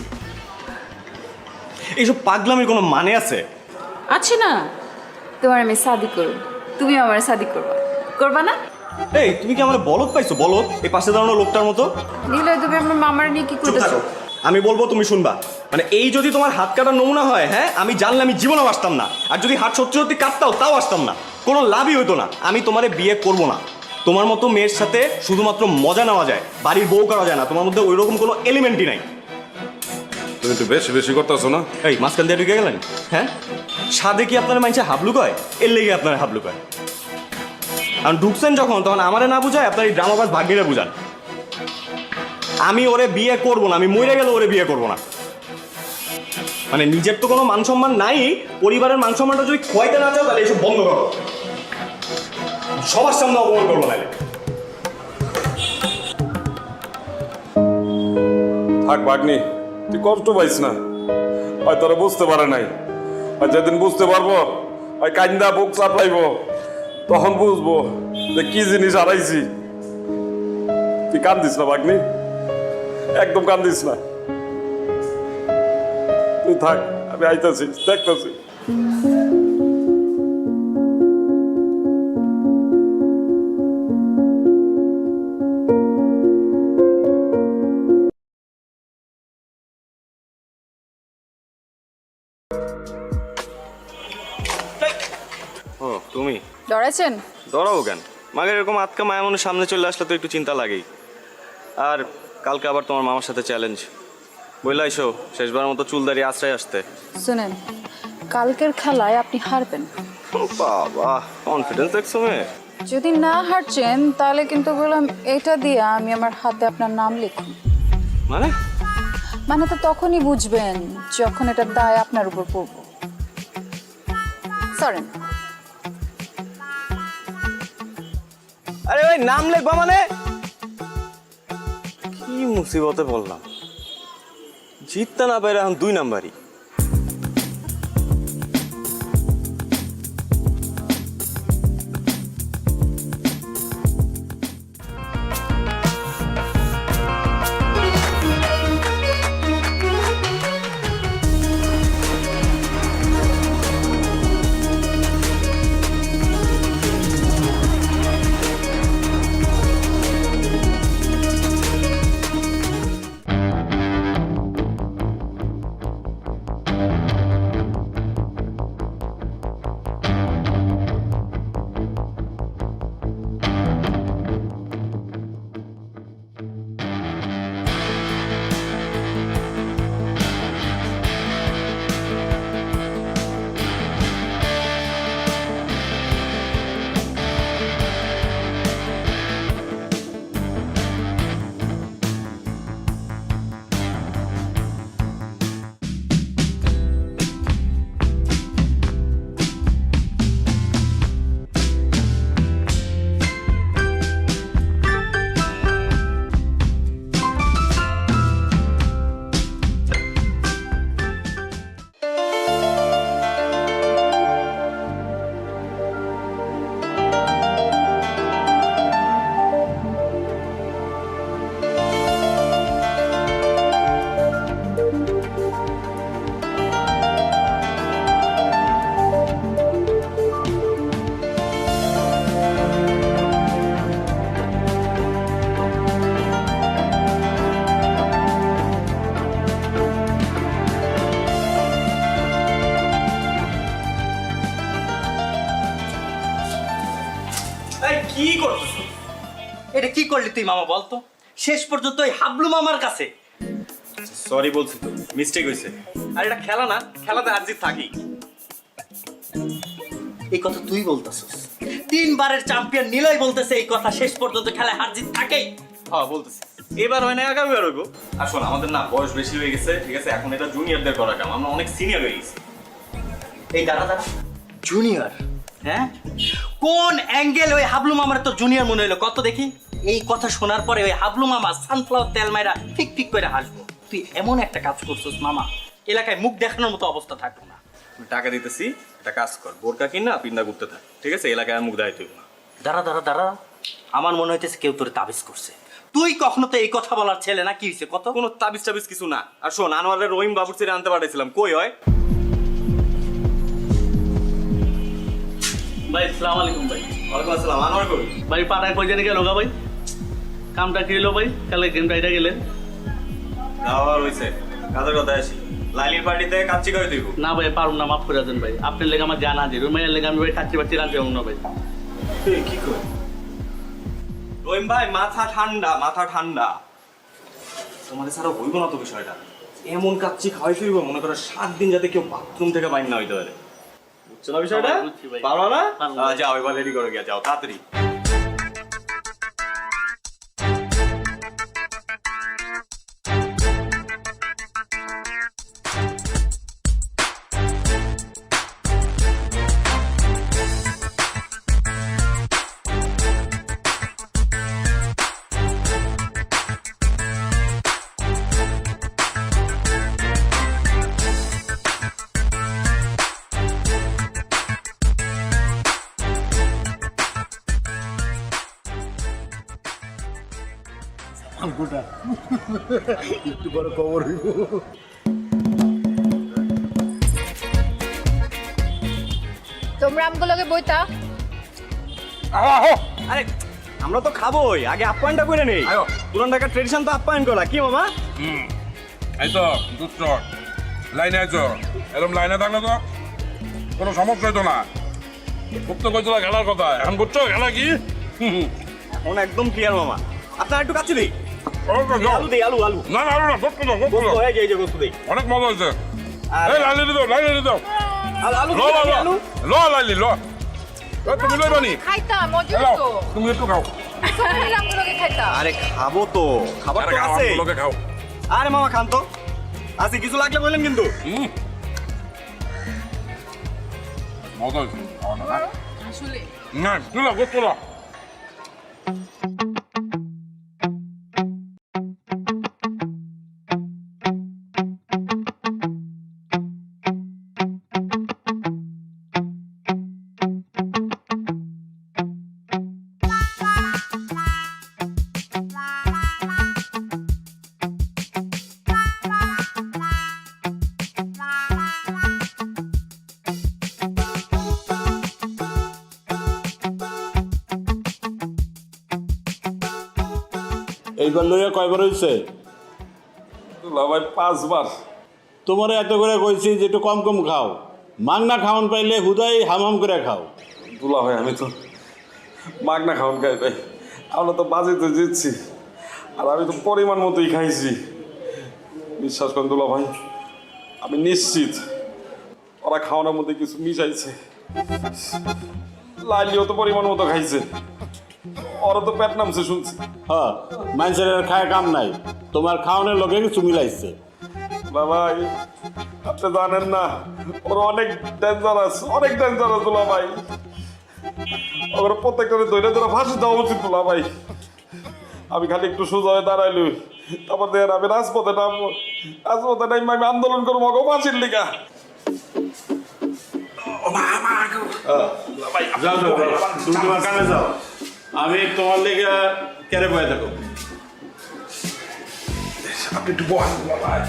Speaker 22: এইসব পাগলামির কোনো মানে আছে?
Speaker 19: আছে না, তোমার আমি শাদি করব, তুমি আমার শাদি করবা, করবা না?
Speaker 22: এই তুমি কি আমার বলদ পাইছো? বলদ এই পাশে দাঁড়ানো লোকটার মতো।
Speaker 19: নীলা, তুমি আমার মামার নিয়ে কি করতেছো?
Speaker 22: আমি বলবো তুমি শুনবা। মানে এই যদি তোমার হাত কাটার নমুনা হয়, হ্যাঁ আমি জানলে আমি জীবনেও আসতাম না। আর যদি হাত সত্যি সত্যি কাটতাও তাও আসতাম না, কোনো লাভই হতো না। আমি তোমারে বিয়ে করব না। তোমার মতো মেয়ের সাথে শুধুমাত্র মজা নেওয়া যায়, বাড়ির বউ করা যায় না। তোমার মধ্যে ওই রকম কোনো এলিমেন্টই নাই।
Speaker 17: তুমি একটু বেশি বেশি করতেছো না?
Speaker 22: এই মাঝখান দিয়ে ঢুকে গেলেন? হ্যাঁ সাদে কি আপনার মাইনছে হাবলু কয়? এর লেগে আপনার হাবলু কয়। আর ঢুকছেন যখন, তখন আমারে না বুঝায় আপনার এই ড্রামাবাজ ভাগ্নিরে বুঝান। আমি ওরে বিয়ে করব না, আমি মরে গেলে ওরে বিয়ে করব না। মানে নিজের তো কোনো মান সম্মান নাই, পরিবারের মান সম্মানটা যদি খোয়াইতে না চাও তাহলে এসব বন্ধ করো। সবার সামনে অপমান করবো নাহলে।
Speaker 17: থাক ভাগ্নি, তুই কষ্ট পাইস না, হয় তোরা বুঝতে পারে নাই। আর যেদিন বুঝতে পারবো, ওই কান্দা বুক চাপলাইব, তখন বুঝবো যে কি জিনিস হারাইছি। তুই কান্দিস না ভাগ্নি, একদম কান্দিস না। তুই থাক, আমি আইতাছি, দেখতেছি।
Speaker 22: ও তুমি
Speaker 19: ডরাইছেন?
Speaker 22: ধরাবো কেন? মাগের এরকম আটকা মায়া মনে সামনে চলে আসলে তো একটু চিন্তা লাগেই। আর কালকে আবার তোমার মামার সাথে চ্যালেঞ্জ বইলাইছো, শেষবার মতো চুলদারি আশ্রয় আসতে।
Speaker 19: শুনেন, কালকের খেলায় আপনি হারবেন।
Speaker 22: বাবা, কনফিডেন্স দেখছো মেয়ে।
Speaker 19: যদি না হারছেন তাহলে কিন্তু বললাম এটা দিয়ে আমি আমার হাতে আপনার নাম লিখুন। মানে তো তখনই বুঝবেন যখন এটা দায় আপনার উপর পড়বো। সরেন।
Speaker 22: আরে ভাই, নাম লিখবা মানে? কি মুসিবতে বললাম, জিততে না পারে এখন 2 নাম্বারই।
Speaker 9: কি করতেছ? এটা কি করলি তুই মামা বলতো? শেষ পর্যন্ত ওই হাবলু মামার কাছে।
Speaker 22: সরি বলছি তো, মিস্টেক হয়েছে।
Speaker 9: আর এটা খেলা না, খেলাতে হার জিত থাকি। এই কথা তুই বলতেছিস? 3 বারের চ্যাম্পিয়ন নিলয় বলতেছে এই কথা, শেষ পর্যন্ত খেলায় হার জিত থাকেই।
Speaker 22: হ্যাঁ বলতেছি, এবার হয় না আগামী বার হইব। আর শোন, আমাদের না বয়স বেশি হয়ে গেছে, ঠিক আছে? এখন এটা জুনিয়রদের করা কাম, আমরা অনেক সিনিয়র হয়ে গেছি।
Speaker 9: এই দাঁড়া দাঁড়া, জুনিয়র? হ্যাঁ, কোন অ্যাঙ্গেল ওই হাবলু মামার তো জুনিয়র মনে হলো? কত দেখি। এই কথা শোনার পরে ওই হাবলু মামা সানফ্লাওয়ার তেল মাইরা ঠিক ঠিক করে হাসবো। তুই এমন একটা কাজ করছিস মামা, এলাকায় মুখ দেখানোর মতো অবস্থা থাকবো না।
Speaker 22: টাকা দিতেছি, একটা কাজ কর, বোরকা কিনা পিন্দা করতে থাক, ঠিক আছে? এলাকায় মুখ দেখাইতে হইব না।
Speaker 9: দাঁড়া দাঁড়া দাঁড়া, আমার মনে হইতেছে কেউ তোরে তাবিজ করছে। তুই কখনো তো এই কথা বলার ছেলে না, কি হয়েছে কত?
Speaker 22: কোনো তাবিজ টাবিজ কিছু না। আর শোন, আনোয়ারের রহিম বাবুর ছেড়ে আনতে পাঠাইছিলাম, কই হয়?
Speaker 9: ভাই আসসালামু আলাইকুম। ভাই
Speaker 22: ওয়ালাইকুম আসসালাম। আনোয়ার কই?
Speaker 9: ভাই পাড়ায় কই জানি গেল গা ভাই, কামটা কিলো ভাই, কালে গেম রাইডা গেলেন।
Speaker 22: যাওয়ার হইছে, কাজের কথা আসি। লাইলির পার্টিতে কাচ্চি করে দিব
Speaker 9: না ভাই, পারুন না, মাফ করে দেন ভাই। আপনার লেগে আমার জান হাজির, রুমের লেগে আমি ভাই কাচ্চি বাচ্চি রাঁধতে পারবো না ভাই।
Speaker 22: কি কই? রহিম ভাই, মাথা ঠান্ডা, মাথা ঠান্ডা। তোমাদের ছাড়া হইব না তো বিষয়টা। এমন কাচ্চি খাওয়াই ফিরবো, মনে করো 7 দিন যাতে কেউ বাথরুম থেকে বাইর না হইতে পারে। বুঝছো না বিষয়টা? পারো না? যাও এবার রেডি করে গিয়া যাও তাড়াতাড়ি।
Speaker 11: একটু বড় খবর হইব।
Speaker 19: তোমরা আমগুলোকে বইতা।
Speaker 22: আরে আমরা তো খাবোই, আগে আপ্যায়নটা করে নেই। পুরান ঢাকার ট্রেডিশন তো আপ্যায়ন করা, কি মামা?
Speaker 17: এই তো দুধ চট,
Speaker 3: লাইনে আছো এরকম লাইনে থাকলে তো কোনো সমস্যা হইতো না খুব তো কইছিল খেলার কথা এখন বুঝছো খেলা কি
Speaker 22: এখন একদম ক্লিয়ার মামা আপনার একটু কাছে দেই আলু দেই আলু আলু
Speaker 3: না না আলু না গোস্ত দাও গোস্ত দাও
Speaker 22: এই যে গোস্ত দেই
Speaker 3: অনেক মজা হয়েছে এই লাইনে দাও
Speaker 22: আলু আলু
Speaker 3: লো লাইলি লো তুমি লই বানি
Speaker 1: খাইতাম মজা হতো
Speaker 3: তুমি একটু খাও
Speaker 1: সবাই আমগুলোকে খাইতাম
Speaker 22: আরে খাবো তো খাবার তো আছে
Speaker 3: আমগুলোকে খাও
Speaker 22: আরে মামা খান তো আছে কিছু লাগলে বললেন কিন্তু
Speaker 3: মজা হয়েছে
Speaker 1: আসলে
Speaker 3: না তুলো গোস্ত দাও
Speaker 21: এইবার লইয়া কয়বার হয়েছে
Speaker 17: ভাই 5 বার
Speaker 21: তোমার এত করে কইছি যে একটু কম কম খাও মাগনা খাওন পাইলে হুদাই হামাম করে খাও
Speaker 17: দুলা ভাই আমি তো মাগনা খাওন খাই ভাই আমরা তো বাজিতে জিতছি আর আমি তো পরিমাণ মতোই খাইছি বিশ্বাস করেন দুলা ভাই আমি নিশ্চিত ওরা খাওয়ানোর মধ্যে কিছু মিশাইছে লাইলিও তো পরিমাণ মতো খাইছে ওরা তো পেট নামছে শুনছি
Speaker 21: হ্যাঁ মানুষের খায় কাম নাই তোমার খাওয়ানোর লোকে কিছু মিলাইছে
Speaker 17: ভাই আপনি জানেন না ওরা অনেক ডেঞ্জারাস দুলা ভাই ওরা প্রত্যেকটা ধরে ধরে ফাঁসি দেওয়া উচিত দুলা ভাই আমি খালি একটু সোজা হয়ে দাঁড়াইলই তারপর দেখেন আমি রাজপথে নামবো আমি আন্দোলন করবো গো ফাঁসির লিগা
Speaker 21: যাও তুমি তোমার কানে যাও আমি তোমার লেগে কেড়ে বয়ে থাকো
Speaker 3: আপনি একটু বহান ভাই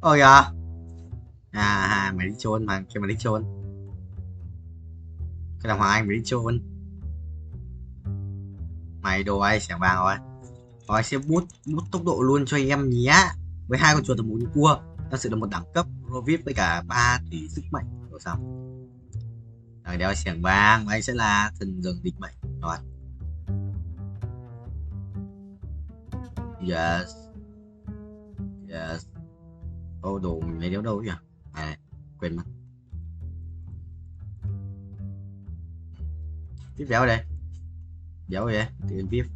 Speaker 23: Ôi à, mày đi chôn mà, kêu mày đi chôn. Cái đàng hoàng mày đi chôn. Mày đồ ai xẻng vàng rồi. Rồi sẽ bút tốc độ luôn cho em nhé. Với 2 con chuột và 4 con cua, ta sẽ được một đẳng cấp pro VIP với cả 3 tỷ sức mạnh. Rồi xong. Rồi đeo xẻng vàng, và anh sẽ là thần rừng địch mệnh. Rồi. Yes. Yes. Ô đồ mình lấy đéo đâu nhỉ? À, quên mất. Tiếp béo đây. Béo vậy, tiền VIP.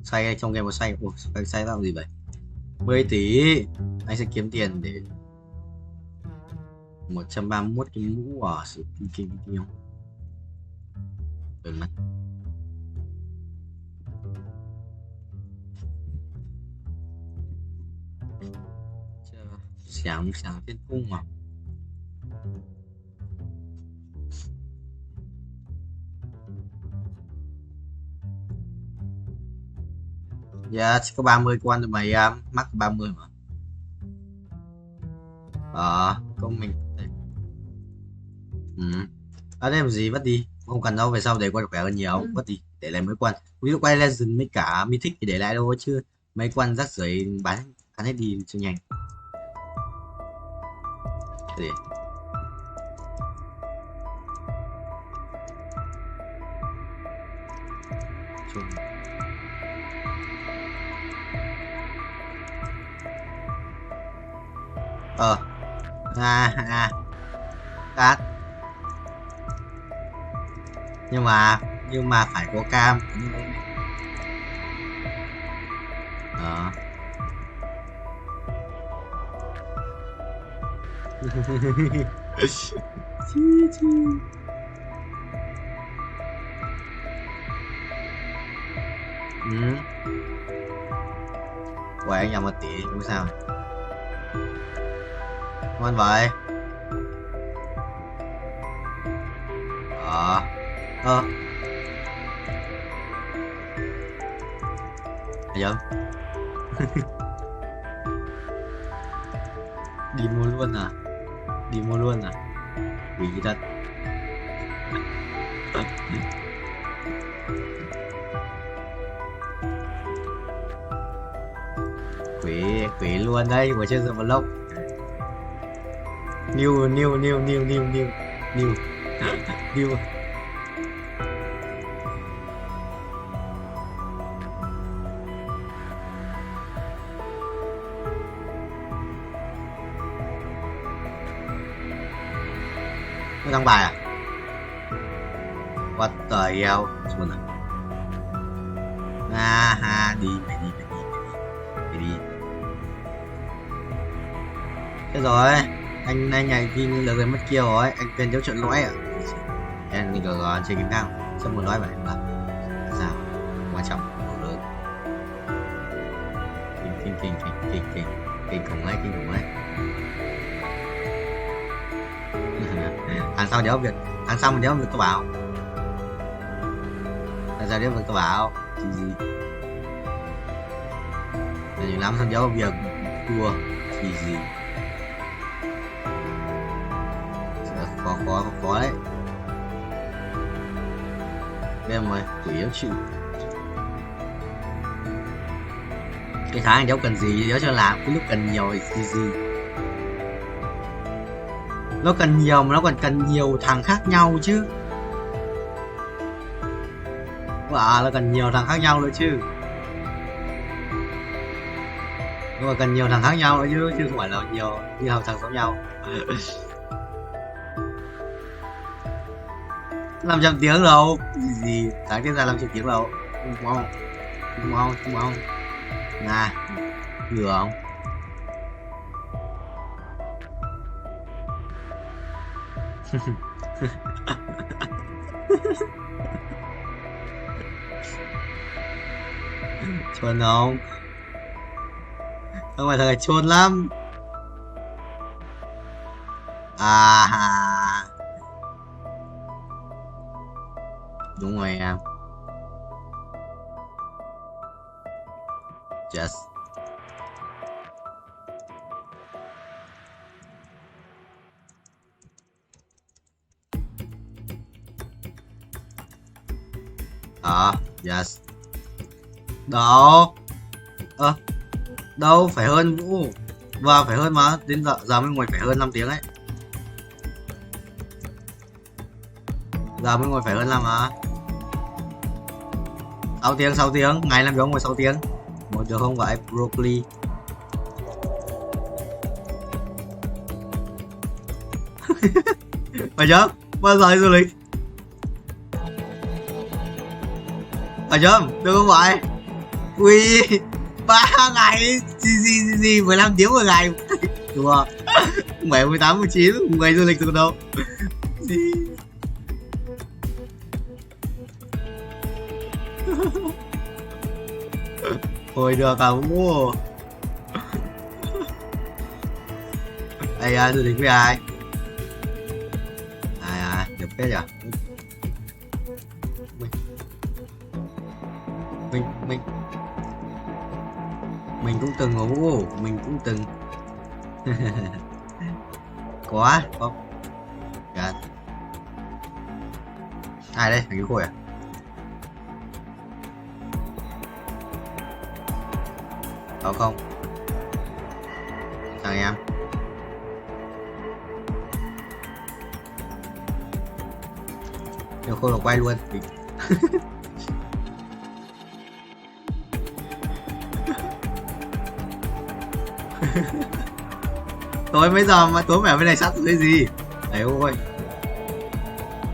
Speaker 23: Xoay trong game một xoay. Ủa, xoay vào gì vậy? 10 tỷ. Anh sẽ kiếm tiền để 131 cái mũ ở sự kinh không? Quên mất. Sáng trên cung mà dạ chỉ có 30 quan rồi mày mắc 30 mà công mình ở đây làm gì bắt đi không cần đâu về sau để quan khỏe hơn nhiều bắt đi để lại mấy quan ví dụ quay legend mấy cả mythic thì để lại đâu chứ mấy quan rác rưởi bán hết đi cho nhanh. Gì? Cát. Nhưng mà phải có cam. Quậy anh nhầm 1 tỷ không sao. Ngoan vậy. Dâm. Đi mua luôn à? Đi mua luôn à? Quỷ thật. Quỷ luôn đây, vừa chơi một lốc. New. Nó đăng bài à? What the hell? Xuống nào. Đi. Thế rồi, anh nhảy khi lỡ người mất kia rồi, anh quên dấu trận lõi ạ. Em mình rồi chơi game cao, xong một lõi vậy mà. Sao? Quan trọng, đủ lớn. Kinh khủng đấy. Tháng sau nhớ việc tôi bảo. Gì. Nhiều lắm xong nhớ việc đua gì. Khó đấy. Em ơi, quỷ yếu chịu. Cái tháng anh cháu cần gì nhớ cho làm, cái lúc cần nhiều gì. Nó cần nhiều mà nó còn cần nhiều thằng khác nhau chứ. Nó cần nhiều thằng khác nhau nữa chứ. Nhưng mà cần nhiều thằng khác nhau nữa chứ không phải là nhiều như thằng giống nhau. 500 tiếng đâu gì sáng tiếp ra 500 tiếng đâu không mong nè lừa không chôn không phải thằng này chôn lắm đúng rồi em. Yes. Yes. Đâu phải hơn Vũ và phải hơn mà đến giờ mới ngồi phải hơn 5 tiếng ấy. Giờ mới ngồi phải hơn 5 mà. 6 tiếng, ngày làm giống ngồi 6 tiếng. Một được không vậy, broccoli. Phải chưa? Bao giờ đi du lịch? Phải chưa? Được không vậy? Ui, 3 ngày, gì, 15 tiếng một ngày. Đúng không? 17, 18, 19, một ngày du lịch từ đâu? Thôi được à Vũ. Ai du lịch với ai? Được phết nhỉ? Mình cũng từng ở Vũ, mình cũng từng. Có. Dạ. Ai đây? Thằng cái khôi à? Có không? Chào em. Nếu không là quay luôn. Tối mấy giờ mà tối mẹ bên này sẵn rồi cái gì? Đấy ôi.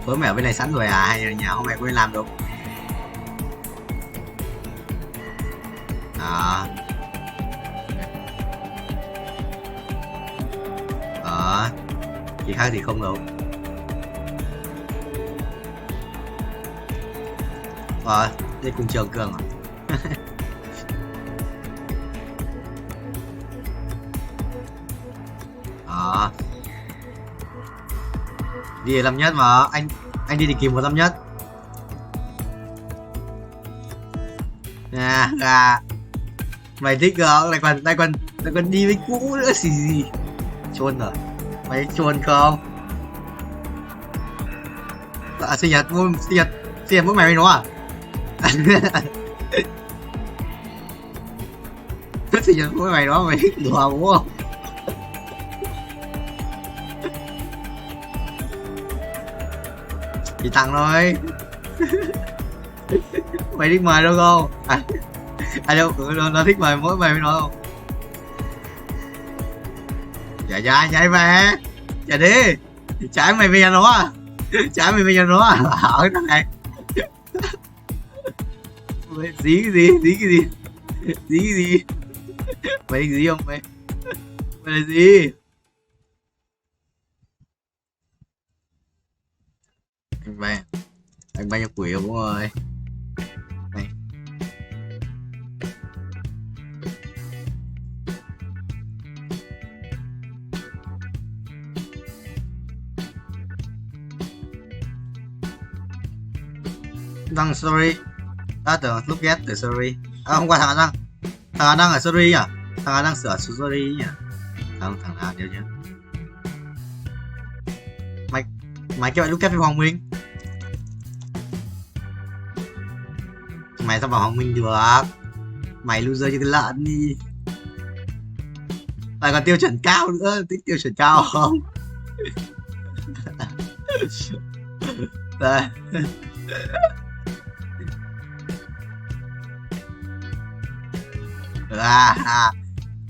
Speaker 23: Tối mẹ bên này sẵn rồi à? Hay là nhà hôm nay quên làm đâu? Thì khác thì không đâu. Đây cùng trường Cường à? Đi về Lâm Nhất mà anh đi tìm kiếm một Lâm Nhất. Mày thích không? Lại còn đi với cũ nữa gì chôn rồi. Mày chôn không? Sinh nhật mỗi mày với nó à? Sinh nhật mỗi mày đó mày đùa đúng không? Chỉ tặng thôi. Mày thích mời đâu không? Đâu nó thích mời mỗi mày với nó không? Dạ về. Dạ đi. Trái mày về nhà nó à? Trái mày về nhà nó à? Hỏi thằng này. Dí cái gì? Mày thích dí không mày? Mày là gì? Anh bay cho quỷ không ơi. Này. Đăng sorry. Tưởng lúc ghét từ sorry. Hôm qua thằng Hà Đăng ở sorry à? Thằng Hà Đăng sửa sorry nhỉ? Không, thằng nào nhớ chứ. Mày kêu bạn lúc ghét với Hoàng Minh. Mày sao vào Hoàng Minh được? Mày loser như cái lợn đi. Lại còn tiêu chuẩn cao nữa, thích tiêu chuẩn cao không? Đây.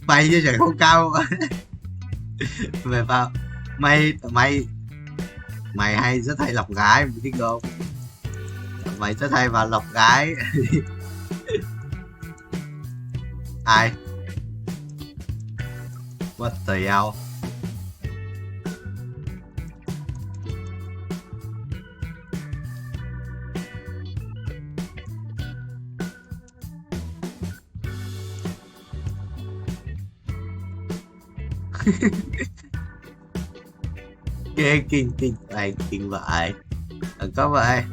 Speaker 23: Mày tiêu chuẩn không cao. Về vào mày hay rất hay lọc gái, mày thích không? Mày rất hay vào lọc gái. Ai? What the hell? Kinh vậy. Đừng có vậy.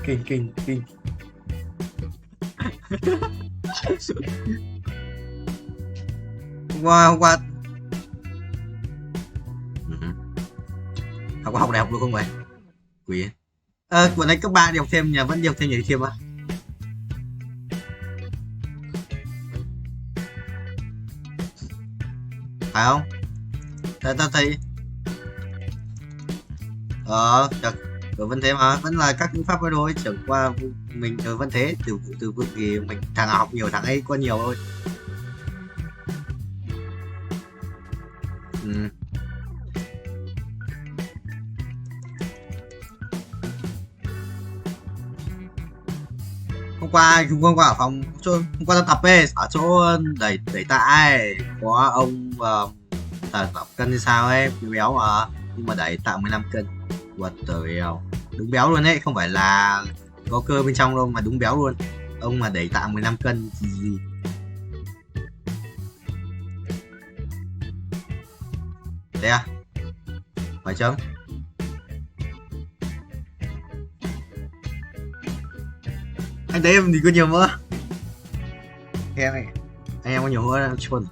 Speaker 23: Kinh. Hôm qua học đại học luôn không vậy? Quỷ. Bọn này cấp 3 đi học thêm nhà vẫn đi học thêm nhảy thêm á? Phải không? Tao thấy vẫn thế mà, vẫn là các phương pháp ấy thôi, chẳng qua mình vẫn thế, từ vựng thì mình thằng nào học nhiều thằng ấy có nhiều thôi. Hôm qua ở phòng hôm qua tao tập ấy, ở chỗ đẩy tạ ấy có ông tập cân hay sao ấy, béo mà, nhưng mà đẩy tạ 15 cân. What the hell? Đúng béo luôn ấy, không phải là có cơ bên trong đâu mà đúng béo luôn. Ông mà đẩy tạ 15 cân gì. Thế à? Phải chấm. Anh thấy em thì có nhiều mỡ. Em này, anh em có nhiều mỡ chôn.